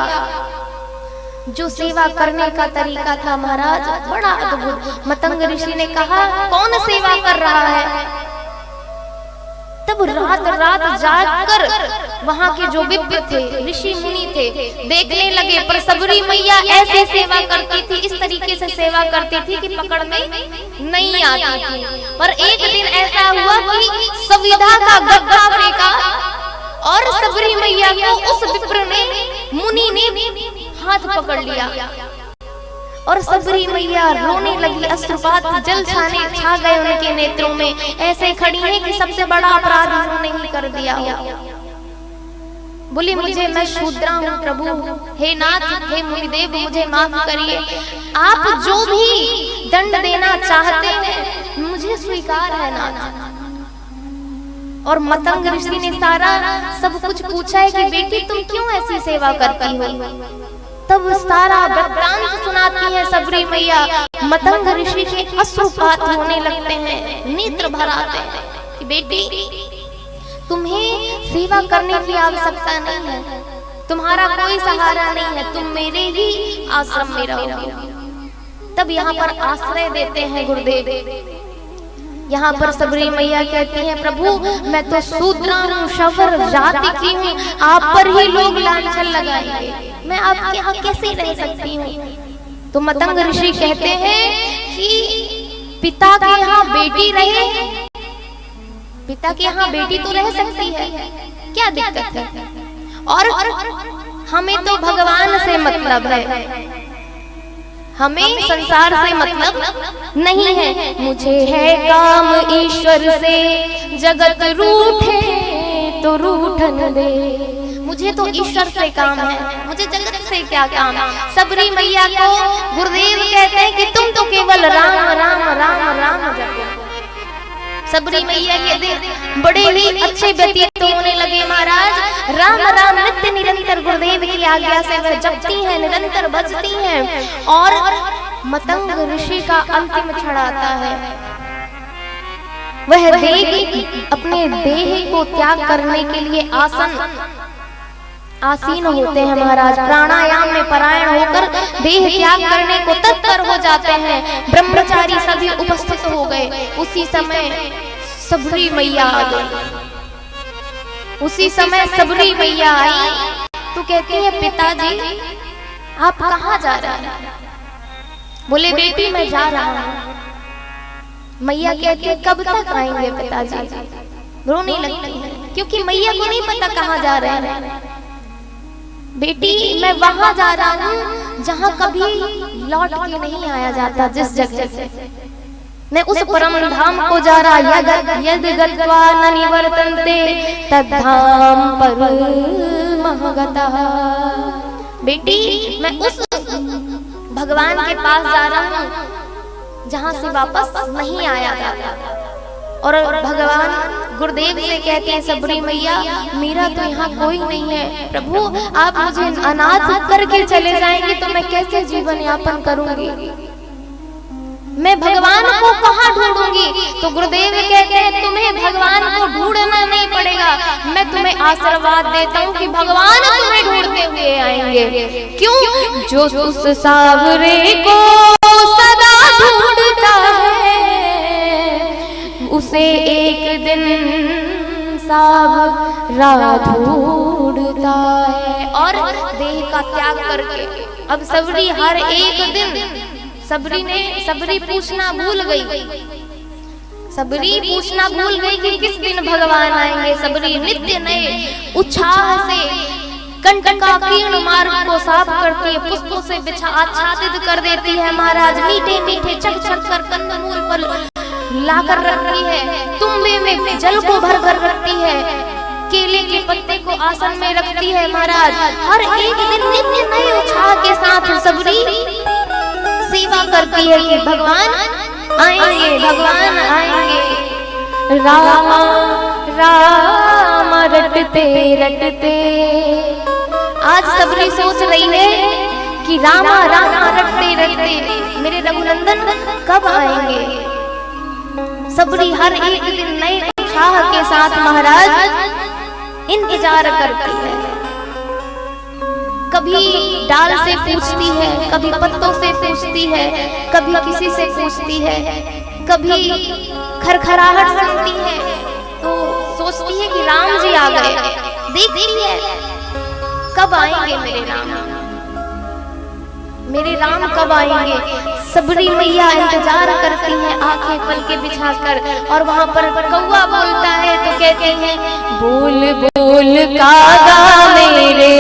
जो सेवा करने का तरीका था महाराज बड़ा अद्भुत। मतंग ऋषि ने कहा कौन सेवा कर रहा है? तब रात रात जागकर वहाँ के जो विप्र थे, ऋषि मुनि थे, देखने लगे। पर सबरी मैया ऐसे सेवा करती थी, इस तरीके से सेवा करती थी कि पकड़ में नहीं आती थी। पर एक दिन ऐसा हुआ कि संविदा का गड्ढा फेंका और सबरी मैया को उस विप्र ने, मुनि ने हाथ पकड़ लिया और सबरी मैया रोने लगी, अश्रुपात जल छा गए उनके नेत्रों में। ऐसे खड़ी है कि सबसे बड़ा अपराध उन्होंने ही कर दिया हो। बोली मुझे, मैं शूद्रा हूँ प्रभु, हे नाथ, हे मुनिदेव मुझे माफ करिए, आप जो भी दंड देना चाहते हैं मुझे स्वीकार है नाथ। और मतंग ऋषि ने सारा सब कुछ पूछा है कि बेटी तुम क्यों ऐसी सेवा करती हो? तब सारा वृत्तांत सुनाती है सबरी मैया। मतंग ऋषि के अश्रुपात होने लगते हैं, नेत्र भर आते हैं कि बेटी तुम्हें सेवा करने की आवश्यकता नहीं है, तुम्हारा कोई सहारा नहीं है, तुम मेरे ही आश्रम में रहोगे। तब यहाँ पर आश्रय देते हैं गुरुदेव। यहाँ पर सबरी मैया कहती है प्रभु मैं तो शूद्रा हूँ, शबर जाति की हूँ, आप पर ही लोग लांछन लगाएंगे, मैं आपके यहाँ कैसे रह सकती हूँ? तो मतंग ऋषि कहते हैं कि पिता के यहाँ बेटी रहे, पिता के यहाँ बेटी तो रह सकती है, क्या दिक्कत है? और हमें तो भगवान से मतलब है, हमें संसार से मतलब नहीं है। मुझे है काम ईश्वर से, जगत रूठे तो रूठन दे। मुझे तो ईश्वर से काम है, मुझे जगत से क्या काम? सबरी मैया को गुरुदेव कहते हैं कि तुम तो केवल राम राम राम राम जपो। सबरी मैया के दिन बड़े ही अच्छे व्यतीत होने लगे महाराज। राम राम नित्य निरंतर गुरुदेव की आज्ञा से वह जपती हैं, निरंतर बजती हैं। और मतंग ऋषि का अंतिम क्षण आता है, वह देह अपने देह को त्याग करने के लिए आसीन होते हैं महाराज, प्राणायाम में परायण होकर देह त्याग करने को तत्पर हो जाते हैं। ब्रह्मचारी सभी उपस्थित हो गए। उसी समय सबरी मैया आ गई। उसी समय सबरी मैया आई तो कहती है पिताजी आप कहाँ जा रहे हैं? बोले बेटी मैं जा रहा हूँ। मैया कहती है कब तक आएंगे पिताजी? रोने लगती है क्योंकि मैया को नहीं पता कहाँ जा रहे हैं। बेटी मैं वहां जा रहा हूँ जहाँ कभी लौट के नहीं आया जाता, जिस जगह से मैं उस परम धाम को जा रहा। यद गत्वा न निवर्तन्ते तद्धाम परमगतः। बेटी मैं उस भगवान के पास जा रहा हूँ जहाँ से वापस नहीं आया जाता। और भगवान गुरुदेव से कहते हैं सबरी मैया मेरा तो यहाँ कोई नहीं है प्रभु, आप मुझे अनाथ करके चले जाएंगे तो मैं कैसे जीवन यापन करूंगी? मैं भगवान को कहाँ ढूंढूंगी? तो गुरुदेव कहते हैं तुम्हें भगवान को ढूंढना नहीं पड़ेगा, मैं तुम्हें आशीर्वाद देता हूँ कि भगवान तुम्हें ढूंढते हुए आएंगे। क्यों? जो उस सावरे को सदा ढूंढता है उसे एक दिन सावरा ढूंढता है। और देह का त्याग करके अब सबरी हर एक दिन सबरी पूछना भूल गई। सबरी पूछना भूल गई कि किस दिन भगवान आएंगे। सबरी नित्य नए उत्साह से कंटकाकीर्ण मार्ग को साफ करती है, पुष्पों से बिछा आच्छादित कर देती है महाराज। मीठे मीठे चक चक कर कंदमूल पर लाकर रखती है, तुम्बे में जल को भर कर रखती है, केले के पत्ते को आसन में रखती है महाराज। हर एक दिन नित्य नए उत्साह के साथ सबरी सेवा करती है कि भगवान आएंगे, भगवान आएंगे। रामा रामा रटते रटते आज सबरी सोच रही है कि रामा रामा रटते रटते मेरे रघुनंदन कब आएंगे। सबरी हर एक दिन नए उत्साह के साथ महाराज इंतजार करती है। कभी डाल से पूछती है, कभी पत्तों से पूछती है, कभी किसी से पूछती है, कभी खरखराहट सुनती है तो सोचती है कि राम जी आ गए। देखती है कब आएंगे मेरे राम कब आएंगे। सबरी मैया इंतजार करती हैं आंखें पलके बिछाकर। और वहां पर कौवा बोलता है तो कहते हैं बोल बोल कागा मेरे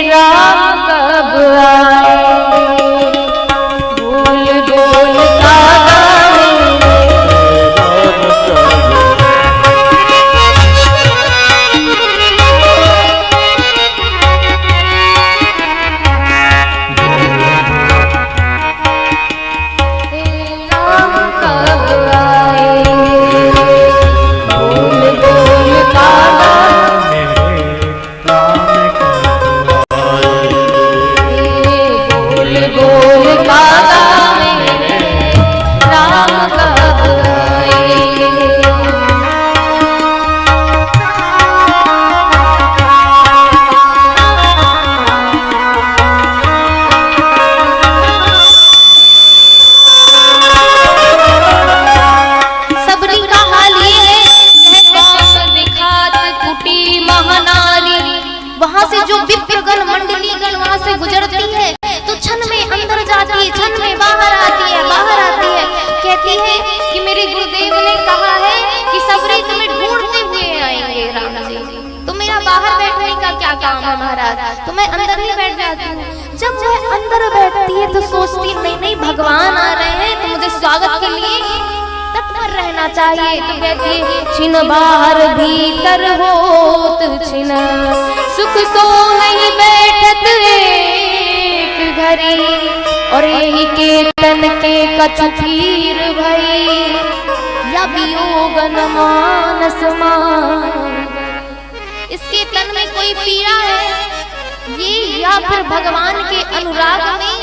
राम कब आए। बोल बोल कागा तो मैं अंदर ही बैठ जाती हूँ। जब वह अंदर बैठती है तो सोचती नहीं नहीं भगवान आ रहे हैं तो मुझे स्वागत के लिए तत्पर रहना चाहिए। तो कहती है छिन बाहर भीतर होत छिन सुख सो नहीं बैठत एक घड़ी और यही के तन के कछु पीर भई या वियोग न मानस मान। इसके तन में कोई पीड़ा है ये या फिर भगवान के अनुराग में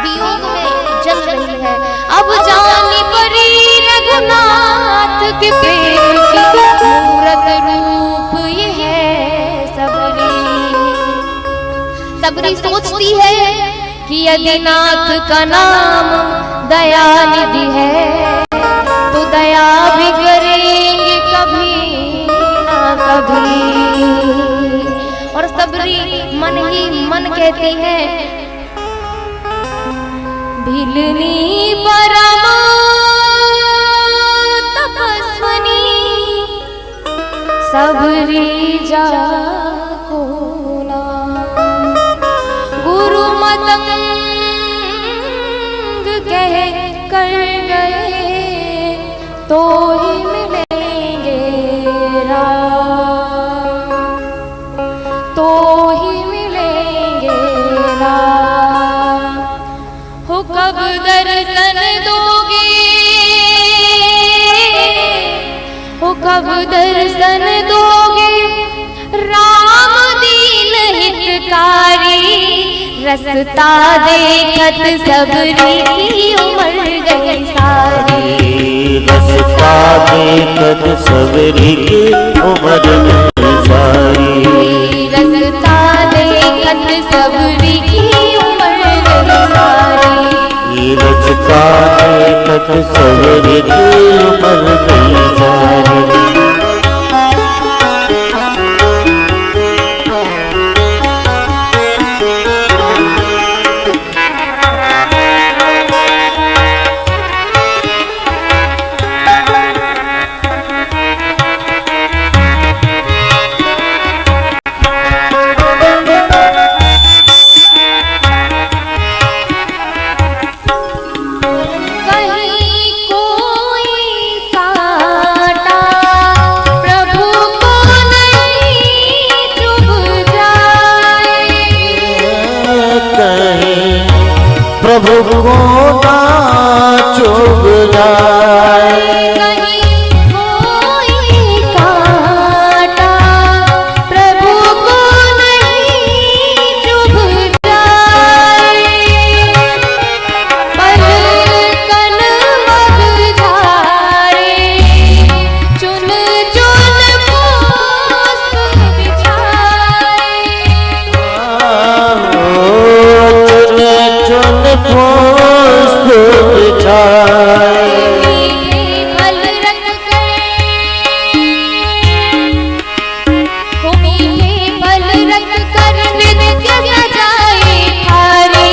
वियोग में जल रही है। अब जानी परी रघुनाथ के प्रेम की मूरत रूप ये है सबरी। सबरी सोचती है कि यदि नाथ का नाम दया निधि है तो दया भी करेंगे कभी ना कभी। और सबरी मन ही मन कहती है भिलनी परम तपस्वनी सबरी जाको ना गुरु मतंग कह कर गए तो ही मिलेंगे राम, तो ही मिलेंगे राम। हो कब दर्शन दोगे, हो कब दर्शन दोगे राम दीन हितकारी। रसता देखत सबरी की उम्र गई सारी, रसता देखत सबरी की उम्र गई सारी, रसता देखत सबरी की उम्र गई सारी, रसता देखत सबरी की उम्र गई सारी। प्रभु को ना चुभ जाए, कहीं कोई कांटा प्रभु को नहीं चुभ जाए। पलकन मग झारे चुन चुन पुष्प बिछाए, चुन पुष्प बिछाए। फल रख कर हो मीठे फल रख कर नित्य सजाए थारी।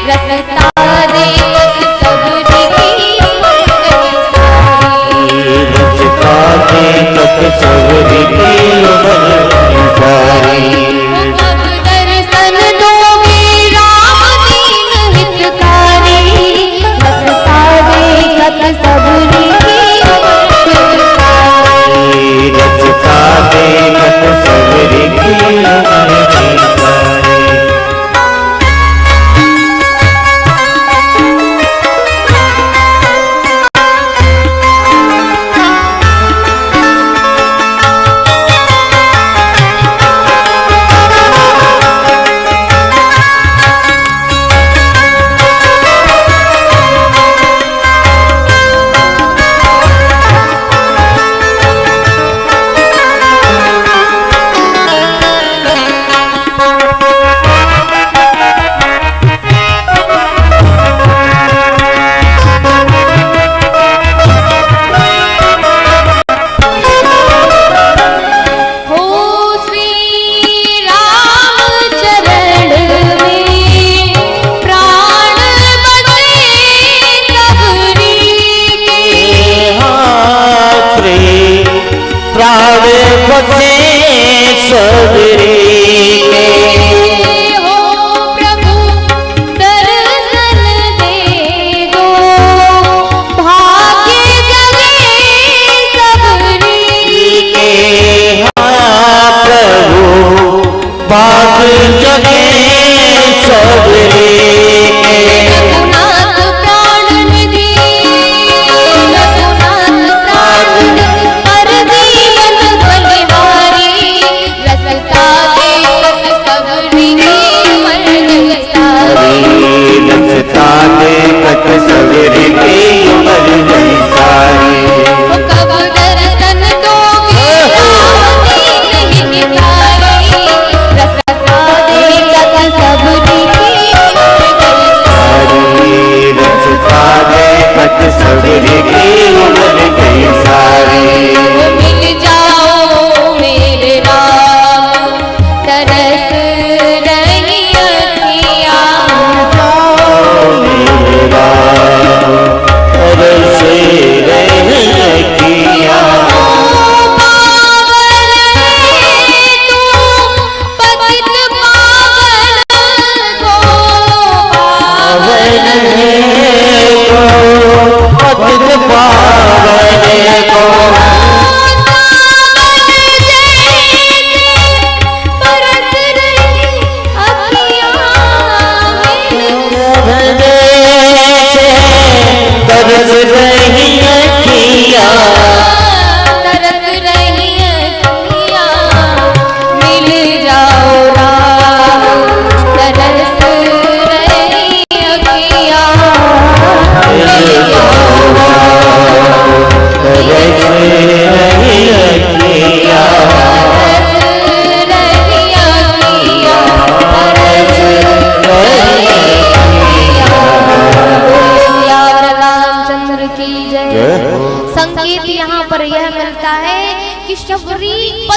रसता देखत सबरी की उम्र गई सारी, रसता देखत सबरी की उम्र गई सारी। हो कब दर्शन दोगे राम दीन हितकारी। रसता देखत सबरी की उम्र गई सारी, रसता देखत सबरी की उम्र गई सारी। हो श्री राम चरण में प्राण बसे सबरी के। श्री प्राण बसे सबरी के। हो प्रभु दर्शन दे दो भाग्य जगे सबरी के। प्रभु बात जगे सबरी के। रघुनाथ प्राण निधि, रघुनाथ प्राण निधि पर जीवन बलिहारी। रसता देखत सबरी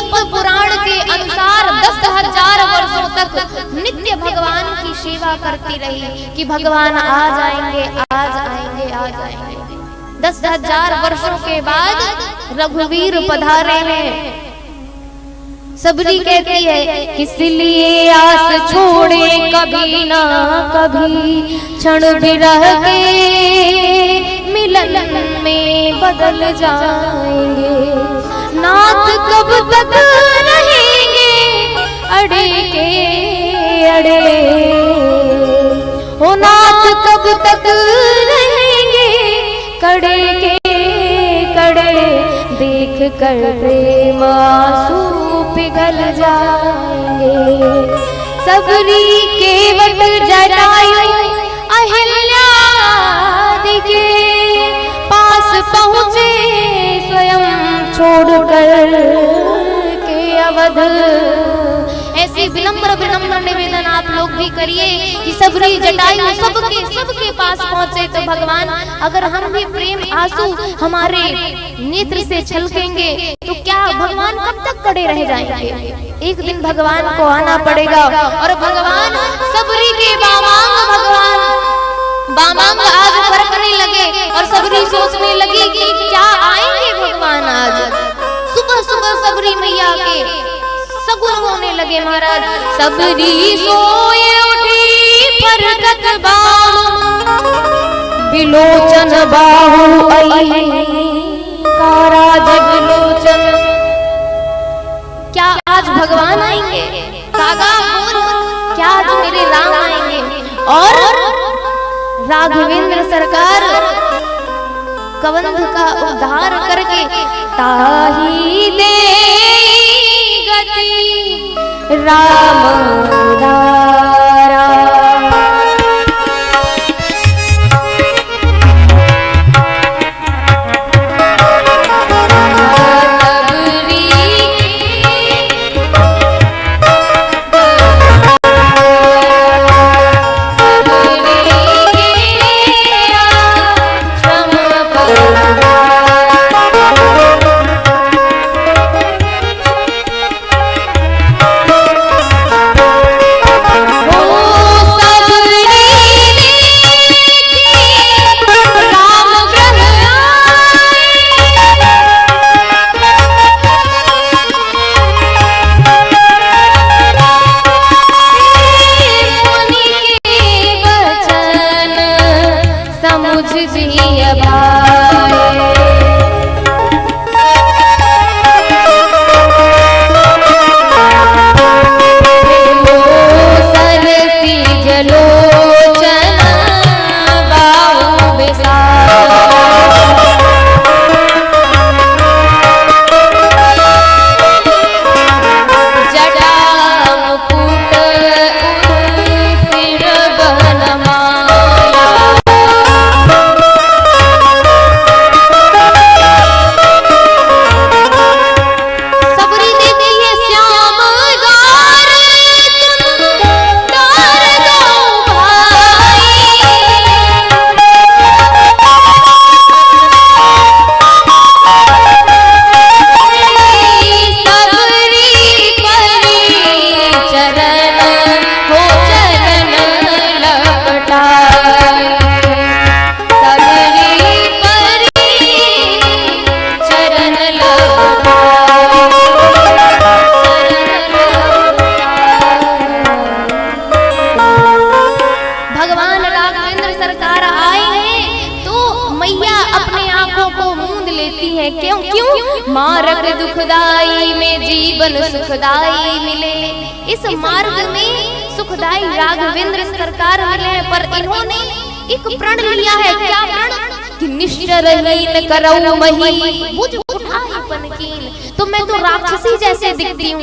पद्म पुराण के अनुसार 10,000 वर्षों तक नित्य भगवान की सेवा करती रही कि भगवान आ जाएंगे, आ जाएंगे, आ जाएंगे। 10,000 वर्षों के बाद रघुवीर पधारे हैं। सबरी कहती है किसलिए आस छोड़े कभी ना कभी, क्षण विरह के मिलन में बदल जाएंगे। नाथ कब तक रहेंगे अड़े के अड़े, ओ नाथ कब तक रहेंगे कड़े के कड़े, देख कर प्रेम आंसू पिघल जाएंगे। सबरी केवट जटायु अहिल्या के पास पहुँचे स्वयं छोड़कर के अवध। ऐसे विनम्र विनम्र निवेदन आप लोग भी करिए कि सबरी जटायु सबके पास पहुँचे तो भगवान, अगर हम भी प्रेम आंसू हमारे नेत्र से छलकेंगे तो क्या भगवान कब तक खड़े रह जाएंगे? एक दिन भगवान को आना पड़ेगा। और भगवान सबरी के बामांग आज फरकने लगे और सबरी सोचने लगी कि क्या आएंगे भगवान आज। सुबह सुबह सबरी मैया के सगुन होने लगे महाराज। सबरी सोए उठी फरकत बाहु, बिलोचन बाहु आई काराज बिलोचन। क्या आज भगवान आएंगे? कागा बोल, क्या आज मेरे राम आएंगे? और राघवेंद्र सरकार कबंध का उद्धार करके ताही दे गति राम दारा। मार्ग दुखदाई में जीवन सुखदाई मिले। इस मार्ग में सुखदाई राघवेंद्र सरकार मिले, पर इन्होंने एक प्रण लिया है। क्या प्रण? कि निश्चरहीन करऊ मही बुझ उठाई पनकीन। तो मैं तो राक्षसी जैसे दिखती हूँ।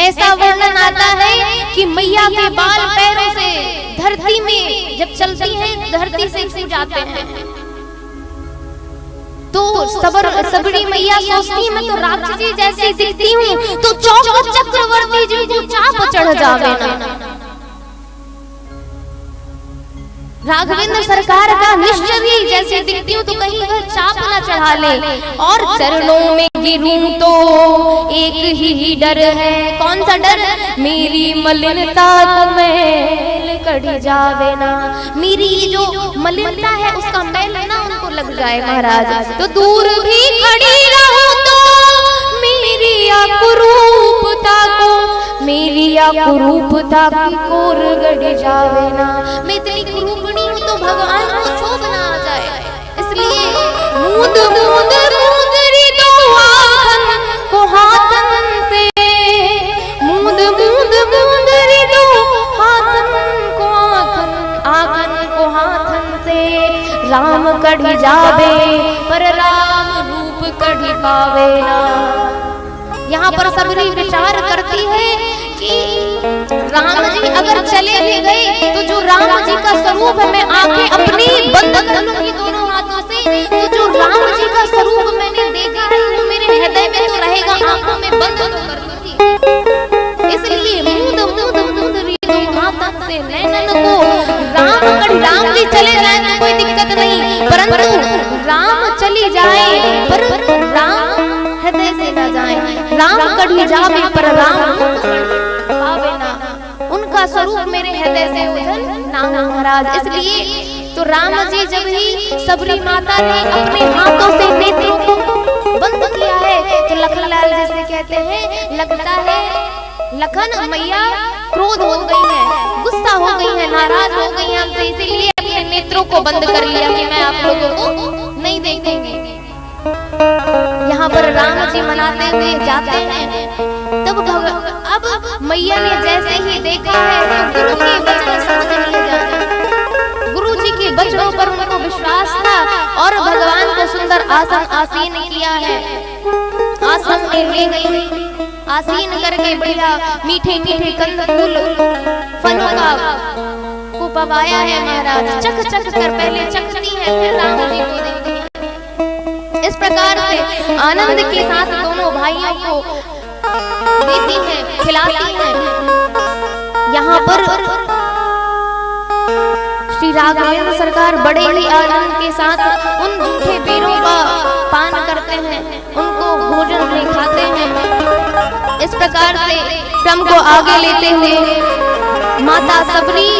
ऐसा वर्णन आता है कि मैया के बाल पैरों से धरती में जब चलती हैं धरती से छू जाते हैं। तो सबरी मैया सोचती मैं तो राक्षसी जैसी दिखती हूँ, तो चौक चक्रवर्ती जी को चाप चढ़ जावे ना। राघवेंद्र सरकार का निश्चय भी जैसे दिखती हूँ तो कहीं वह चाप न चढ़ा ले, और चरणों में गिरूं तो एक ही डर है। कौन सा डर? मेरी मलिनता को मैल कढ़ जावे ना, मेरी जो मलिनता है उसका मैल ना उनको लग जाए महाराज। तो दूर भी खड़ी रहूं तो मेरी अकुरूपता को, मेरी अकुरूपता की कोर गढ़ जावे ना। मैं इतनी कुरूपणी हूँ तो भगवान को क्षोभ ना आ जाए, इसलिए मूंद मूंद मूंदरी दो आँखन को हाथन से, मूंद मूंद मूंदरी दो हाथन को आँखन को हाथन से। राम कढ़ी जावे पर राम रूप कढ़ी पावे ना। यहाँ पर सबरी विचार करती है कि राम जी अगर चले भी गए तो जो राम जी का स्वरूप है, मैं आंखें अपनी बंद कर लूंगी दोनों हाथों से, तो जो राम जी का स्वरूप मैंने देखा है वो मेरे हृदय में तो रहेगा, आंखों में बंद तो कर दूंगी। इसलिए मूंद मूंद मूंदरी दो हाथन से नैनन को। राम जी चले जाए तो कोई दिक्कत नहीं, परंतु राम चली जाए पर राम हृदय से न जाए। राम कढ़ी जावे पर राम पावे ना, उनका स्वरूप मेरे हृदय से ओझल ना हो महाराज। इसलिए तो राम जी जब ही सबरी माता ने अपने हाथों से नेत्रों को बंद किया है तो लखनलाल जैसे कहते हैं, लगता है लखन मैया क्रोध हो गई है, गुस्सा हो गई है, नाराज हो गई है हमसे, इसीलिए अपने नेत्रों को बंद कर लिया कि मैं आप लोगों को नहीं देखेंगे। यहाँ पर राम जी मनाते हुए जाते हैं, तब अब मैया ने जैसे ही देखा है तो गुरु के वचन समझ लिए जाते, गुरु जी के वचनों पर उनको विश्वास था और भगवान को सुंदर आसन आसीन किया है। आसन में ले गई, आसीन करके बढ़िया मीठे मीठे कंद फूल फलों का को पवाया है महाराज। चख चख कर पहले चखती है फिर राम जी को देती है। इस प्रकार से आनंद के साथ दोनों भाइयों को देती है, खिलाती है। यहाँ पर श्री राघवेंद्र सरकार बड़े ही आनंद के साथ उन झूठे बेरों का पान करते हैं, उनको भोजन में खाते हैं। इस प्रकार से क्रम को आगे लेते हुए माता सबरी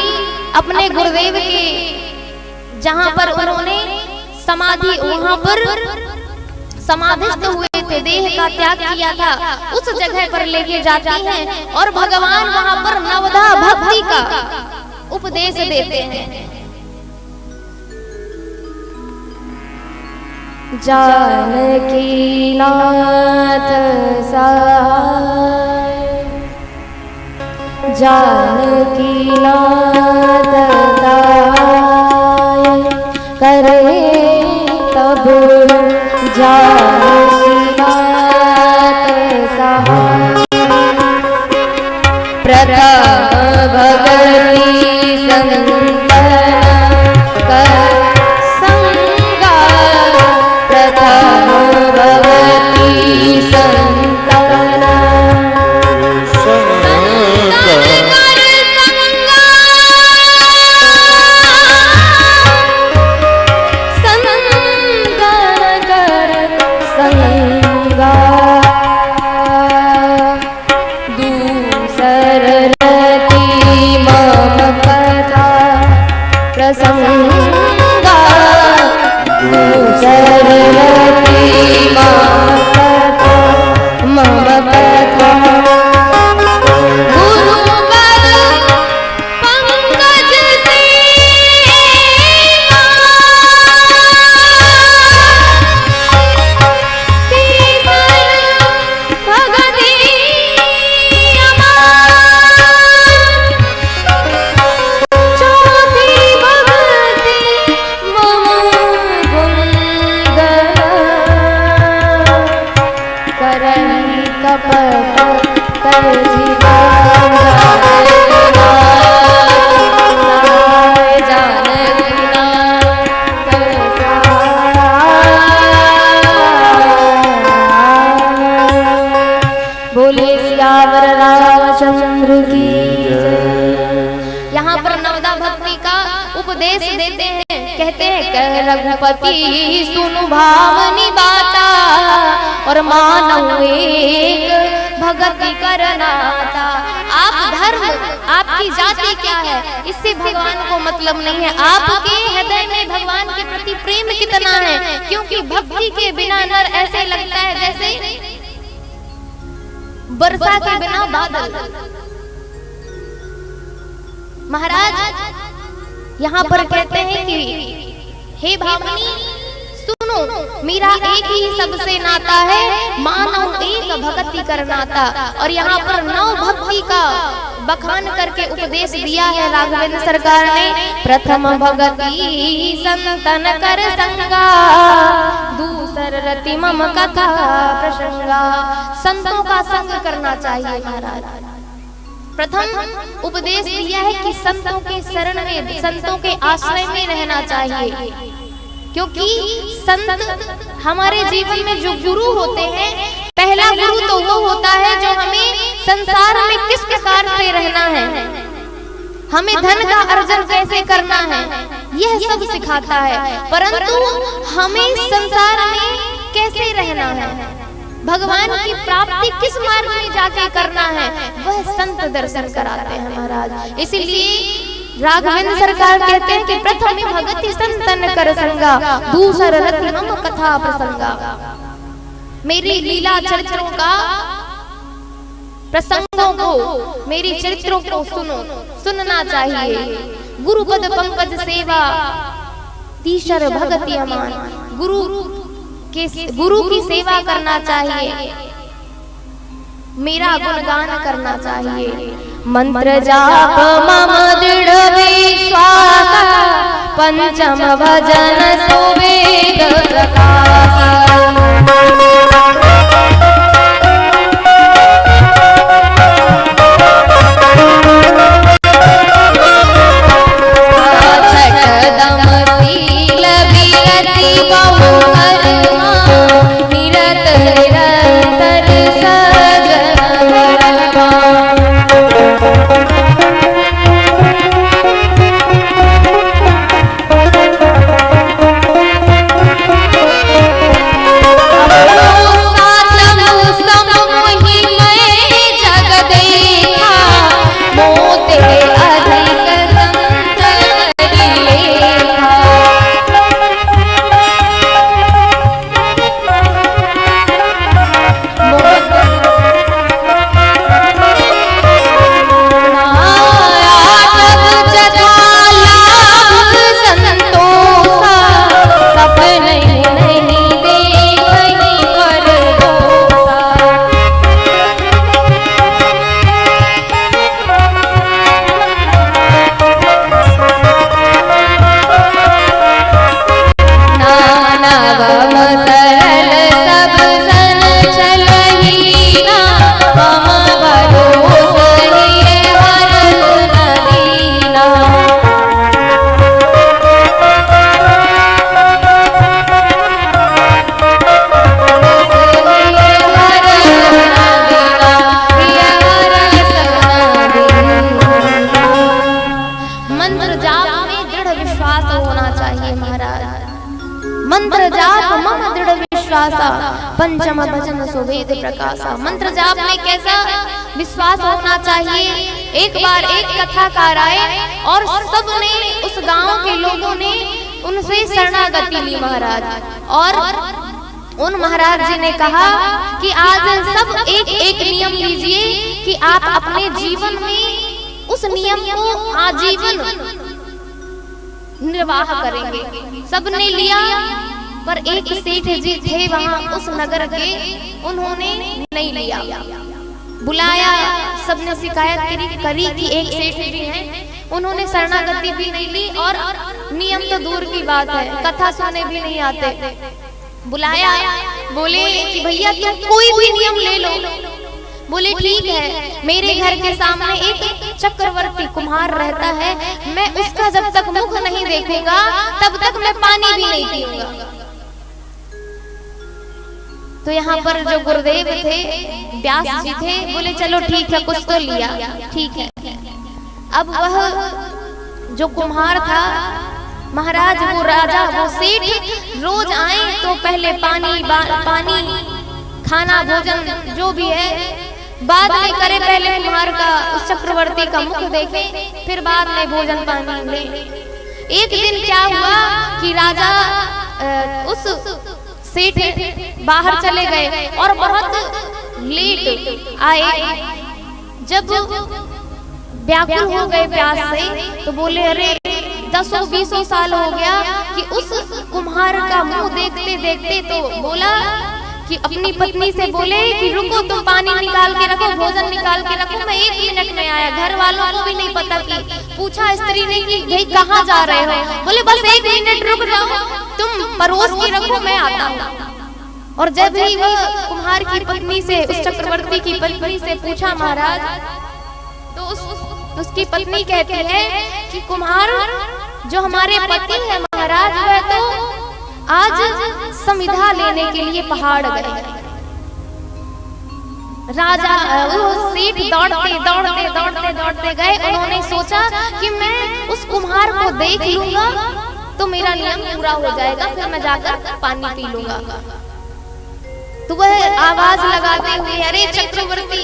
अपने गुरुदेव के जहाँ पर उन्होंने समाधि, वहाँ पर समाधिस्थ हुए थे, देह का त्याग किया था, उस जगह पर लेके जाती हैं और भगवान वहाँ पर नवधा भक्ति का उपदेश देते हैं। जानकी नाथ साय, जानकी नाथ साय, करे तब जानकी नाथ सहाय। प्रथम भगवती संतन कर संगा, प्रथम भगवती संतन उपदेश देते हैं, कहते हैं कह रघुपति सुनु भावनी बाता और मानव एक भगति करनाता। आप धर्म, आपकी जाति क्या है, इससे भगवान को मतलब नहीं है। आपके हृदय में भगवान के प्रति प्रेम कितना है, क्योंकि भक्ति के बिना नर ऐसे लगता है जैसे वर्षा के बिना बादल। महाराज यहाँ पर कहते हैं कि हे भावनी सुनो, मेरा एक ही सबसे नाता है, मानव एक भक्ति करनाता। और यहाँ पर नव भक्ति का बखान करके उपदेश दिया है राघवेंद्र सरकार ने। प्रथम भगति संतन कर संगा, दूसर रति मम कथा प्रसंगा। संतों का संग करना चाहिए महाराज। प्रथम उपदेश दिया है कि संतों के शरण में, संतों के आश्रय में रहना चाहिए, क्योंकि संत हमारे जीवन में जो गुरु होते हैं, पहला गुरु तो वो होता है जो हमें संसार में किस प्रकार से रहना है, हमें धन का अर्जन कैसे करना है, यह सब सिखाता है। परंतु हमें संसार में कैसे रहना है, भगवान की प्राप्ति किस मार्ग में जाके करना है, वह संत दर्शन कराते हैं महाराज। इसीलिए राघवेंद्र सरकार कहते हैं कि प्रथम भगति संतन कर संगा, दूसर रति मम कथा प्रसंगा। मेरी लीला चरित्रों का, प्रसंगों को, मेरी चरित्रों को सुनना चाहिए। गुरुपद पंकज सेवा, तीसर भगति अमान। गुरु की सेवा करना चाहिए, मेरा गुणगान करना चाहिए। मंत्र जाप मम दृढ़ विश्वास, पंचम भजन सुवेद प्रकाश। पंचम भजन सुवेद प्रकाशा। मंत्र जाप में कैसा विश्वास होना चाहिए। एक बार एक कथाकार आए और सबने, उस गांव के लोगों ने उनसे शरणागति ली महाराज, और उन महाराज जी ने कहा कि आज सब एक एक नियम लीजिए कि आप अपने जीवन में उस नियम को आजीवन निर्वाह करेंगे। सबने लिया, पर एक सेठ जी थे वहां उस नगर के, उन्होंने नहीं लिया। बुलाया, सबने शिकायत करी कि एक सेठ जी हैं, उन्होंने शरणागति भी नहीं ली और नियम तो दूर की बात है, कथा सुनने भी नहीं आते। बुलाया, बोले कि भैया तुम कोई भी नियम ले लो। बोले ठीक है, मेरे घर के सामने एक चक्रवर्ती कुम्हार रहता है, मैं उसका जब तक मुख नहीं देखूंगा तब तक मैं पानी भी नहीं पीऊंगा। तो यहाँ पर जो गुरुदेव थे, व्यास जी थे, बोले चलो ठीक है, कुछ तो लिया, ठीक है। अब वह जो कुम्हार था महाराज वो राजा वो सेठ रोज आए तो पहले पानी खाना भोजन जो भी है बाद में करे, पहले कुम्हार का उस चक्रवर्ती का मुख देखे, फिर बाद में भोजन पानी ले। एक दिन क्या हुआ कि राजा उस सेठ बाहर चले गए और बहुत लेट आए। जब व्याकुल हो गए प्यास से तो बोले अरे 10-20 साल हो गया कि उस कुम्हार का मुंह देखते देखते, तो बोला कि अपनी पत्नी से बोले कि रुको तुम पानी निकाल के रखो, भोजन निकाल के रखो, मैं 1 मिनट में आया। घर वालों को भी नहीं पता कि पूछा स्त्री ने कि भाई कहाँ जा रहे हो, बोले बस 1 मिनट रुक जाओ, तुम परोस के रखो मैं आता हूँ। और जब ही वह कुम्हार की पत्नी से, उस चक्रवर्ती की पत्नी से पूछा महाराज, तो उसकी पत्नी कहती है कि कुम्हार जो हमारे पति है महाराज, वह तो आज समिधा लेने के लिए पहाड़ गए। राजा वो सेठ दौड़ते गए। उन्होंने सोचा कि मैं उस कुम्हार को देख लूंगा तो मेरा नियम पूरा हो जाएगा, फिर मैं जाकर पानी पी लूंगा। तो वह आवाज लगाते हुए अरे चक्रवर्ती,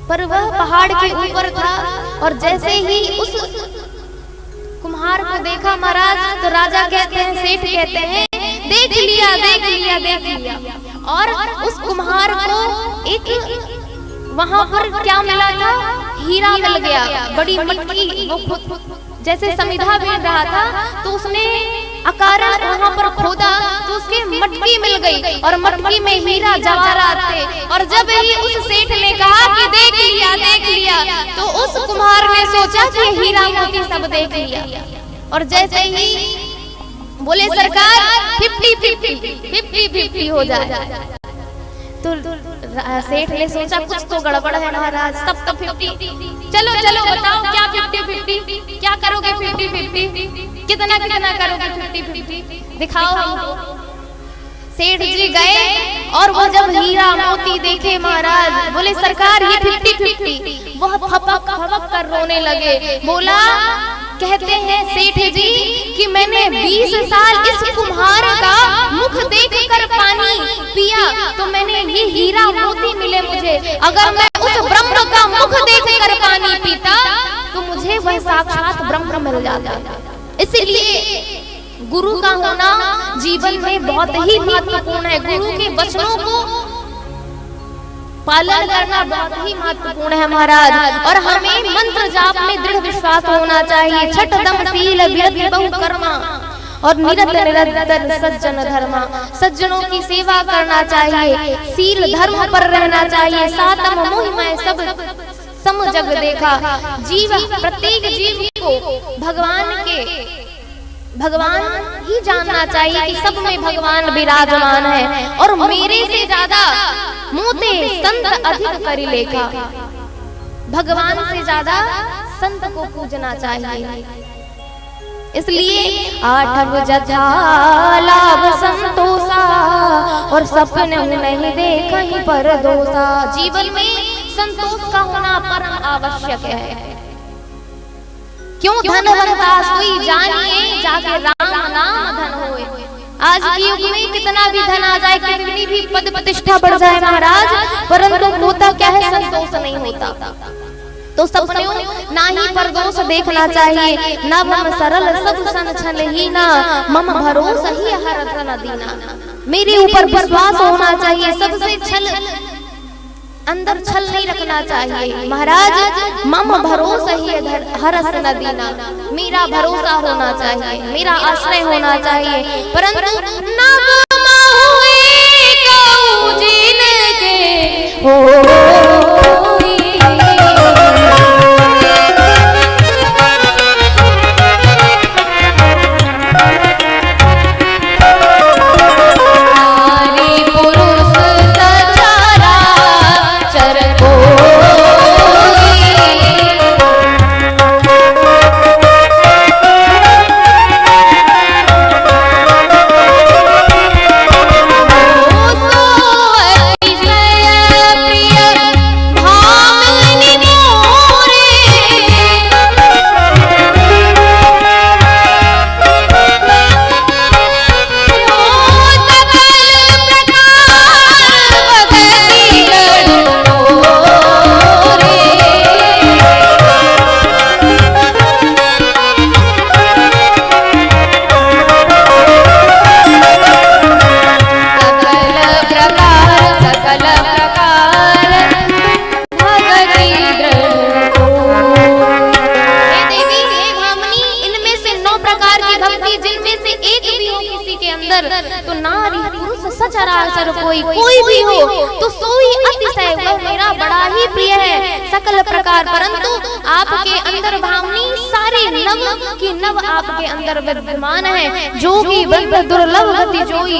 पर वह पहाड़ के ऊपर था और जैसे ही उस कुम्हार को देखा महाराज, तो राजा कहते हैं, सेठ कहते हैं देख लिया। और उस कुम्हार को एक वहां पर क्या मिला था, हीरा मिल गया, बड़ी मटकी, वो जैसे समिधा बीन रहा था तो उसने अकारण वहां पर खोदा तो उसके मटकी मिल गई और मटकी में हीरा जवाहरात थे। और जब ही उस सेठ ने कहा कि देख लिया तो उस कुम्हार ने सोचा कि हीरा मोती सब देख लिया। और जैसे ही बोले सरकार 50-50 हो जाए, तो सेठ ने सोचा कुछ तो गड़बड़ है महाराज, सब तो 50, चलो बताओ क्या 50-50, क्या करोगे 50-50, कितना करोगे 50-50, दिखाओ हमको। सेठ जी गए और वो जब हीरा मोती देखे महाराज, बोले सरकार ये 50-50, वह फपक कर रोने लगे। बोला, कहते हैं सेठ जी कि मैंने 20 साल इस कुम्हार का मुख देखकर पानी पिया तो मैंने ये हीरा मोती मिले मुझे। अगर मैं उस ब्रह्म का मुख देखकर पानी पीता तो मुझे वह साक्षात ब्रह्म मिल जाता। इसलिए गुरु का होना जीवन में बहुत ही महत्वपूर्ण है। गुरु के वचनों को पालन करना बहुत ही महत्वपूर्ण है महाराज। और हमें मंत्र जाप में दृढ़ विश्वास होना चाहिए। छठ दम शील विरति बहु कर्मा और निरंतर सज्जन धर्मा, सज्जनों की सेवा करना चाहिए, शील धर्म पर रहना चाहिए। सातम मोहिमा सब सम जग देखा, जीव प्रत्येक जीव को भगवान ही जानना चाहिए कि सब में भगवान विराजमान है। और मेरे से ज्यादा मोते संत अधिक करी लेखा, भगवान से ज्यादा संत को पूजना चाहिए। इसलिए आठव जथा लाभ संतोषा और सपने नहीं देखहीं पर दोषा। जीवन में संतोष का होना परम आवश्यक है। क्यों धनवंता सोई जानिए, जाके राम नाम धन होए। आज के युग में कितना भी धन आ जाए, कितनी भी पद प्रतिष्ठा बढ़ जाए महाराज, परंतु होता क्या है, संतोष नहीं होता। तो सपनों ना ही परदोष देखना चाहिए। न मम सरल सब सन छल ही ना, मम भरोसा ही हर धन दीना। मेरे ऊपर विश्वास होना चाहिए, सबसे छल अंदर छल नहीं रखना चाहिए महाराज। मम भरोसा ही हरस न दीना, मेरा भरोसा होना चाहिए, मेरा आश्रय होना चाहिए। परंतु ना हुए कऊ जिनके हो कोई भी हो तो सोई अतिशय वह मेरा बड़ा ही प्रिय है सकल प्रकार, परंतु आपके अंदर भावनी सारे नव की नव आपके अंदर विद्यमान है। जोगी बंद दुर्लभ गति जोई,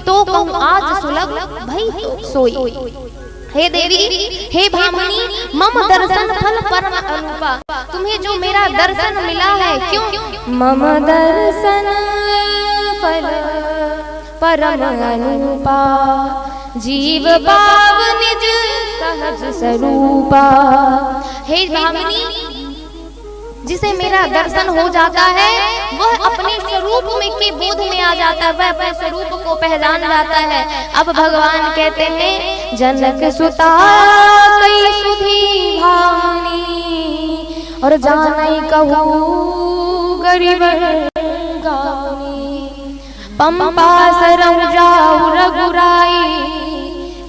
तो कहूँ आज सुलभ भई तो सोई। हे देवी हे भामिनी मम दर्शन फल परम अनुपा, तुम्हें जो मेरा दर्शन मिला है, क्यों मम दर्शन फल परम अनुपा, जीव पाव निज सहज स्वरूपा। हे भामिनी जिसे मेरा दर्शन हो जाता है वह अपने स्वरूप में के बोध में आ जाता है, वह अपने स्वरूप को पहचान जाता है। अब भगवान कहते हैं जनक सुता कई सुधी भामिनी, और जानई कहूँ गरीब गावनी, पंपा सरम जाऊ रघुराई,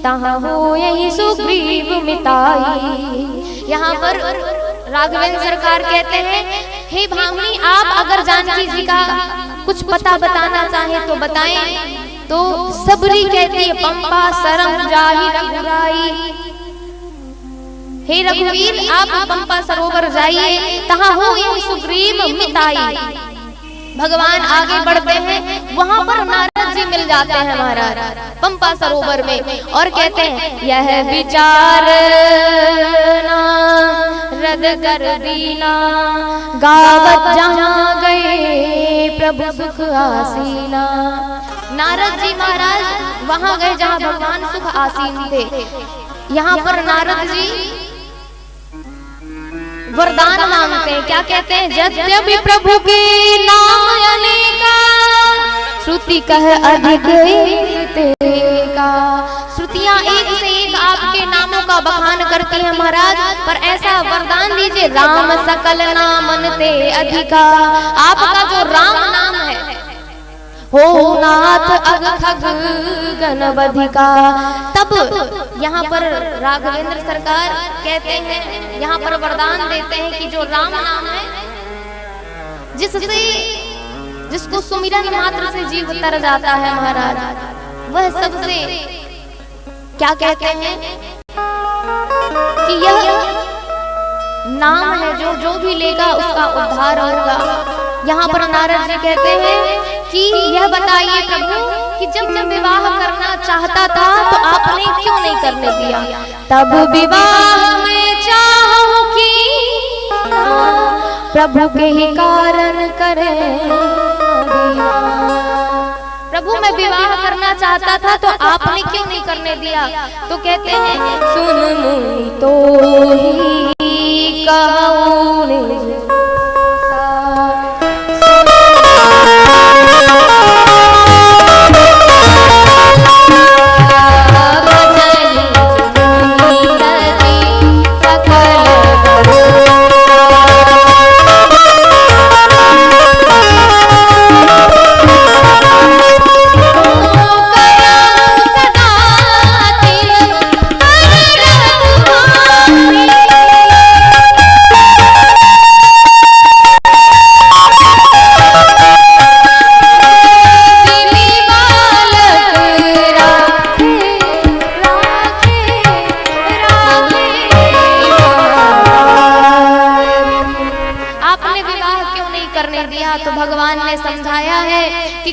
तहाँ हो यही सुग्रीव मिताई। यहाँ पर राघवेंद्र सरकार कहते हैं हे भामिनी आप अगर जानकी जी का कुछ पता बताना चाहें तो बताएं। तो सबरी कहती है पंपा सरम जाही रघुराई, हे रघुवीर आप पंपा सरोवर जाइए, तहाँ हो यही सुग्रीव मिताई। भगवान आगे बढ़ते हैं, वहां पर नारद जी मिल जाते हैं महाराज पंपा सरोवर में, और कहते हैं यह विचार रद कर दीना, गावत जहाँ गए प्रभु सुख आसीना। नारद जी महाराज वहां गए जहाँ भगवान सुख आसीन थे। यहाँ पर नारद जी वरदान मांगते हैं, क्या कहते हैं यद्यपि प्रभु के नाम अनेका, श्रुति कह अधिक का। श्रुतियां एक से एक आपके नामों का बखान करती हैं महाराज, पर ऐसा वरदान दीजिए राम सकल नामन ते अधिका, आपका जो राम नाम है हो नाथ अग खग गणबधिका। तब यहाँ पर राघवेंद्र सरकार कहते हैं, यहाँ पर वरदान देते हैं कि जो राम नाम है जिसको सुमिरन मात्र से जीव तर जाता है महाराज, वह सबसे क्या कहते हैं कि यह नाम है जो भी लेगा उसका उद्धार होगा। यहाँ पर नारद जी कहते हैं कि यह बताइए प्रभु कि जब मैं विवाह करना चाहता था तो आपने क्यों नहीं करने दिया। तब विवाह में चाहूं कि प्रभु के ही कारण करे, प्रभु मैं विवाह करना चाहता था तो आपने क्यों नहीं करने दिया। तो कहते हैं सुन मुनि तो ही कहूं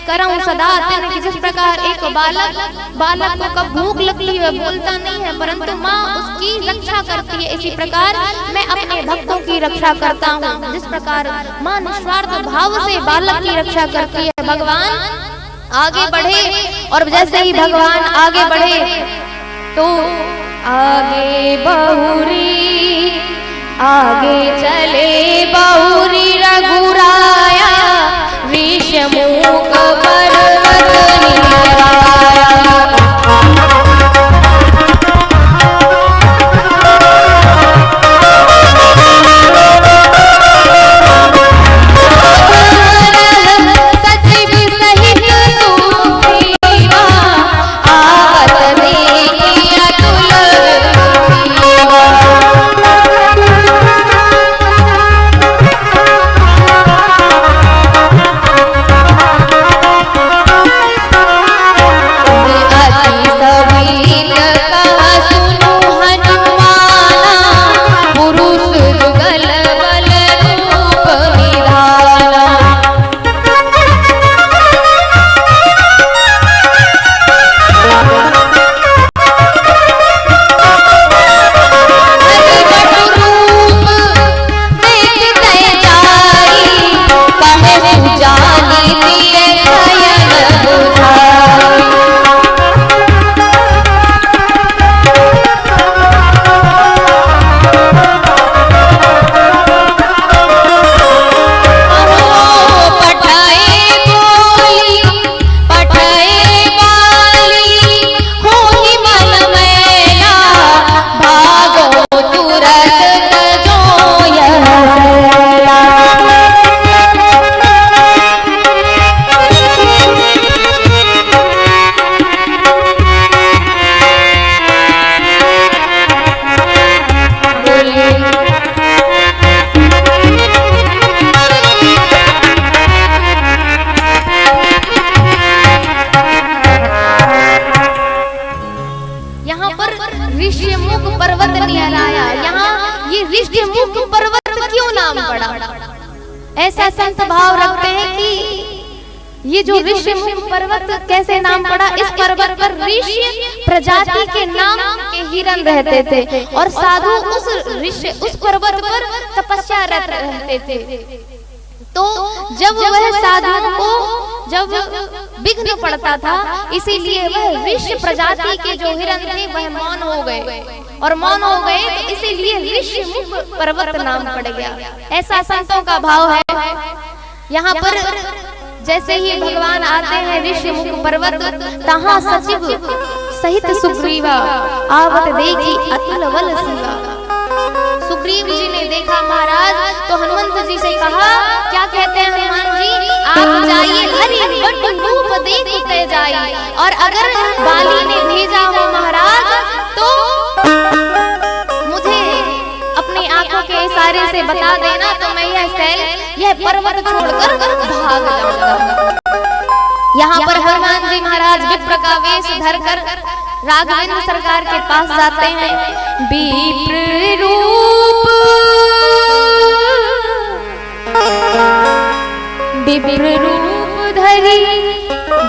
करऊं सदा तिन कि जिस प्रकार एक बालक को कब भूख लगती है बोलता नहीं है परंतु माँ उसकी रक्षा करती है, इसी प्रकार मैं अपने भक्तों की रक्षा करता हूँ। जिस प्रकार माँ निस्वार्थ भाव से बालक की रक्षा करती है। भगवान आगे बढ़े और जैसे ही भगवान आगे बढ़े तो आगे बहुरी आगे चले बहुरी रघुराया विषमुख पर्वत निराया। यहाँ पर ऋष्यमुख पर्वत निहराया। यहाँ ये ऋष्यमुख पर्वत क्यों नाम पड़ा? ऐसा संत भाव रखते हैं कि ये जो ऋष्यमुख पर्वत कैसे नाम पड़ा, इस पर्वत पर ऋषि प्रजाति के नाम के हिरण रहते थे और साधु उस पर्वत पर तपस्यारत रहते थे। तो जब वह साधुओं को जब विघ्न पड़ता था, इसीलिए वह ऋषि प्रजाति के जो हिरण थे वह मौन हो गए, और मौन हो गए तो इसीलिए ऋष्यमुख पर्वत नाम पड़ गया। ऐसा संतों का भाव है। यहाँ पर जैसे ही भगवान आते हैं ऋष्यमुख पर्वत, तहाँ सचिव सहित सुग्रीवा आवत देखी अतुल बल सिंगा। सुग्रीव जी ने देखा महाराज, तो हनुमंत जी से कहा, क्या कहते हैं हनुमान जी, आप जाइए, हरि बड़ रूप देखते जाइए, और अगर बाली ने भेजा हो महाराज तो मुझे अपनी आंखों के इशारे से बता देना, तो मैं यह पर्वत छोड़कर भाग जाऊंगा। यहाँ पर हनुमान जी महाराज विप्र का वेश धरकर राघवेंद्र सरकार के पास जाते हैं। विप्र रूप धरी,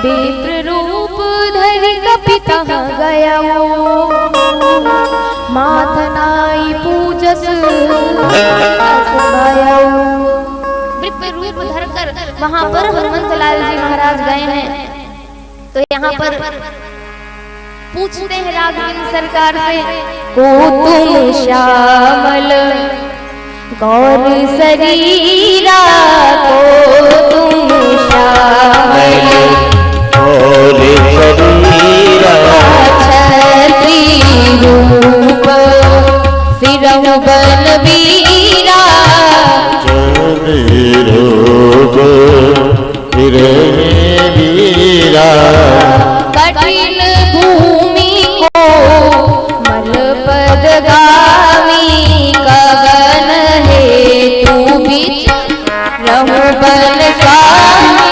विप्र रूप धरी कपिता गया, माथनाई पूजस विप्र रूप धरकर वहां पर हनुमंत लाल जी महाराज गए हैं। तो यहाँ पर पूछते हैं राघवेंद्र सरकार से, को तुम श्यामल गौर शरीरा, को तुम श्यामल गौर शरीरा, छत्री रूप फिरहु बलबीरा, छत्री रूप फिरहु वीरा, कठिन भूमि को मल पदगामी, कवन है तू बीच रहु बलगामी।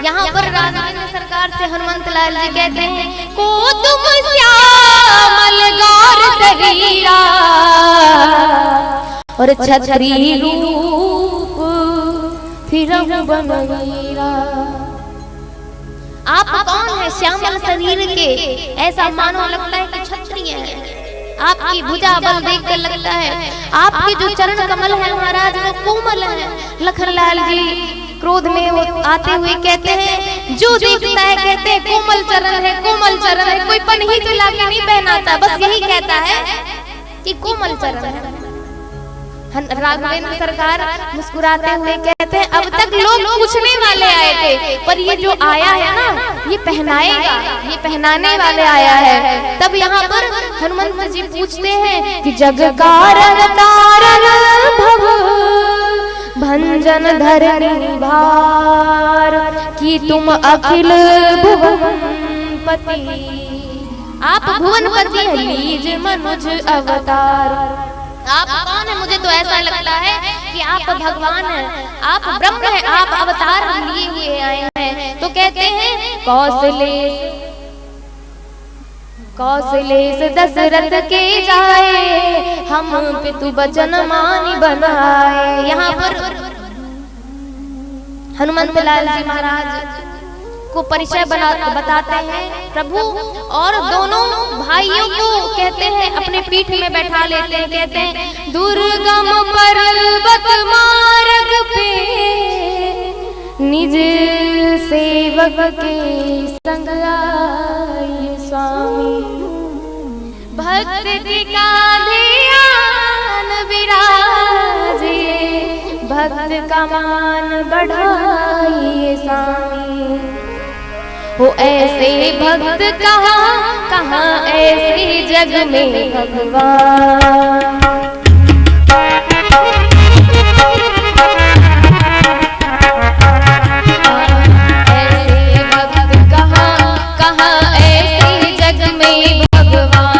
यहाँ पर राघवेंद्र सरकार से हनुमंत लाल जी कहते हैं, को तुम श्यामल गौर शरीरा, और छत्री रूप फिरहु बलबीरा। आप कौन है श्यामल शरीर के? ऐसा मानो लगता है कि क्षत्रिय है। आपकी भुजा बल देखकर लगता है, आपके जो चरण कमल है महाराज वो कोमल है। लखनलाल जी क्रोध में वो आते हुए कहते हैं, जो देखता है कहते हैं कोमल चरण है, कोमल चरण है। कोई पन्ही तो लाके नहीं पहनाता, बस यही कहता है कि कोमल चरण है। राघवेंद्र सरकार मुस्कुराते हुए कहते हैं, अब तक लोग पूछने वाले आए थे, पर ये जो आया है ना, ये पहनाएगा, ये पहनाने वाले आया है। तब यहाँ पर हनुमंत जी पूछते हैं कि जग कारण तारण भव भंजन धरनी भार, कि तुम अखिल भुवनपति, आप भुवनपति है, लीज मनुज अवतार। आप कौन है? मुझे तो ऐसा लगता है कि आप भगवान हैं, आप ब्रह्म हैं, आप अवतार लिए हुए आए हैं। तो कहते हैं कौशलेश दशरथ के जाए, हम पितु बचन मानि बनाए। यहाँ पर हनुमंत लाल जी महाराज को परिचय बताते हैं प्रभु, और दोनों भाइयों को कहते हैं अपने पीठ में बैठा लेते हैं। कहते हैं, दुर्गम पर्वत मार्ग पे निज सेवक के संग आए स्वामी, भक्त के कांधे आन विराजे, भक्त का मान बढ़ाइए स्वामी। वो ऐसे भक्त कहाँ कहाँ ऐसे जग में भगवान। ऐसे भक्त कहाँ कहाँ ऐसे जग में भगवान।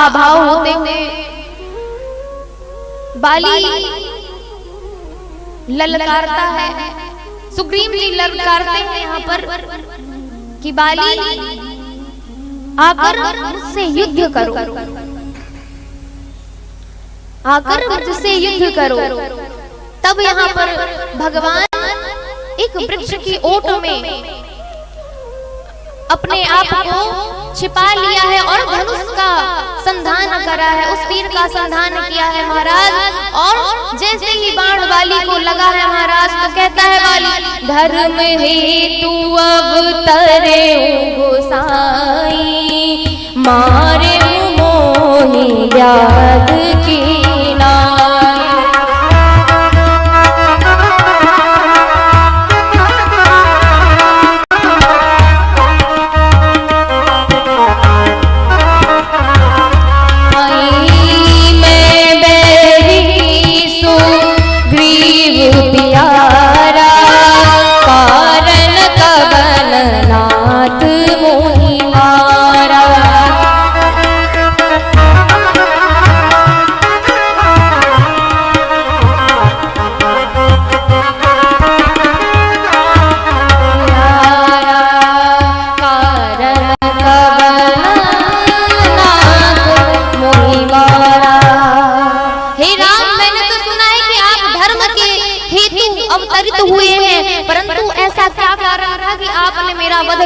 अभाव होते हुए बाली ललकारता है, सुग्रीव जी ललकारते हैं यहाँ पर कि बाली आकर मुझसे युद्ध करो, आकर मुझसे युद्ध करो। तब यहाँ पर भगवान एक वृक्ष की ओट में अपने आप को छिपा लिया है और धनुष का संधान करा है, उस तीर का संधान किया है महाराज। और जैसे ही बाण बाली को लगा है महाराज, तो कहता है बाली, धर्म हेतु अवतरे गोसाई, मारे मोहि याद की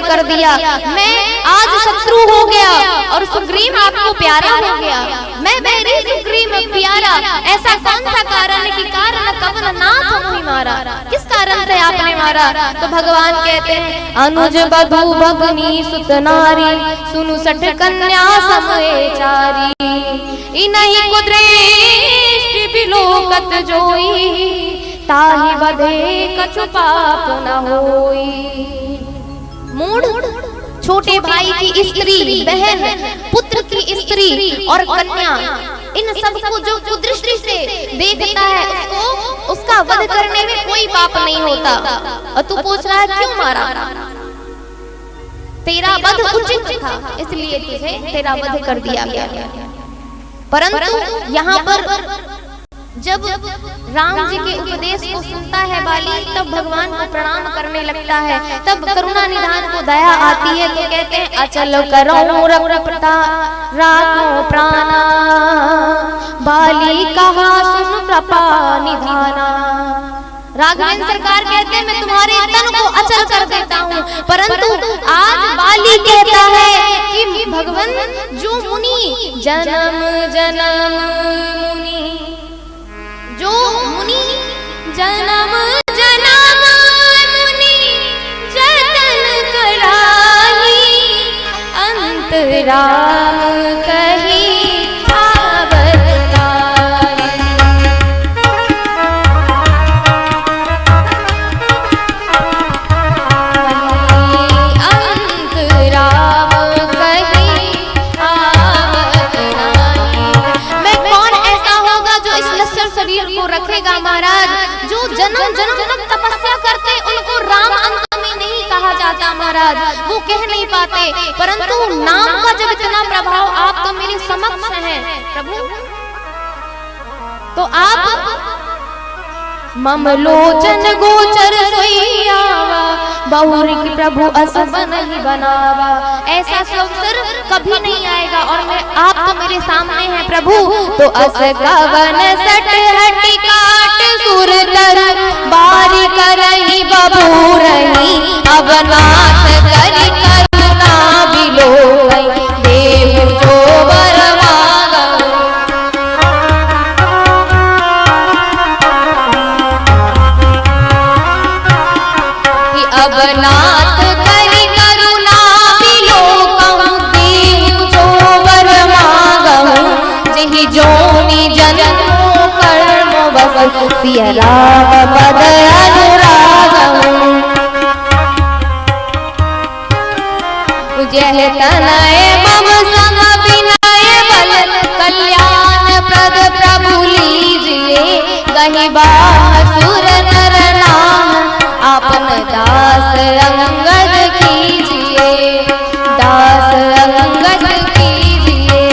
कर दिया, मैं आज शत्रु हो गया और सुग्रीव आपको प्यारा हो गया, मैं बैरी सुग्रीव प्यारा, ऐसा कौन सा कारण कि कारण कवन नाथ मोहि मारा, किस कारण से आपने मारा? तो भगवान कहते हैं, अनुज बधू भगनी सुत नारी, सुनु सठ कन्या समये चारी, इनहि को दृष्टि बिलोकत जोई, ताहि बधे कछु पाप न होई। मूढ़ छोटे भाई की स्त्री, बहन, पुत्र की स्त्री और कन्या, इन सबको जो कुदृष्टि से देखता है उसको उसका वध करने में कोई पाप नहीं होता। और तू पूछ रहा है क्यों मारा? तेरा वध उचित था, इसलिए तुझे तेरा वध कर दिया गया। परंतु यहाँ पर जब राम जी के उपदेश को सुनता है बाली, तब भगवान को प्रणाम करने लगता है। तब करुणा निधान को दया आती है, तो कहते हैं, अचल करो रघुपता राखो प्राणा, बाली कहा सुन कृपा निधाना। राघवेंद्र सरकार कहते हैं, मैं तुम्हारे तन को अचल कर देता हूँ, परंतु आज बाली कहता है कि भगवान जो मुनि जन्म जन्म मुनि, जो मुनि जन्म जन्म मुनि जतन कराही, अंत राम कही रखेगा महाराज। जो जन्म जन्म तपस्या करते उनको राम अंत में नहीं कहा जाता महाराज, वो कह नहीं पाते, परंतु नाम का जब इतना प्रभाव, आप तो मेरे समक्ष हैं प्रभु, तो आप मम लोचन गोचर सोइयावा, बहुरी की प्रभु अस नहीं बनावा। ऐसा अवसर कभी नहीं आएगा और मैं आप तो मेरे सामने हैं प्रभु। तो अस कवन सट हटि काट सुर तर, बारी करही बबू रही, अब नाथ करि करुणा बिलोई, देव जो वर मांगहु। अब नाथ करि करुणा बिलोकहु, देव जो वर मांगहु, जेहि जोनि जन्मो कर्म बसु, सिय राम पद अनुरागहु। जह तनय मम सम विनय बल, कल्याण प्रद प्रभु लीजिए, गहि बासुर नर नाम, आपन दास अंगद कीजिए, दास अंगद कीजिए,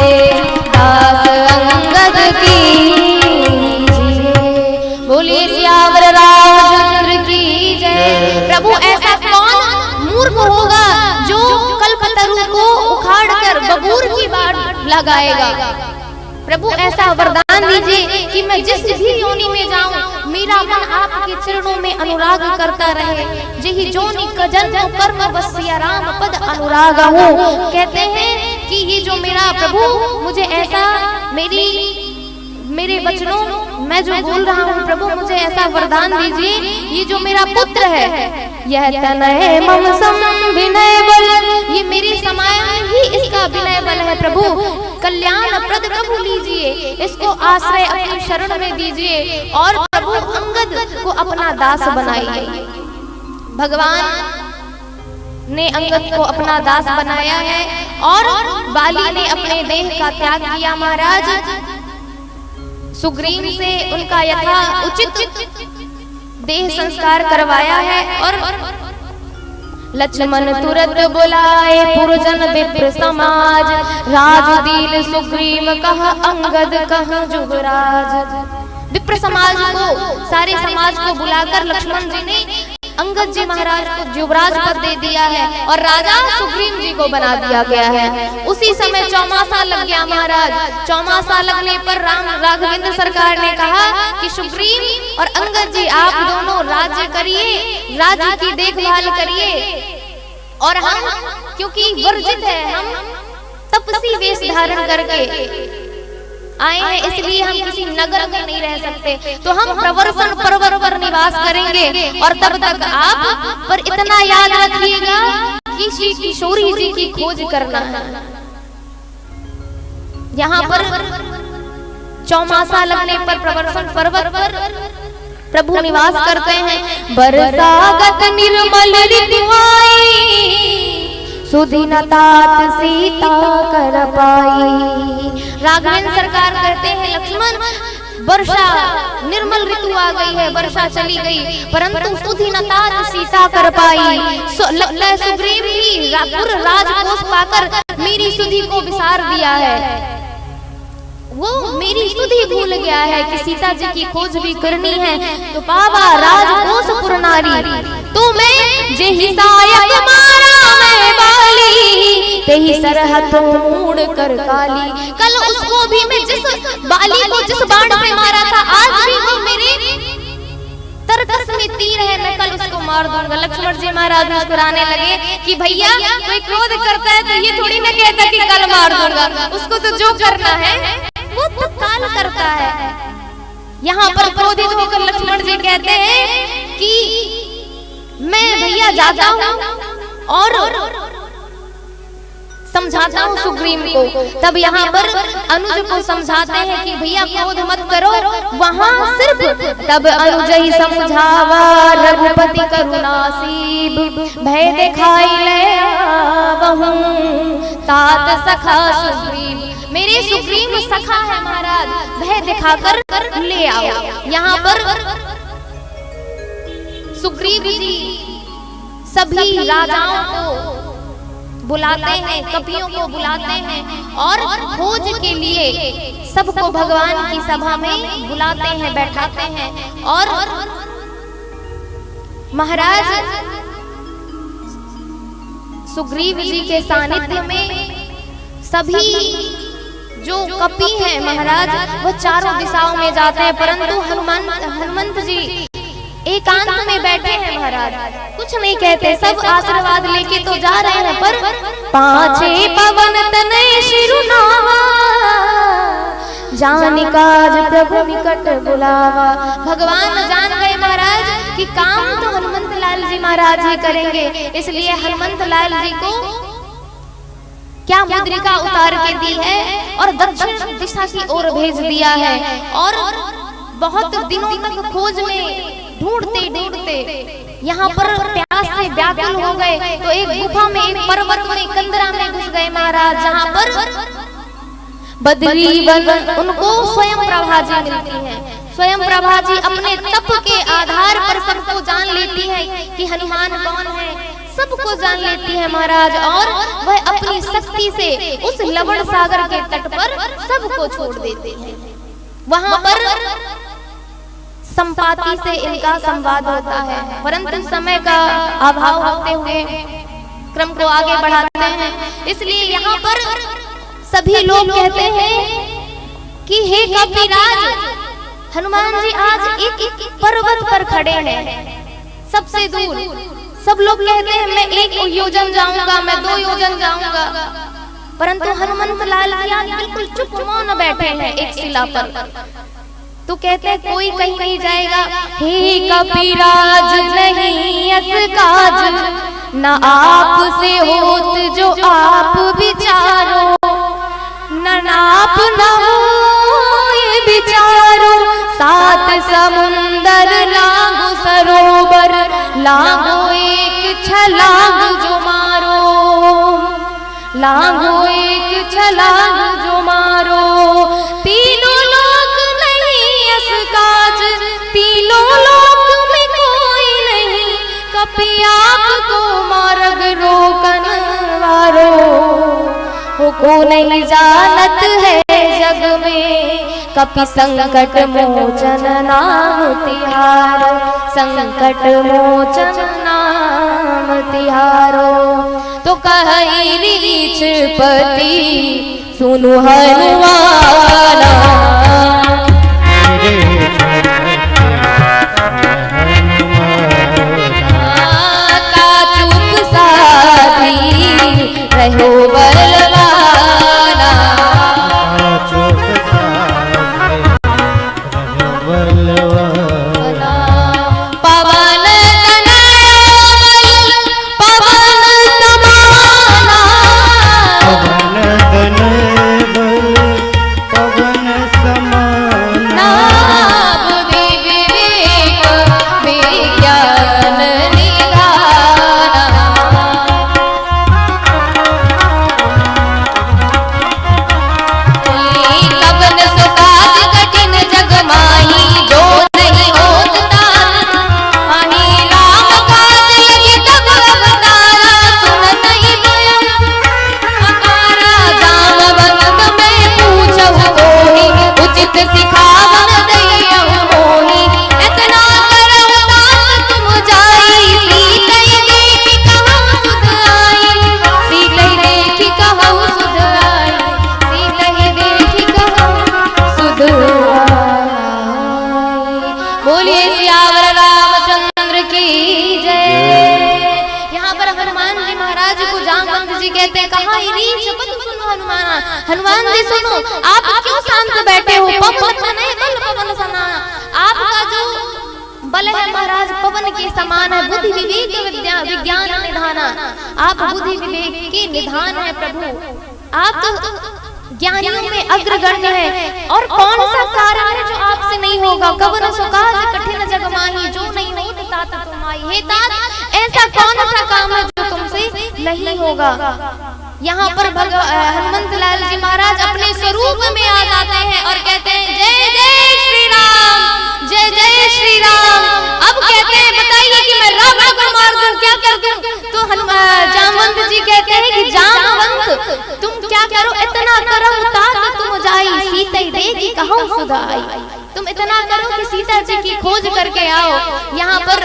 लगाएगा। प्रभु ऐसा वरदान दीजिए कि मैं जिस भी योनि में जाऊं मेरा मन आपके चरणों में अनुराग करता रहे। जही जोनि कजन्म कर्म बसिया राम पद अनुराग हूँ। कहते हैं कि ये जो मेरा प्रभु मुझे ऐसा मेरे वचनों मैं जो बोल रहा हूँ प्रभु मुझे ऐसा वरदान दीजिए। ये जो मेरा पुत्र है यह तनय मम सम विनय बल, ये मेरे समाया ही इसका विनय बल है। प्रभु कल्याण प्रद प्रभु लीजिए, इसको आश्रय अपनी शरण में दीजिए और प्रभु अंगद को अपना दास बनाइए। भगवान ने अंगद को अपना दास बनाया है और बाली ने अपने देह का त्याग किया। महाराज सुग्रीव से उनका यथा उचित देह संस्कार करवाया है और लक्ष्मण तुरंत बुलाए पुरजन विप्र समाज। राजदील सुग्रीव कह अंगद कह जुगराज। विप्र समाज को सारे समाज को बुलाकर लक्ष्मण जी ने अंगद जी महाराज को युवराज पद दे दिया है और राजा सुग्रीव जी को बना दिया गया है। उसी समय चौमासा लग गया महाराज। चौमासा लगने पर राघवेंद्र सरकार ने कहा कि सुग्रीव और अंगद जी आप दोनों राज्य करिए, राज्य की देखभाल करिए और हम क्योंकि वर्जित है, हम तपसी वेश धारण करके आए हैं इसलिए हम किसी नगर में नहीं रह सकते, तो हम प्रवर्तन पर्वत पर निवास करेंगे और तब तक आप पर इतना याद रखिएगा कि श्री किशोरी जी की खोज करना है। यहाँ पर चौमासा लगने पर प्रवर्तन पर्वत पर प्रभु निवास करते हैं। बरसागत निर्मल ऋतु आई, सुदिन तात सीता कर पाई। राघवेंद्र सरकार कहते हैं लक्ष्मण वर्षा निर्मल ऋतु आ गई है, वर्षा चली गई परंतु सुदिन तात सीता कर पाई। सुग्रीव भी राजकोष पाकर मेरी सुधि को विसार दिया है, वो मेरी सुधि भूल गया है कि सीता जी की खोज भी करनी है। तो पावा राजकोष पुर नारी, तो मैं जेहि सायक मारा मैं बाली, तेहि सरहद मूड़ कर काली। कल उसको भी मैं जिस बाली को जिस बाण से मारा था आज भी वो मेरे तरकस में तीर है, मैं कल उसको मार दूंगा। लक्ष्मण जी महाराज मुस्कुराने लगे कि भैया कोई क्रोध करता है तो ये थोड़ी ना कहता कि कल मार दूंगा, उसको तो जो करना है वो तत्काल करता है। यहाँ पर क्रोधित होकर लक्ष्मण जी कहते हैं कि मैं भैया जाता हूँ और समझाता हूँ सुग्रीव को। तब यहाँ पर अनुज को समझाते हैं कि भैया क्रोध मत करो। वहाँ सिर्फ तब अनुज ही समझावा, रघुपति करुणासीब भय दिखाई ले आवहूं, तात सखा सुग्रीव। मेरे सुग्रीव सखा है महाराज, भय दिखाकर ले आओ। यहाँ पर सुग्रीव जी सभी राजाओं को बुलाते हैं, कपियों को बुलाते हैं और खोज के लिए सबको भगवान की सभा में बुलाते हैं, बैठाते हैं। और महाराज सुग्रीव जी के सानिध्य में सभी जो कपि हैं महाराज वो चारों दिशाओं में जाते हैं, परंतु हनुमंत जी एकांत में बैठे हैं महाराज, कुछ नहीं कहते, सब आशीर्वाद लेके तो जा रहे हैं। पर पाछे पवन तनय शिरुनावा, जानिकाज प्रभु निकट बुलावा। भगवान जान गए महाराज कि काम तो हनुमंत लाल जी महाराज ही करेंगे, इसलिए हनुमंत लाल जी को क्या मुद्रिका उतार के दी है और दक्षिण दिशा की ओर भेज दिया है। और बहुत दिनों तक खोज में ढूंढते ढूंढते यहाँ पर प्यास से व्याकुल हो गए, तो एक गुफा में, एक पर्वत में, कंदरा में घुस गए महाराज, जहाँ पर बदरी वन उनको स्वयं प्रभा जी मिलती है। स्वयं प्रभा जी अपने तप के आधार पर सबको जान लेती है कि हनुमान कौन है, सबको जान लेती है महाराज। और वह अपनी शक्ति से उस लवण सागर के तट पर सबको छोड़ देते हैं। वहाँ पर संपाति से इनका संवाद होता है, परंतु समय का अभाव होते हुए क्रम को आगे बढ़ाते हैं, इसलिए यहाँ पर सभी लोग कहते हैं कि हे कपिराज, हनुमान जी आज एक पर्वत पर खड़े हैं, सबसे दूर। सब लोग कहते हैं मैं 1 योजन जाऊंगा, मैं 2 योजन जाऊंगा, परंतु हनुमंत लाल बिल्कुल चुप मौन बैठे हैं एक शिला पर। तो कहते हैं कोई कहीं नहीं जाएगा। हे कपिराज नहीं अस काज, न आप से होत जो आप विचारो, न नाप न होए विचारो, 7 समुंदर लागो सरोवर, लागो एक छलांग जो मारो, लागो एक छलांग जो मारो। तीनों लोक नहीं अस काज, तीनों लोक में कोई नहीं, कपि आपको मार्ग रोकन वारो। हो को नहीं जानत है जग में, कपि संकट मोचन नाम तिहारो, संकट मोचन नाम तिहारो। तो कहि रीछपति सुनु हनुमाना, का चुप साधी रहो बलवाना, पवन हनुमान जी सुनो, आप क्यों शांत बैठे हो? पवन नहीं बल पवन सना, आपका जो बल है महाराज पवन के समान है, बुद्धि विवेक विद्या विज्ञान निधाना, आप बुद्धि विवेक के निधान है प्रभु, आप तो ज्ञानियों में अग्रगण्य है। और कौन सा कारण है जो आपसे नहीं होगा? कवन सुकाज कठिन जग माही, जो नहीं हो तात तुम्हारी। हे तात, ऐसा कौन सा काम है जो तुमसे नहीं होगा? यहाँ पर हनुमंत लाल जी महाराज अपने स्वरूप में आ जाते हैं और कहते हैं जय जय श्री राम, जय जय श्री राम। अब कहते हैं बताइए कि मैं रावण को मार दूं, क्या कर दूं? तो जामवंत जी कहते हैं कि जामवंत तुम क्या करो, इतना करो तात तुम जाई, सीता देखी कहूं सुधा आई। तुम इतना करो कि सीता जी की खोज करके आओ। यहाँ पर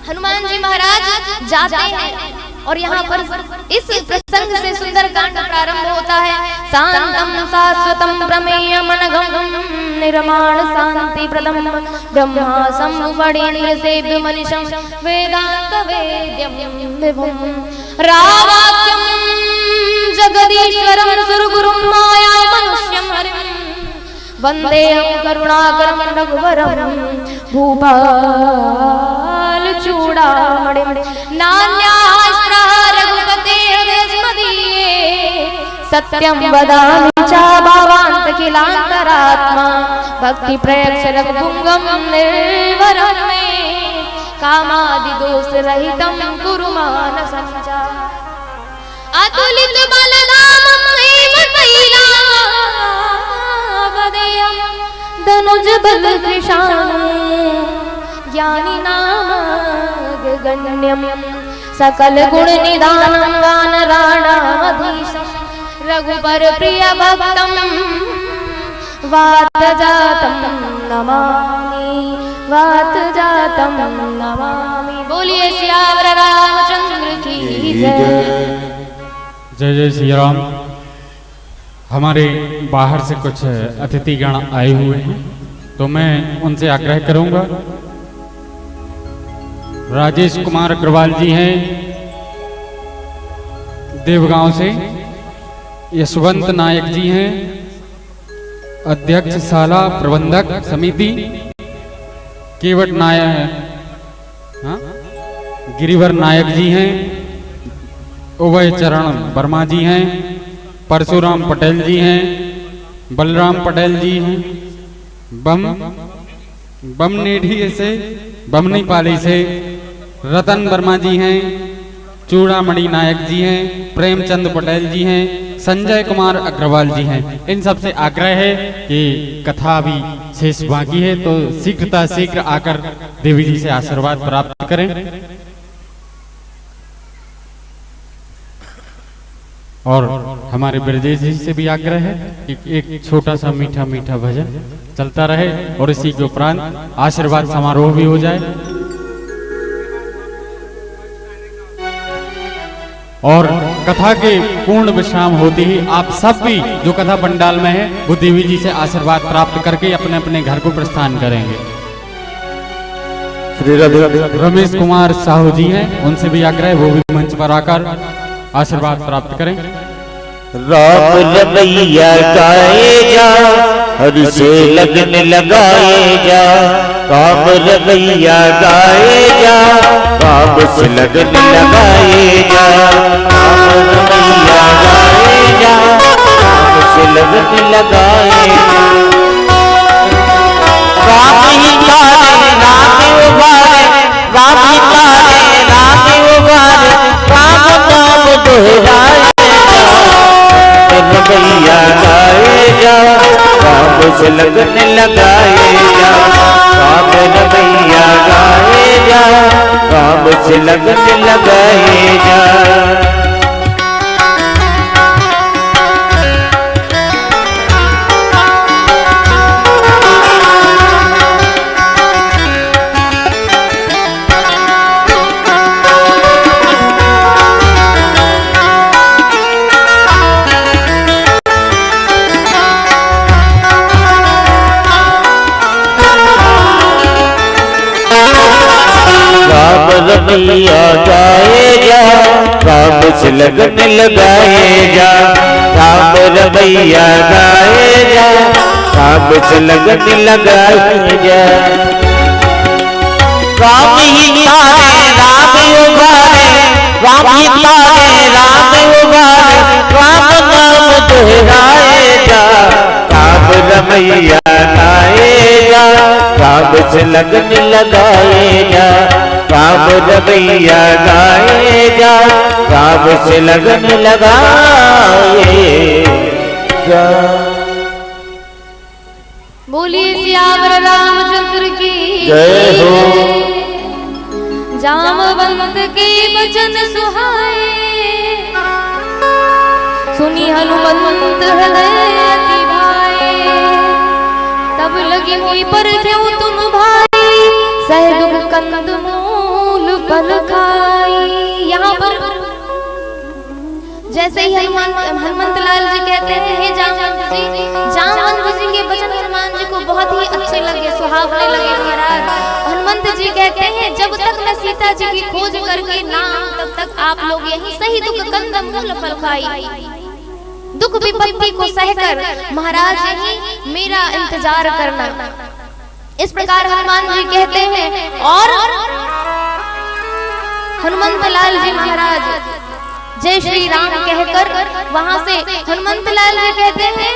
हनुमान जी महाराज जाते हैं और यहाँ पर इस प्रसंग से सुंदर कांड प्रारंभ होता है। शांतम शाश्वतम प्रमेय मनघम निर्माण शांति प्रदम ब्रह्मा संवरणीय सेव्य मनीषं वेदांत वेद्यम विभुम रावाक्यम जगदीश्वरम सुरगुरुम माया मनुष्यम हरिम वंदेहं करुणाकरं रघुवरं भूपाल चूड़ामणिं नान्या रघुपते हृदयस्मदीये सत्यं वदामि च भावान्तकिलान्तरात्मा भक्ति प्रयच्छ रघुपुंगं निर्वरं मे कामादि दोष रहितं कुरु मानसं च अतुलित बलधामं हेमशैलावदेयं धनुज बल कृशानं ज्ञानी नामगण्यं सकल गुण निधानं वानराणाधीशं रघुबर प्रिय भक्तं वातजातं नमामि वातजातं नमामि। बोलिए सियावर रामचंद्र की जय। जय जय श्री राम। हमारे बाहर से कुछ अतिथिगण आए हुए हैं, तो मैं उनसे आग्रह करूंगा। राजेश कुमार अग्रवाल जी हैं देवगांव से, यशवंत नायक जी हैं अध्यक्ष शाला प्रबंधक समिति, केवट नायक गिरिवर नायक जी हैं, उभय चरण वर्मा जी हैं, परशुराम पटेल जी हैं, बलराम पटेल जी हैं, बमनेठी से बमनीपाली से रतन वर्मा जी हैं, चूड़ामणि नायक जी हैं, प्रेमचंद पटेल जी हैं, संजय कुमार अग्रवाल जी हैं। इन सब से आग्रह है कि कथा अभी शेष बाकी है, तो शीघ्र आकर देवी जी से आशीर्वाद प्राप्त करें। और हमारे ब्रजेश जी से भी आग्रह है कि एक छोटा सा मीठा मीठा भजन चलता रहे और इसी के उपरांत आशीर्वाद समारोह भी हो जाए। और कथा के पूर्ण विश्राम होते ही आप सब भी जो कथा पंडाल में है वो देवी जी से आशीर्वाद प्राप्त करके अपने अपने घर को प्रस्थान करेंगे। रमेश कुमार साहू जी हैं, उनसे भी आग्रह, वो भी मंच पर आकर आशीर्वाद प्राप्त करें। राम रमैया गाए जा, हरि से लगन लगाए जा। राम रमैया गाए जा, राम से लगन लगाए जा। राम रमैया गाए जा, राम से लगन लगाए जा। राम ही तारे राम उबारे, राम ही तारे राम उबारे, राम नाम दोहराए रमैया गाए जा, राम से लगन लगाए जा। राम रमैया गाए जा, राम से लगन लगाए जा। रमैया गाए जा, राम से लगन लगाए जा। राम रमैया गाए जा, राम से लगन लगाए जा। राम ही तारे राम उबारे, राम ही तारे राम उबारे, राम नाम दोहराए जा। राम रमैया गाए जा, राम से लगन लगाए जा। राम रमैया गाए जा, राम से लगन लगाए जा। बोलिए सियावर रामचंद्र की जय हो। जामवंत के वचन सुहाए, सुनी हनुमंत हृदय अति भाए। तब लगी हुई पर क्यों तुम भाई, सह दुख कंद मूल फल खाई। यहाँ पर जैसे ही हनुमंत लाल जी कहते हैं जामवंत जी के वचन हनुमान जी को बहुत ही अच्छे लगे, सुहावने लगे महाराज। हनुमंत जी कहते हैं जब तक मैं सीता जी की खोज करके ना तब तक आप लोग यही सही दुख कंद मूल फल खाई। दुख विपत्ति को सहकर महाराज यही मेरा इंतजार करना। इस प्रकार हनुमान जी कहते हैं। और हनुमंत लाल जी महाराज जय श्री राम कहकर वहां से हनुमंत लाल जी कहते हैं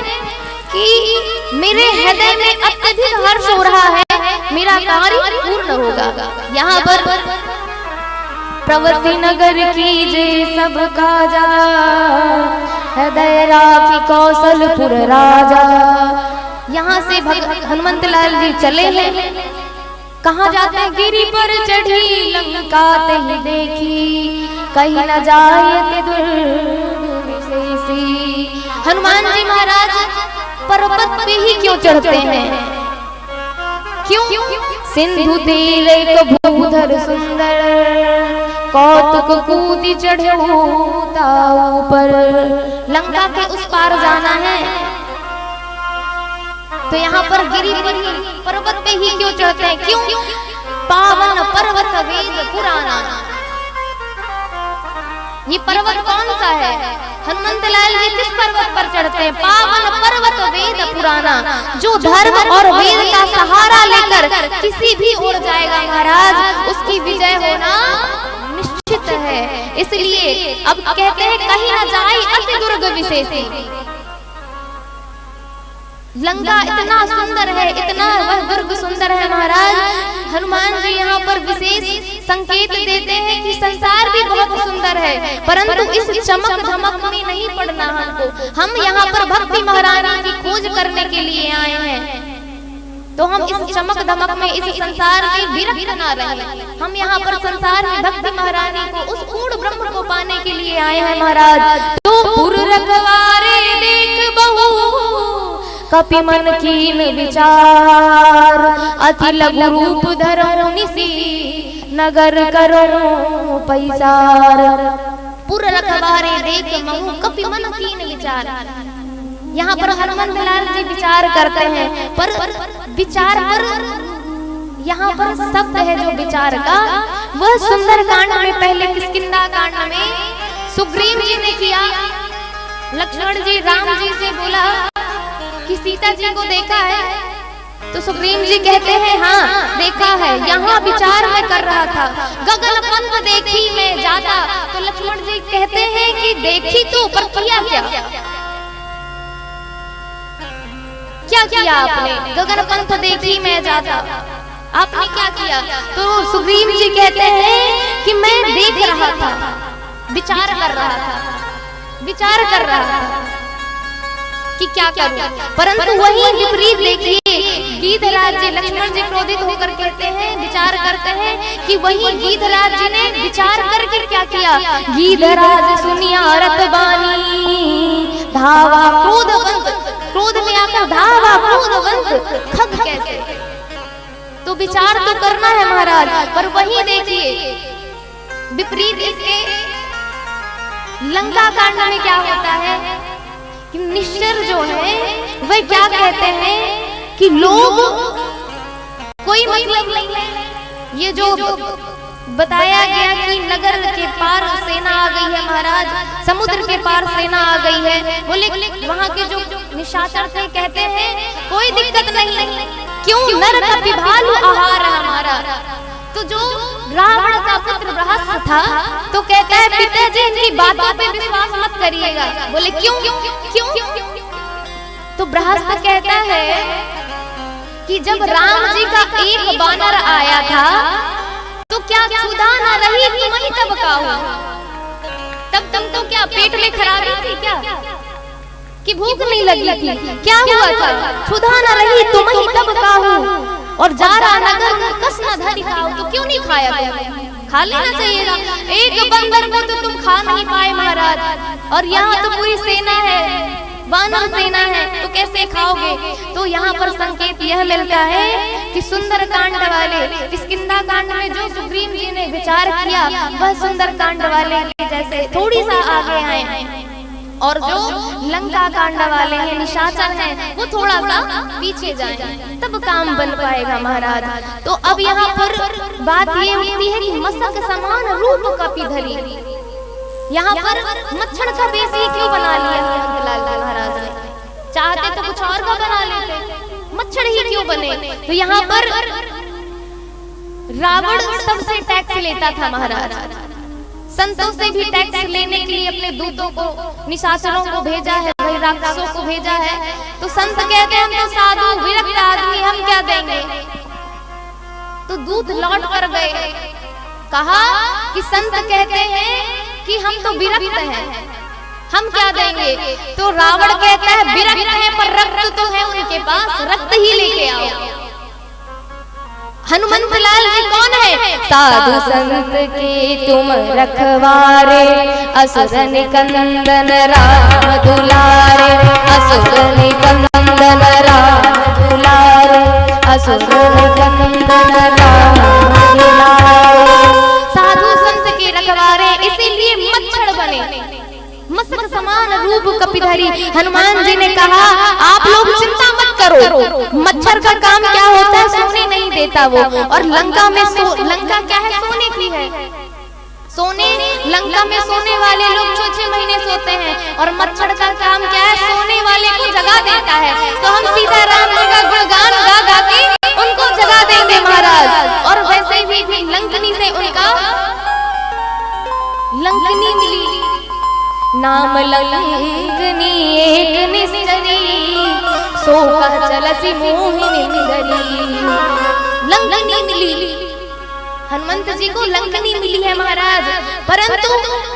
कि मेरे हृदय में अत्यधिक हर्ष हो रहा है, मेरा कार्य पूर्ण होगा। यहाँ पर प्रवृत्ति नगर की जय सब काजा, हृदय राखी कौशलपुर राजा। यहाँ से हनुमंत लाल जी चले हैं, कहाँ जाते हैं? गिरी पर चढ़ी लंका ही देखी, कहीं न जाए दुर्विशेषी। हनुमान जी महाराज पर्वत पे ही क्यों चढ़ते हैं? क्यों? सिंधु तीर एक भूधर सुंदर, कौतुक कूदी चढ़ो ताऊ पर। लंका के उस पार जाना है तो यहाँ पर गिरी पर्वत पे ही क्यों चढ़ते हैं? क्यों? पावन पर्वत वेद पुराना। ये पर्वत कौन सा है? हनुमंत लाल जी किस पर्वत पर चढ़ते हैं? पावन पर्वत वेद पुराना, जो धर्म और वेद का सहारा लेकर किसी भी ओर जाएगा महाराज, उसकी विजय होना निश्चित है। इसलिए अब कहते हैं कहीं न जाए अति दुर्ग विशेषी। लंका इतना सुंदर है, इतना वह दुर्ग सुंदर है महाराज। हनुमान जी यहाँ पर विशेष संकेत देते हैं कि संसार भी बहुत सुंदर है, परंतु इस चमक धमक में नहीं पड़ना हमको। हम यहाँ पर भक्ति महारानी की खोज करने के लिए आए हैं, तो हम इस चमक धमक में, इस संसार में विरक्त ना रहे। हम यहाँ पर संसार में भक्ति महारानी को, उस पूर्ण ब्रह्म को पाने के लिए आए हैं महाराज। तो पुर रखवारे देख बहु कपि मन कीन विचार, अति लघु रूप धरो निसी नगर करो पैसार। पुर रखवारे देख महु कपि मन कीन विचार। यहाँ पर हनुमंत लाल जी विचार करते हैं, पर विचार पर यहाँ पर शब्द है जो विचार का, वह सुंदर कांड में, पहले किष्किंधा कांड में सुग्रीव जी ने किया। लक्ष्मण जी राम जी से बोला कि सीता जी को देखा है? तो सुग्रीव जी कहते हैं हाँ देखा है, यहाँ विचार मैं कर रहा था। गगन पंथ देखी मैं जाता। तो लक्ष्मण जी कहते हैं कि देखी तो, पर किया क्या? क्या किया आपने? गगन पंथ देखी मैं जाता, आपने क्या किया? तो सुग्रीव जी कहते हैं कि मैं देख रहा था, विचार कर रहा था, विचार कर रहा था कि क्या करूं। परंतु वही विपरीत देखिए, गीधराज जी, लक्ष्मण जी क्रोधित होकर कहते हैं, विचार करते हैं कि वही गीधराज जी ने विचार करके क्या किया? गीधराज सुनिया रतबानी धावा क्रोधवंत, क्रोध में आकर धावा क्रोधवंत खग कैसे? तो विचार तो करना है महाराज, पर वही देखिए विपरीत इसके लंका कांड में क्या होता है कि निश्चर जो है वह क्या कहते हैं कि लोग कोई मतलब नहीं। ये जो बताया गया कि नगर के पार सेना आ गई है महाराज, समुद्र के पार सेना आ गई है, बोले वहाँ के जो निशाचर थे कहते हैं कोई दिक्कत नहीं, क्यों नर का विभालु आहार है हमारा। तो जो रावण का पुत्र बृहस्पति था तो कहता है पिताजी इनकी बातों पे विश्वास मत करिएगा। बोले क्यों? तो बृहस्पति कहता है कि जब राम जी का एक बानर आया था तो क्या क्षुधा न रही तुम ही तब का हो? तब तुम तो क्या पेट में खराबी थी क्या, कि भूख नहीं लगी थी? क्या हुआ था? क्षुधा न रही तुम ही तब का हो, और जा रहा नगर में कस न धरी खाओ। तो क्यों नहीं खाया? खा लेना चाहिए ना। एक बंदर को तो तुम खा नहीं पाए महाराज, और यहाँ तो पूरी सेना है, वानर सेना है, तो कैसे खाओगे? तो यहाँ पर संकेत यह मिलता है कि सुंदर कांड वाले किष्किंधा कांड में जो सुग्रीव जी ने विचार किया, वह सुंदर कांड वाले जैसे थोड़ी सा आगे आए, और जो लंका कांड वाले हैं, निशाचर हैं, वो थोड़ा सा पीछे जाएं, तब काम बन पाएगा महाराज। तो अब यहाँ पर बात ये होती है कि मस्तक समान रूप कपि धरी। यहाँ पर मच्छर का बेस ही क्यों बना लिया हनुमंत लाल महाराज ने? चाहते तो कुछ और का बना लेते, मच्छर ही क्यों बने? तो यहाँ पर रावण सबसे टैक्स लेता था महाराज, संतों से भी टैक्स लेने के लिए अपने दूतों को, निशाचरों को भेजा है, भाई राक्षसों को भेजा है। तो संत कहते हैं हम तो साधु विरक्त आदमी, हम क्या देंगे? तो दूत लौट कर गए, कहा कि संत कहते हैं कि हम तो विरक्त हैं, हम क्या देंगे? तो रावण कहता है विरक्त है पर रक्त तो है उनके पास, रक्त ही लेके आओ। हनुमंत लाल जी कौन है? साधु संत के तुम रखवारे, असुर निकंदन राम दुलारे, असुर निकंदन राम दुलारे, असुर निकंदन राम दुलारे। साधु संत के हनुमान जी ने कहा आप लोग चिंता मत करो, मच्छर का काम क्या होता है, सोने नहीं देता वो। और लंका में लंका क्या है, सोने की है। सोने लंका में सोने वाले लोग 6-6 महीने सोते हैं, और मच्छर का काम क्या है, सोने वाले को जगा देता है। तो हम सीताराम जी का गुणगान गा गा के उनको जगा देंगे महाराज। और वैसे भी लंकनी से उनका लंकनी मिली, नाम लंकनी एक निश्चरी, सो कह चलसी मोहिनी निगरी। लंकनी मिली, हनुमंत जी को लंकनी मिली है महाराज। परंतु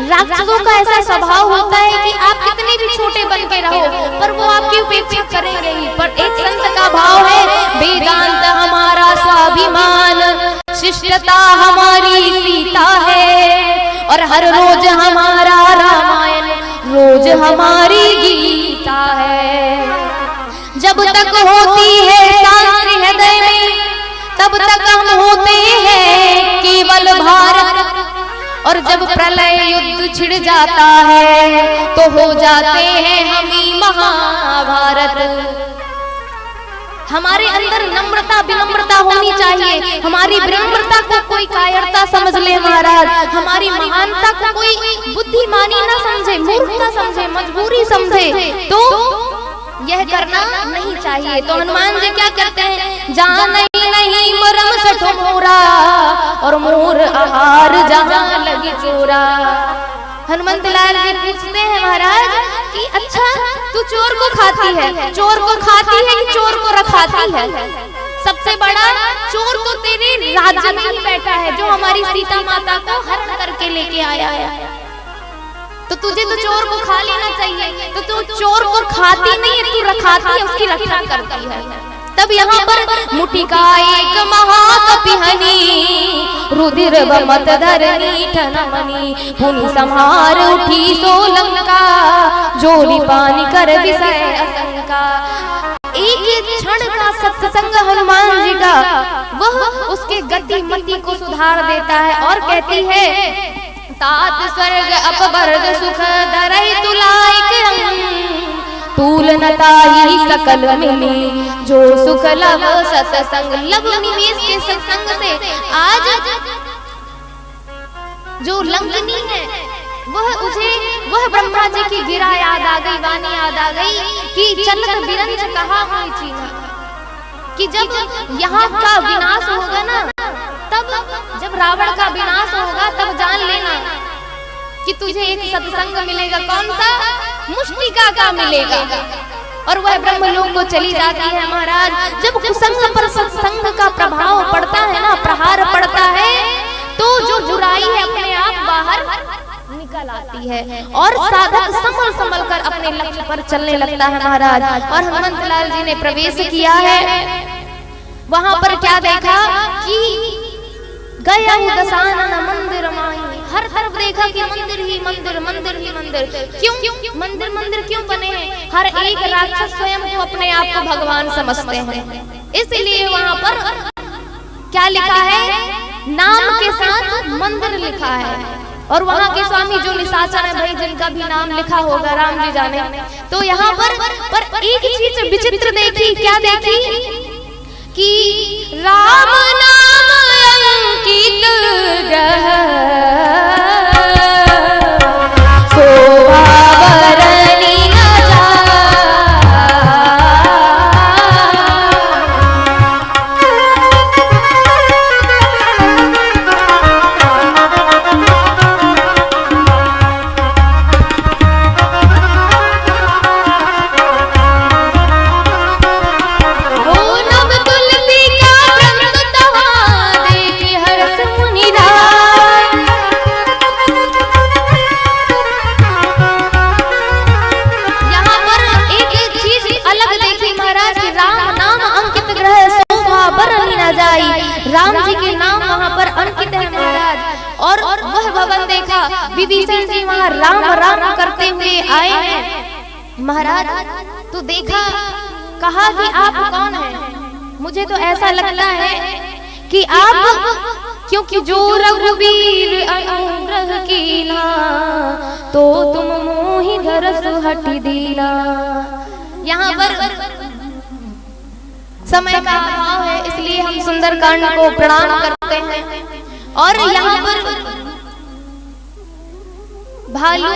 राक्षसों का ऐसा स्वभाव होता है कि आप कितने भी छोटे बन के रहो, पर वो आपकी उपेक्षा करेंगे ही। पर एक संत का भाव है, वेदांत हमारा स्वाभिमान, शिष्टता हमारी सीता है, और हर रोज हमारा रामायण, रोज हमारी गीता है। जब तक होती है शांति हृदय में, तब तक हम होते हैं केवल भारत, और जब प्रलय युद्ध छिड़ जाता है तो हो जाते हैं हम ही महाभारत। हमारे अंदर नम्रता विनम्रता होनी चाहिए। हमारी विनम्रता को कोई कायरता समझ ले महाराज, हमारी महानता को कोई बुद्धिमानी ना समझे, मूर्खता समझे, मजबूरी समझे, तो यह करना नहीं चाहिए। तो हनुमान जी क्या करते हैं, जान नहीं मरम सठो मोरा, और मोर आहार जहाँ लगी चोरा। हनुमंत लाल जी पूछते हैं महाराज कि अच्छा तू चोर को खाती है, चोर को खाती है कि चोर को रखाती है? सबसे बड़ा चोर तो तेरे राज्य में ही बैठा है, जो हमारी सीता माता को हरण करके लेके आया है। तो तुझे तो चोर को खा लेना चाहिए। तो तू चोर को खाती नहीं है, तू रखाती है, उसकी रक्षा करती है। तब यहाँ पर मुटिका एक महाकपिहनी, रुधिर बमत धरनी ठनमनी, पुनि संहार उठी सो लंका, जोरी पानी कर विषय असंका। एक क्षण का सत्संग हनुमान जी का वह उसके गति मति को सुधार देता है, और कहती है तात स्वर्ग अपवर्ग सुख दरई तुलाइक तूल नताई सकल मिली, जो सुख लव सत्संग। लव निवेश के सत्संग से आज जो लंकनी है वह ब्रह्मा जी की गिरा याद आ गई, वाणी याद आ गई कि चलत बिरंज कहा हुई चीना, कि जब यहाँ का विनाश होगा ना, तब जब रावण का विनाश होगा तब जान लेना कि तुझे एक सत्संग मिलेगा। कौन सा? मुष्टिका का मिलेगा। और वह ब्रह्मलोक को चली जाती है महाराज। जब कुसंग पर सत्संग का प्रभाव पड़ता है ना, प्रहार पड़ता है, तो जो बुराई है अपने आप बाहर निकल आती है, और साधक संभल संभल कर अपने लक्ष्य पर चलने लगता है महाराज। और हनुमंत लाल जी ने प्रवेश किया है, वहां पर क्या देखा कि गया दशानन मंदिर माही, हर तरफ देखा कि मंदिर ही मंदिर, मंदिर ही मंदिर। क्यों मंदिर मंदिर क्यों बने हैं? हर एक राक्षस स्वयं को अपने आप को भगवान समझते हैं, इसलिए वहां पर क्या लिखा है, नाम के साथ मंदिर लिखा है। और वहाँ के स्वामी जो निशाचर है भाई, जिनका भी नाम लिखा होगा राम जी जाने। तो यहाँ पर एक चीज विचित्र देखी, क्या देखी कि राम नाम अंकित ग्रह शोभा बरनी न जाए। राम जी के नाम वहाँ पर अंकित है महाराज। और वह भवन देखा, विभीषण जी वहाँ राम राम करते हुए आए हैं महाराज। तो देखा, कहा कि आप कौन हैं? मुझे तो ऐसा लगता है कि आप क्योंकि जो रघुवीर अनुग्रह कीना, तो तुम मोहि धरस हटि दीना। यहाँ पर समय का अभाव है, इसलिए हम सुंदरकांड को प्रणाम करते हैं। और यहाँ पर भालू,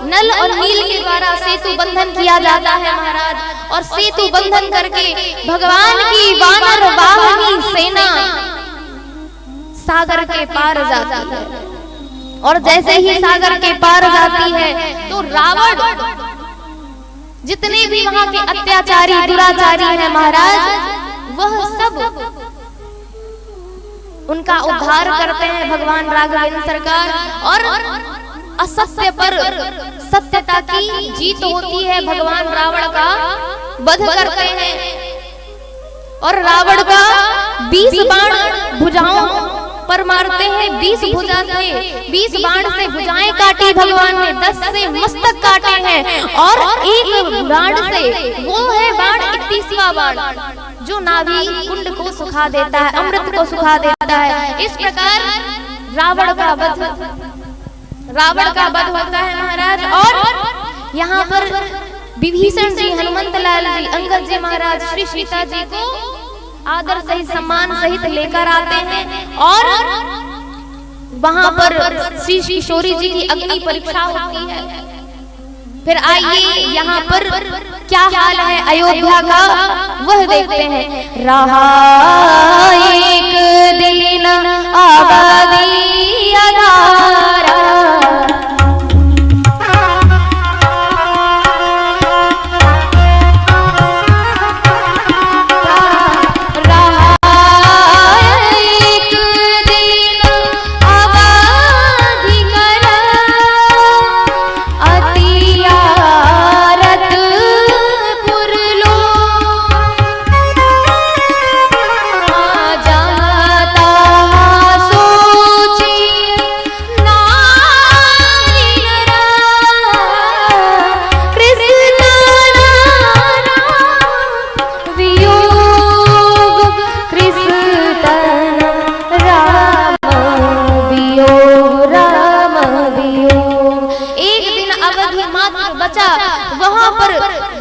नल और नील के द्वारा सेतु बंधन किया जाता है महाराज। और सेतु बंधन करके भगवान की वानर वाहिनी सेना सागर के पार जाती है। और जैसे ही सागर के पार जाती है तो रावण, जितने भी वहां के अत्याचारी दुराचारी हैं महाराज, वह सब उनका उद्धार करते हैं भगवान राघवेंद्र सरकार। और असत्य पर सत्यता की जीत होती है, भगवान रावण का वध करते हैं। और रावण का 20 बाण भुजाओं पर मारते हैं, 20 भुजा से 20 बाण से भुजाएं काटी भगवान ने, 10 से मस्तक काटे हैं। और एक बाण से, वो है बाण 31वां बाण, जो नाभि कुंड को सुखा देता है, अमृत को सुखा देता है। इस प्रकार रावण का वध होता है महाराज। और यहाँ पर विभीषण जी, हनुमंत लाल जी, अंगद जी महाराज श्री सीता जी को आदर सहित सम्मान सहित लेकर आते हैं। और वहां पर श्री किशोरी जी की अग्नि परीक्षा होती है। फिर आइए यहाँ पर क्या हाल है अयोध्या का, वह देखते हैं। रहा एक दिन आबादी अधारा,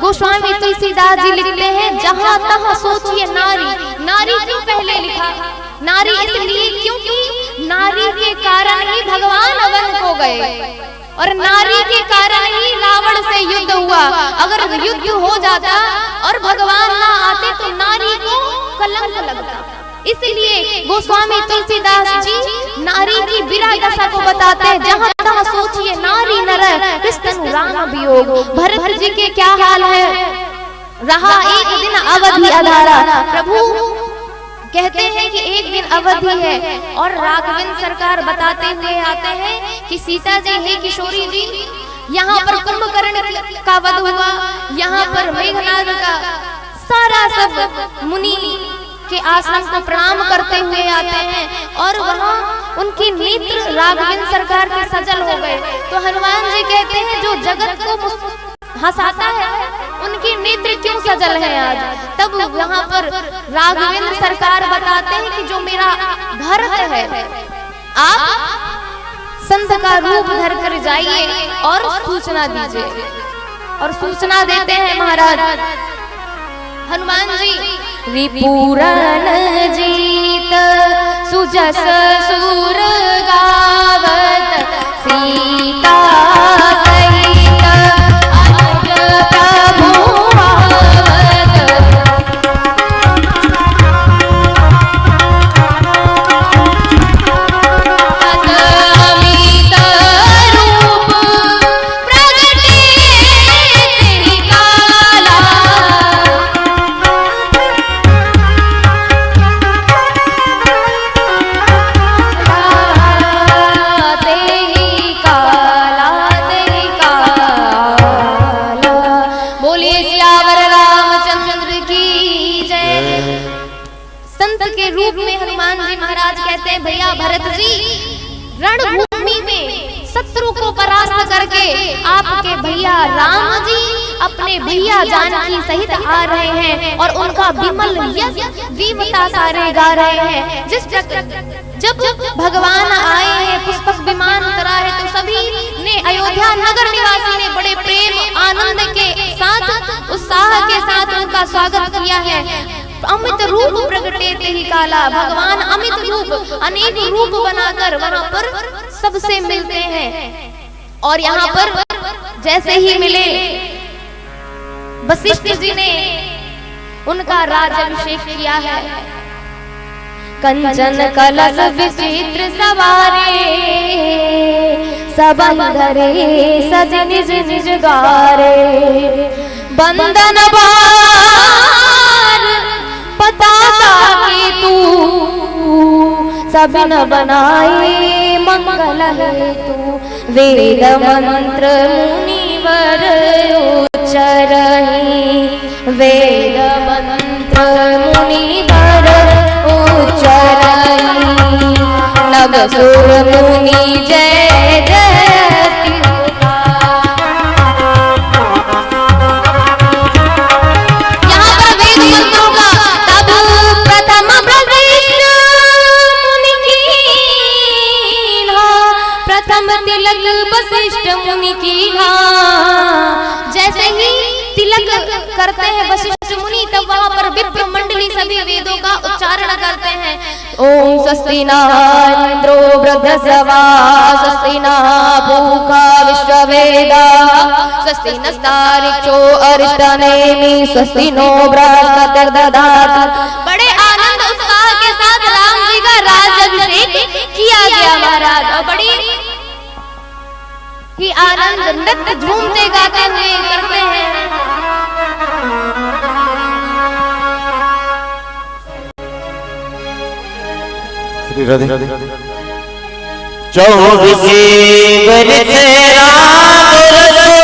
गोस्वामी तुलसीदास जी लिखते हैं, जहाँ तहाँ सोचिए नारी। नारी क्यों पहले लिखा? नारी इसलिए क्योंकि नारी के कारण ही भगवान अवन को गए और नारी के कारण ही रावण से युद्ध हुआ। अगर युद्ध हो जाता और भगवान ना आते तो नारी को कलंक लगता। इसलिए गोस्वामी तुलसीदास जी नारी की विरह दशा को बताते हैं, जहाँ तहाँ सोचिए नारी नर कृष्ण राम वियोग। भरत जी के क्या हाल है, रहा एक दिन अवधि अधारा। प्रभु कहते हैं कि एक दिन अवधि है और राघवेंद्र सरकार बताते हुए आते हैं कि सीता जी है किशोरी जी, यहाँ पर कुंभकर्ण का वध हुआ, यहाँ पर मेघनाद का सारा सब मुनि के आश्रम को प्रणाम करते हुए आते हैं और वहाँ उनके नेत्र राघवेंद्र सरकार के सजल हो गए। तो हनुमान जी कहते हैं जो जगत को हंसाता है उनके नेत्र क्यों सजल है आज। तब यहाँ पर राघवेंद्र सरकार बताते हैं कि जो मेरा भरत है, आप संत का रूप धर कर जाइए और सूचना दीजिए। और सूचना देते हैं महाराज हनुमान जी, रिपुरन जीत सुजस सुर गावत सीता सहित अनुज प्रभु आवत। अमित रूप प्रगटे तेहि काला, रूप में हनुमान जी महाराज कहते हैं, भैया भरत जी रणभूमि में शत्रु को परास्त करके आपके भैया राम जी अपने भैया जानकी सहित आ रहे हैं और उनका विमल यश दीवता सारे गा रहे हैं। जिस जब भगवान आए हैं, पुष्पक विमान उतरा है, तो सभी ने, अयोध्या नगर निवासी ने बड़े प्रेम आनंद के साथ, उत्साह के साथ उनका स्वागत किया है। अमित रूप प्रगटे ते ही काला, भगवान अमित रूप, अनेक रूप बनाकर वहां पर सबसे मिलते हैं। और यहाँ पर जैसे ही मिले, वशिष्ठ जी ने उनका राज्याभिषेक किया है। कंचन कलश विचित्र सवारे, सब धरे सज निज निज द्वारे, बंदन बार पताका के तू, सबिन बनाए मंगल हेतु, वेद मंत्र मुनिवर उच्चरहि, वेद मंत्र मुनिवर उच्चरहि, नग सुर मुनि जय जय। यहाँ पर वेद मंत्रों का तब प्रथम प्रविष्ट मुनि कीन्हा, प्रथम तिलक वशिष्ठ मुनि कीन्हा। जैसे ही तिलक करते हैं वशिष्ठ मुनि, तब वहां पर विप्र मंडली सभी वेदों का उच्चारण करते हैं। ओम स्वस्ति न इंद्रो वृद्धस्वा, स्वस्ति न पूषा विश्ववेदा, स्वस्ति नस्तारिक्षो अरिष्टनेमि, स्वस्ति नो बृहस्पतिर्दधातु। बड़े आनंद उत्साह के साथ राम जी का राज्याभिषेक किया गया महाराज, और बड़ी ही आनंद नृत्य झूमते गाते हुए करते हैं। श्री राधे। 24 वर्ष राम रसो,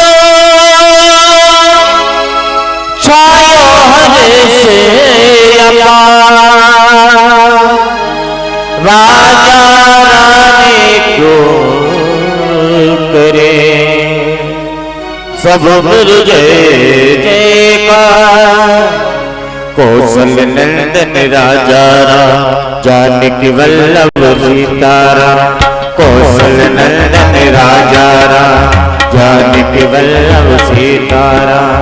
छायो हर्ष अपार, राजा रानी को करे, सब मिल जय जयकार। कौशल नंदन राजा राम, जानकी वल्लभ सीताराम, कौशल नंदन राजा राम, जानकी वल्लभ सीताराम।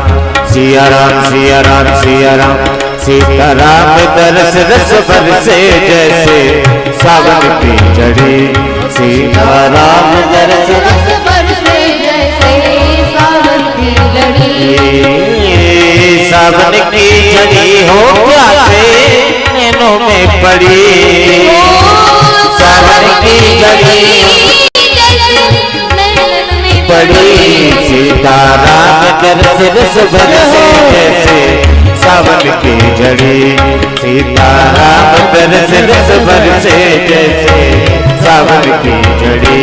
सिया राम सिया राम सिया राम, सीताराम दरस रस बरसे जैसे सावन की जड़ी, सीताराम दरस रस बरसे जैसे सावन की लड़ी, सावन की जड़ी हो प्यासे नैनों में पड़ी, सावन की जड़ी पड़ी, सीताराम दरस रस बरसे जैसे सावन की जड़ी, सीताराम दरस रस बरसे जैसे सावन की जड़ी।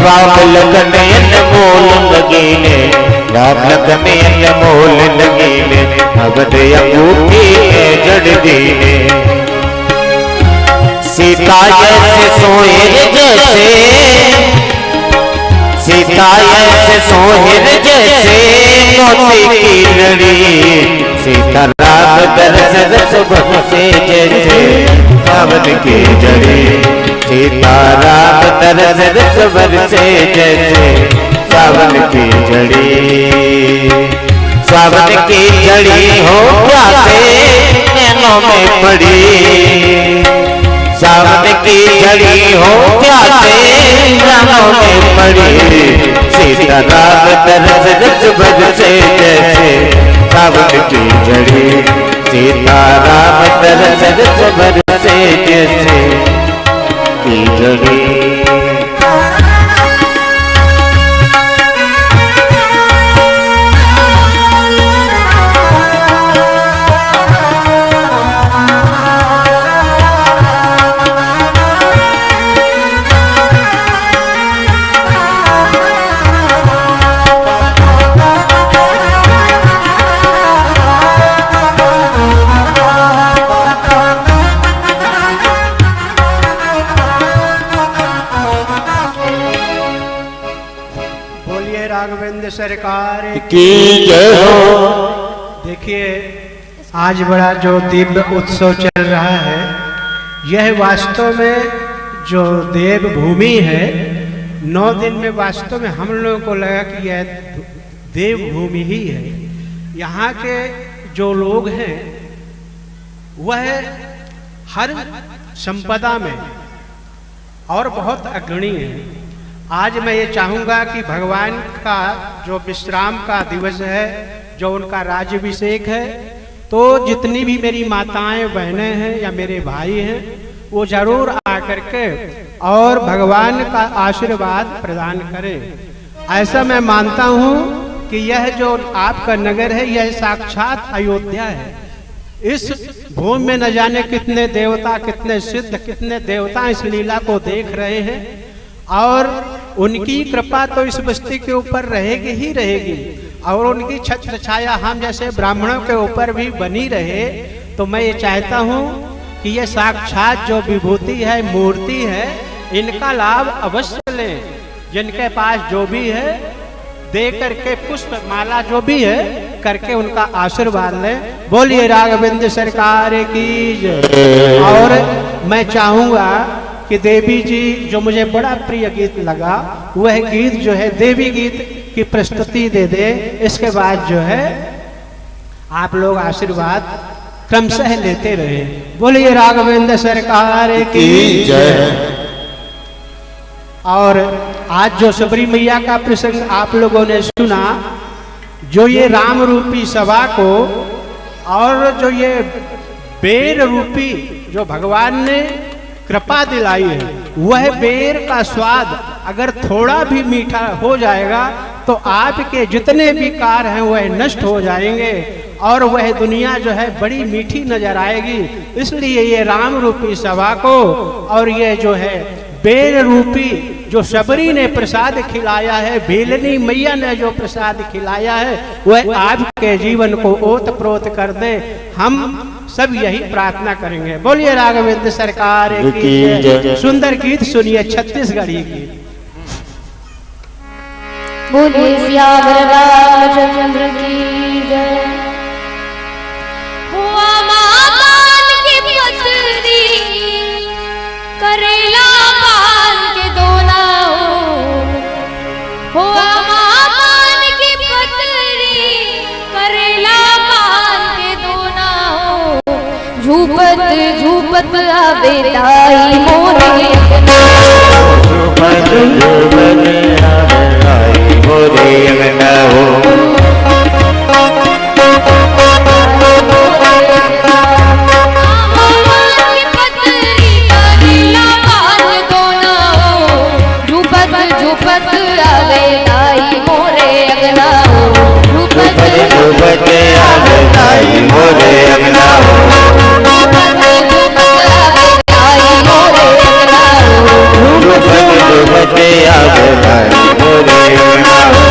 राम लगन अनमोल लगीने, राम लगन अनमोल लगीने, भगत अंगूठी में जड़ दीने। सीता जैसे सोहेर जैसे, सीता जैसे सोहेर जैसे मोती की लड़ी, सीता राम दरस रस बरसे जैसे सावन की जड़ी, सीताराम दरस रस बरसे जैसे सावन की जड़ी, सावन की जड़ी हो प्यासे नैनों में पड़ी, सावन की जड़ी हो प्यासे नैनों में पड़ी, सीताराम दरस रस बरसे जैसे सावन की जड़ी, सीताराम दरस रस बरसे जैसे की जड़ी। राघवेंद्र सरकार की जय हो। देखिए, आज बड़ा जो दिव्य उत्सव चल रहा है, यह वास्तव में जो देव भूमि है, 9 दिन में वास्तव में हम लोगों को लगा कि यह देव भूमि ही है। यहाँ के जो लोग हैं वह हर संपदा में और बहुत अग्रणी है। आज मैं ये चाहूँगा कि भगवान का जो विश्राम का दिवस है, जो उनका राज्याभिषेक है, तो जितनी भी मेरी माताएं बहनें हैं या मेरे भाई हैं, वो जरूर आकर के और भगवान का आशीर्वाद प्रदान करें। ऐसा मैं मानता हूँ कि यह जो आपका नगर है, यह साक्षात अयोध्या है। इस भूमि में न जाने कितने देवता, कितने सिद्ध, कितने देवता इस लीला को देख रहे हैं, और उनकी कृपा तो इस बस्ती के ऊपर रहेगी ही रहेगी, और उनकी छत्र छाया हम जैसे ब्राह्मणों के ऊपर भी बनी रहे। तो मैं ये चाहता हूँ कि ये साक्षात जो विभूति है, मूर्ति है, इनका लाभ अवश्य लें। जिनके पास जो भी है दे करके, पुष्प माला जो भी है करके उनका आशीर्वाद लें। बोलिए राघवेंद्र सरकार की जय। और मैं चाहूँगा कि देवी जी, जो मुझे बड़ा प्रिय गीत लगा, वह गीत जो है देवी गीत की प्रस्तुति दे दे। इसके बाद जो है आप लोग आशीर्वाद क्रमशः लेते रहे। बोलिए राघवेंद्र सरकार की जय। और आज जो सबरी मैया का प्रसंग आप लोगों ने सुना, जो ये राम रूपी सभा को और जो ये बेर रूपी जो भगवान ने कृपा दिलाई है, वह बेर का स्वाद अगर थोड़ा भी मीठा हो जाएगा तो आपके जितने भी कार्य हैं वह नष्ट हो जाएंगे, और वह दुनिया जो है बड़ी मीठी नजर आएगी। इसलिए ये राम रूपी सभा को और ये जो है बेर रूपी जो सबरी ने प्रसाद खिलाया है, बेलनी मैया ने जो प्रसाद खिलाया है, वह आपके जीवन को ओत प्रोत कर दे। हम सब यही प्रार्थना करेंगे। बोलिए राघवेंद्र सरकार की जय। सुंदर गीत सुनिए छत्तीसगढ़ी गीत। बोलिए सियावर रामचंद्र की जय। हुआ मामान की पत्नी, करेला पान के दोना हुआ मामान की पत्नी, करेला पान के दोना झूपत झूपत आवे दाई मोरे, झूपत झूपत आवे दाई मोरे अंगना हो। झूपत आवे दाई मोरे अंगना हो। झूपत झूपत आवे दाई मोरे अंगना हो।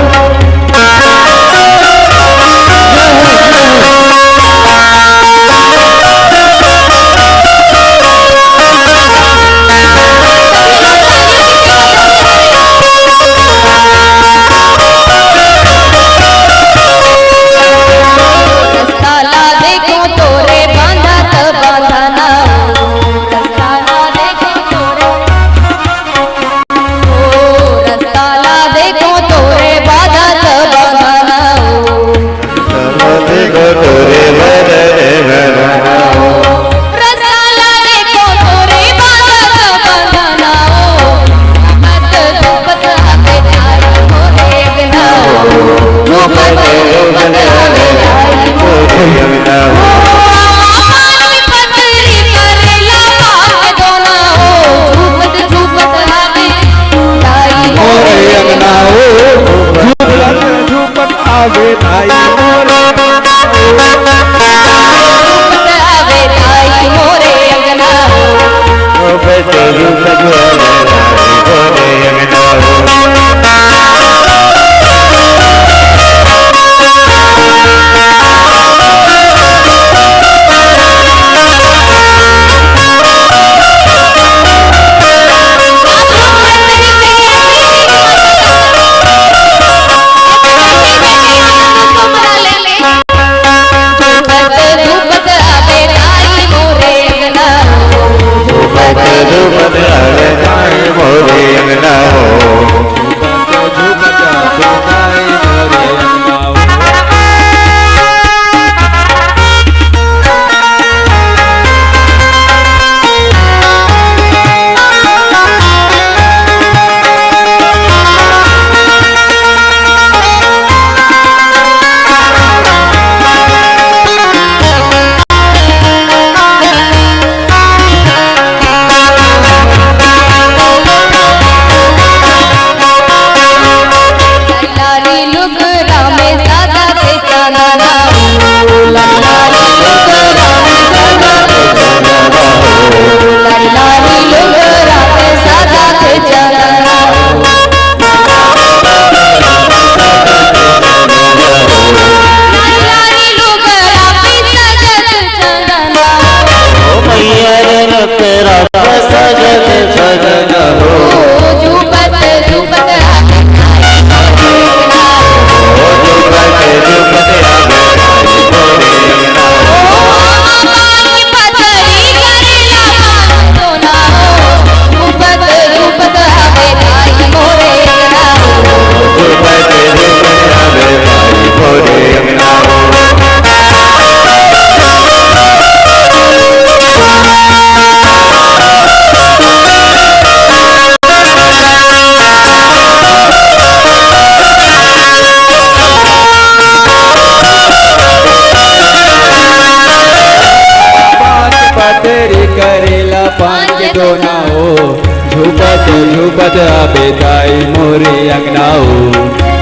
झूपत आवे दाई मोरे अंगनाओ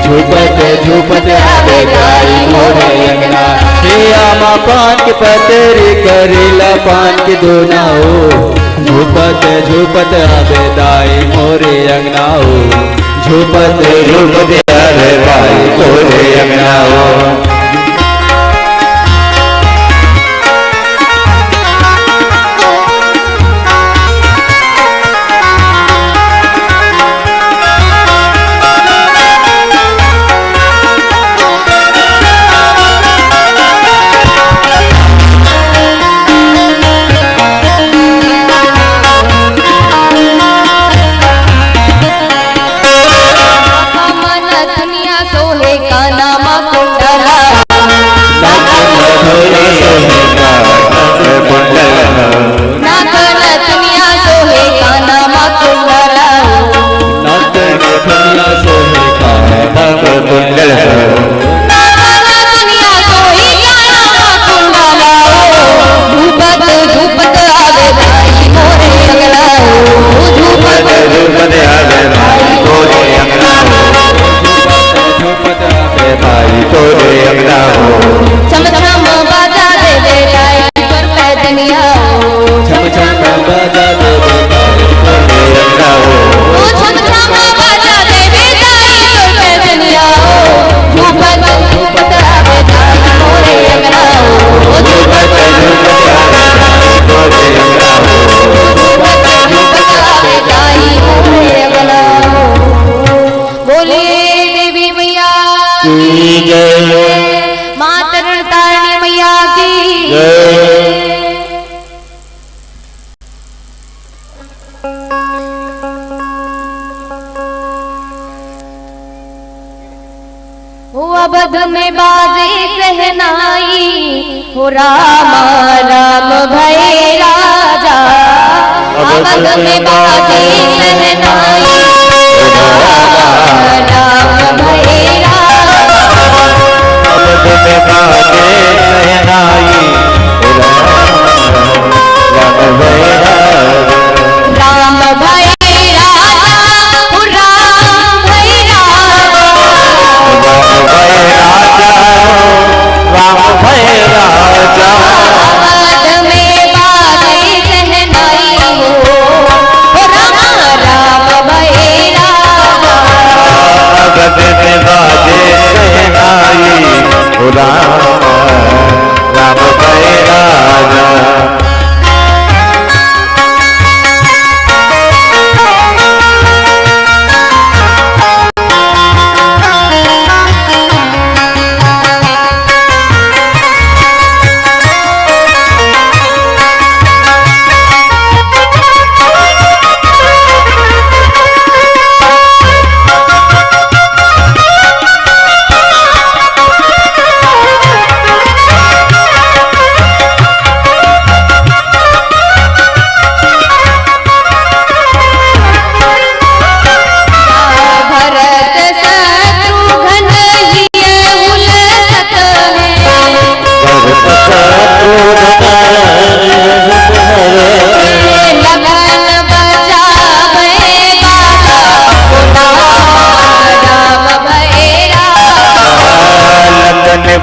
झूपत आवे दाई मोरे अंगना हे आमा पान के पतरे करेला पान के दोनाओ झूपत आवे दाई मोरे अंगनाओ झूपत आवे दाई मोरे अंगनाओ अवध में बाजे सहनाई हो रामा राम भय राजा अवध में बाजे सहनाई हो रामा राम भय राजा अवध में बाजे सहनाई हो राम भय राजा राम भय राजा हो राम भय राजा राम भय राजा अवध में बाजे सहनाई हो रामा राम भय राजा अवध में बाजे सहनाई हो राम भय राजा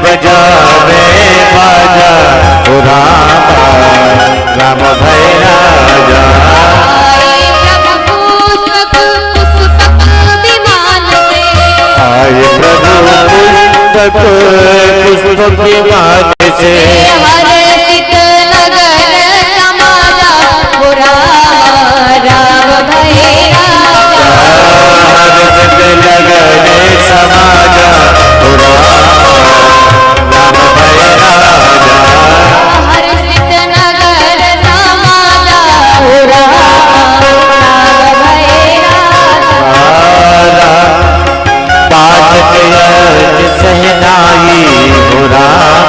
बजावे बाजा हो राम भय राजा आए प्रभु पुष्पक विमान से हर्षित नगर समाजा हो राम भय राजा हर्षित नगर समाजा हो राम भय राजा हर्षित नगर समाजा हो राम भय राजा बाज सहनाई हो राम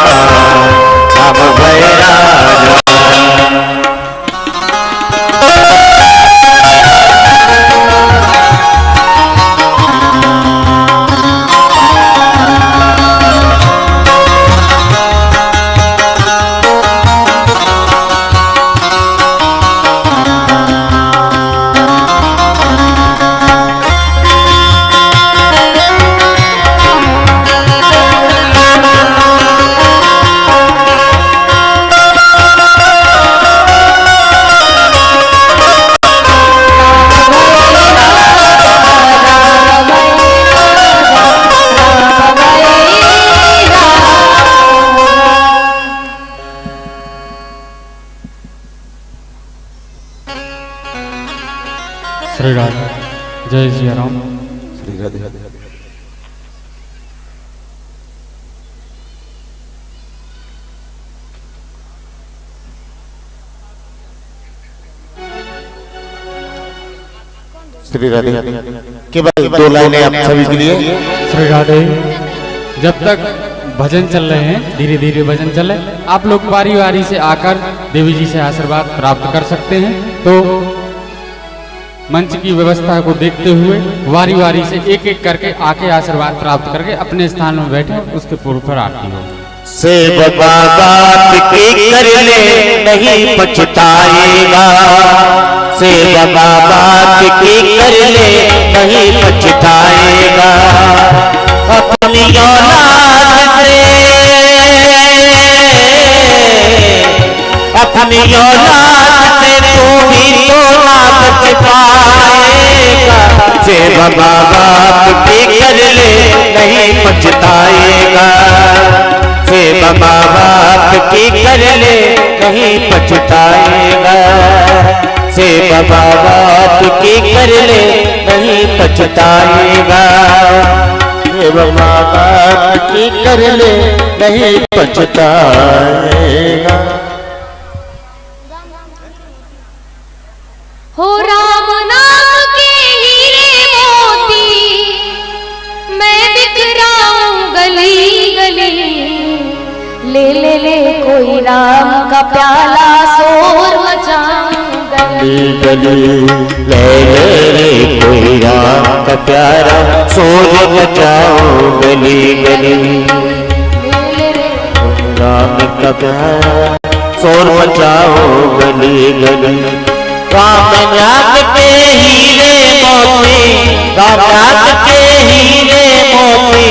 है। जय श्री राम। श्री राधे राधे। श्री राधे। केवल 2 लाइनें आप सभी के लिए। श्री राधे। जब तक भजन चल रहे हैं, धीरे धीरे भजन चल रहे हैं, आप लोग बारी बारी से आकर देवी जी से आशीर्वाद प्राप्त कर सकते हैं। तो मंच की व्यवस्था को देखते हुए बारी बारी से एक एक करके आके आशीर्वाद प्राप्त करके अपने स्थान में बैठे, उसके पूर्व पर आरती हो। सेवक बात की कर ले नहीं पछताएगा, सेवक बात की कर ले नहीं पछताएगा। अपनी औलाद से, अपनी औलाद से तू भी तो ना बच पाएगा। सेवक बात की कर ले नहीं पछताएगा, सेवा बाप की कर ले नहीं पछताएगा, सेवा बाप की कर ले नहीं पछताएगा, सेवा बाप की कर ले नहीं पछताएगा। हो राम नाम के हीरे मोती मैं बिखराऊं गली गली, ले ले ले कोई राम का प्याला शोर मचाऊं गली गली, ले ले कोई राम का प्यारा शोर मचाओ गली गली, राम का प्यारा शोर मचाओ गली गली। राम नाम के हीरे मोती, राम नाम के हीरे मोती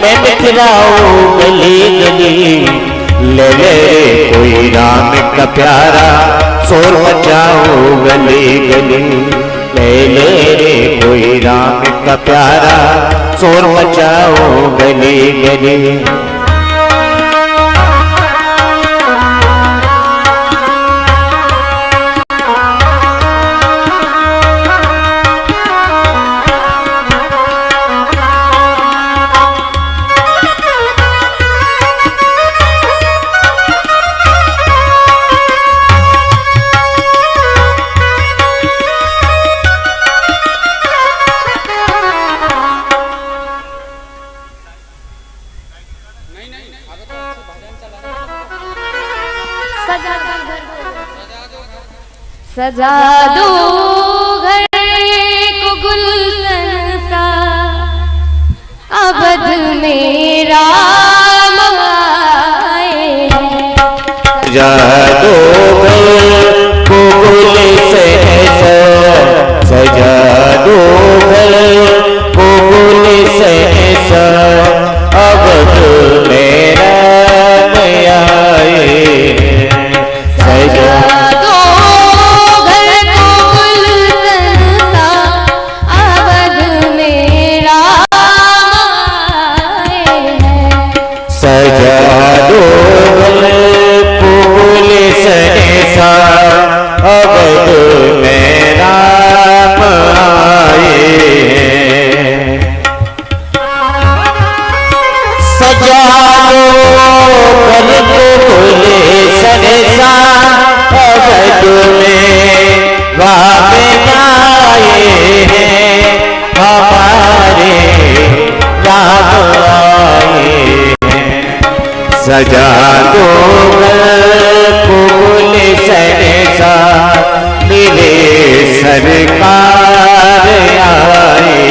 मैं बिखराऊं गली गली, ले ले कोई राम का प्यारा शोर मचाओ गली गली, ले ले कोई राम का प्यारा शोर मचाओ गली गली। सजा दो घर को गुलशन सा, अवध में राम आए हैं। सजा दो घर को गुलशन सा, सजा दो घर को गुलशन सा, अवध में राम आए हैं। सजा अवध में राम आए हैं। सजा लो घर को बोले सनसा, अवध में राम आए हैं, हमारे राम आए हैं। सजा दो सनसा मिले सरकार आए,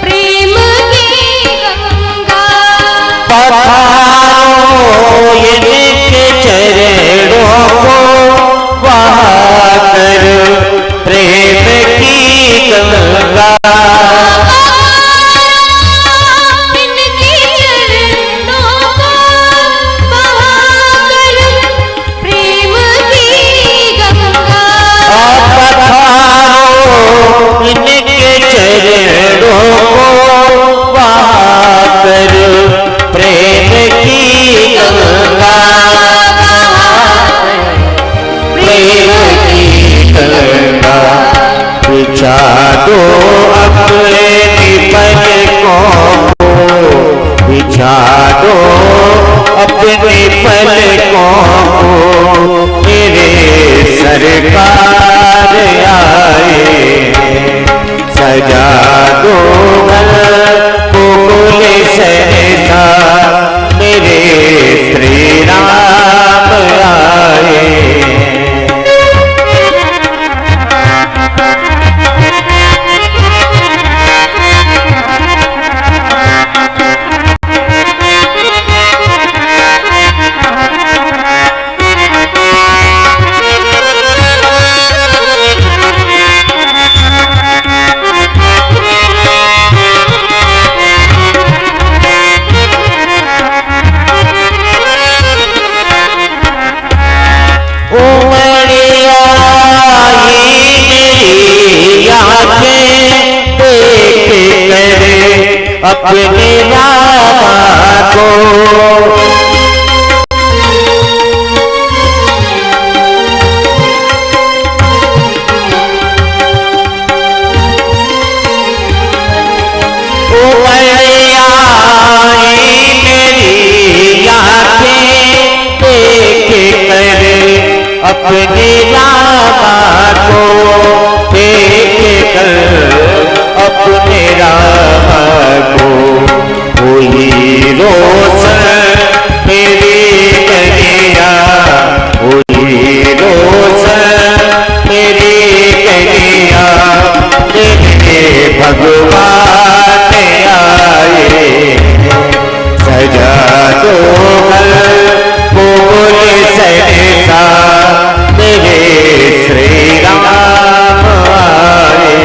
प्रेम की गंगा पधारो इनके चरणों को बहाकर प्रेम की गंगा। इनके चरणों को बहाकर प्रेम की अपने पलकों को मेरे सरकार आए। सजा दो घर को बोले सहसा मेरे श्री राम आए। अपने रामा को मेरी आंखें देख कर अपने रामा को देख कर अपने रामा को हुई रोशन मेरी कन्या हुई रोशन मेरी कन्या मेरे भगवान आए। सजा दो घर बोले सहसा मेरे श्री राम आए।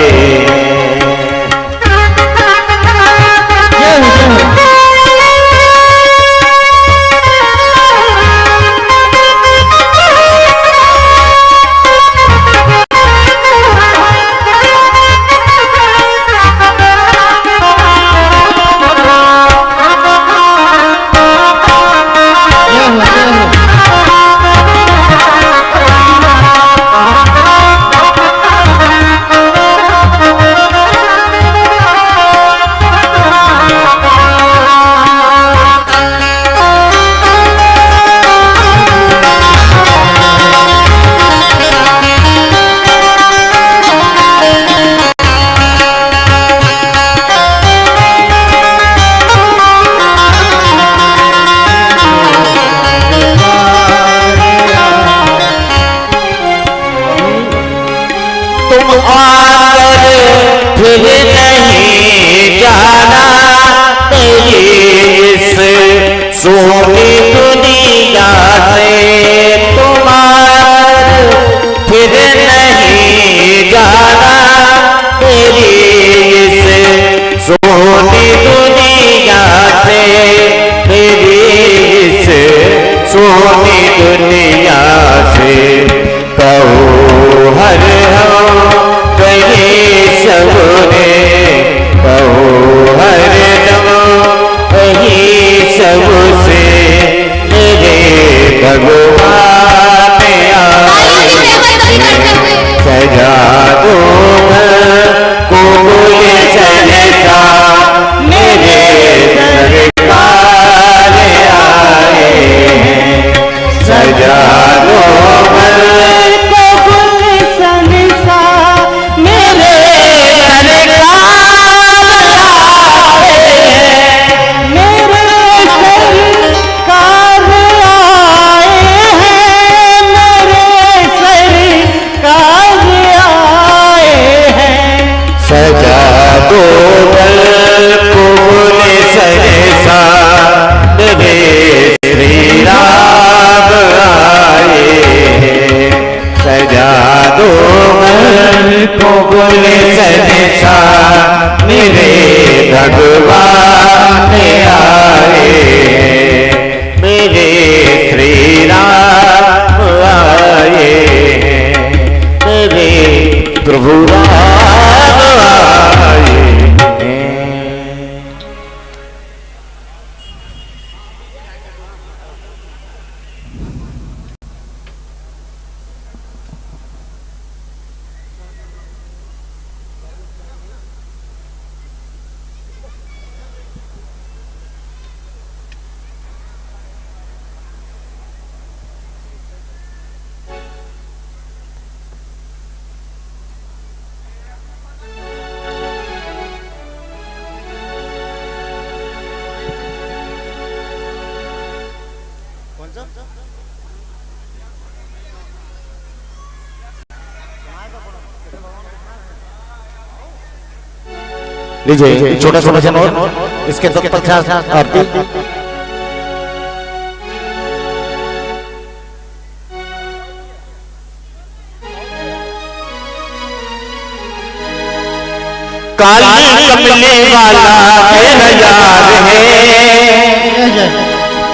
फिर नहीं जाना तेरी इस सोनी दुनिया से तुम्हार फिर नहीं जाना तेरी इस सोनी दुनिया से तेरी इस सोनी दुनिया से कहो हर हम कहे सबने कहो हर दम कही सबसे मेरे भगवान आए। सजा दो घर को बोले सहसा मेरे सरकार आए। सजा दो घर को बोले सहसा मेरे सजा दो घर को बोले सहसा मेरे श्री राम आए। सजा दो घर को बोले सहसा मेरे भगवान आए। मेरे श्री राम आए मेरे प्रभु राम आए। लीजिए छोटा सा भजन और इसके तत्पश्चात आरती। काली कमले वाला मेरा यार है,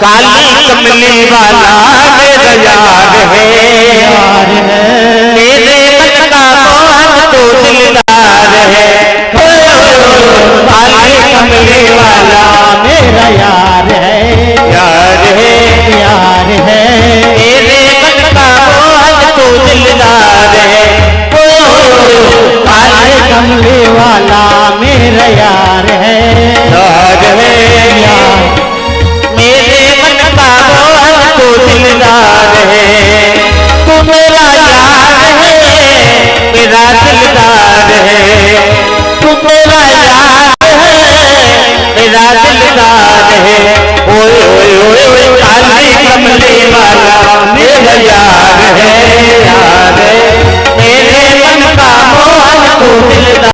काली कमले वाला मेरा यार है, मेरे मन का मोहन तो दिलदार है। काली कमले वाला मेरा यार है, यार है, यार है, मेरे मन का मोहन तो दिलदार है। काले कमले वाला मेरा यार है, यार है, यार, मेरे मन का मोहन तो दिलदार है। तू मेरा यार है, मेरा दिलदार है। तू मेरा यार है, मेरा दिलदार है। ओए ओए ओए ओए काली कमले वाला मेरा यार है, यार है, मेरे मन का मोहन तो दिलदार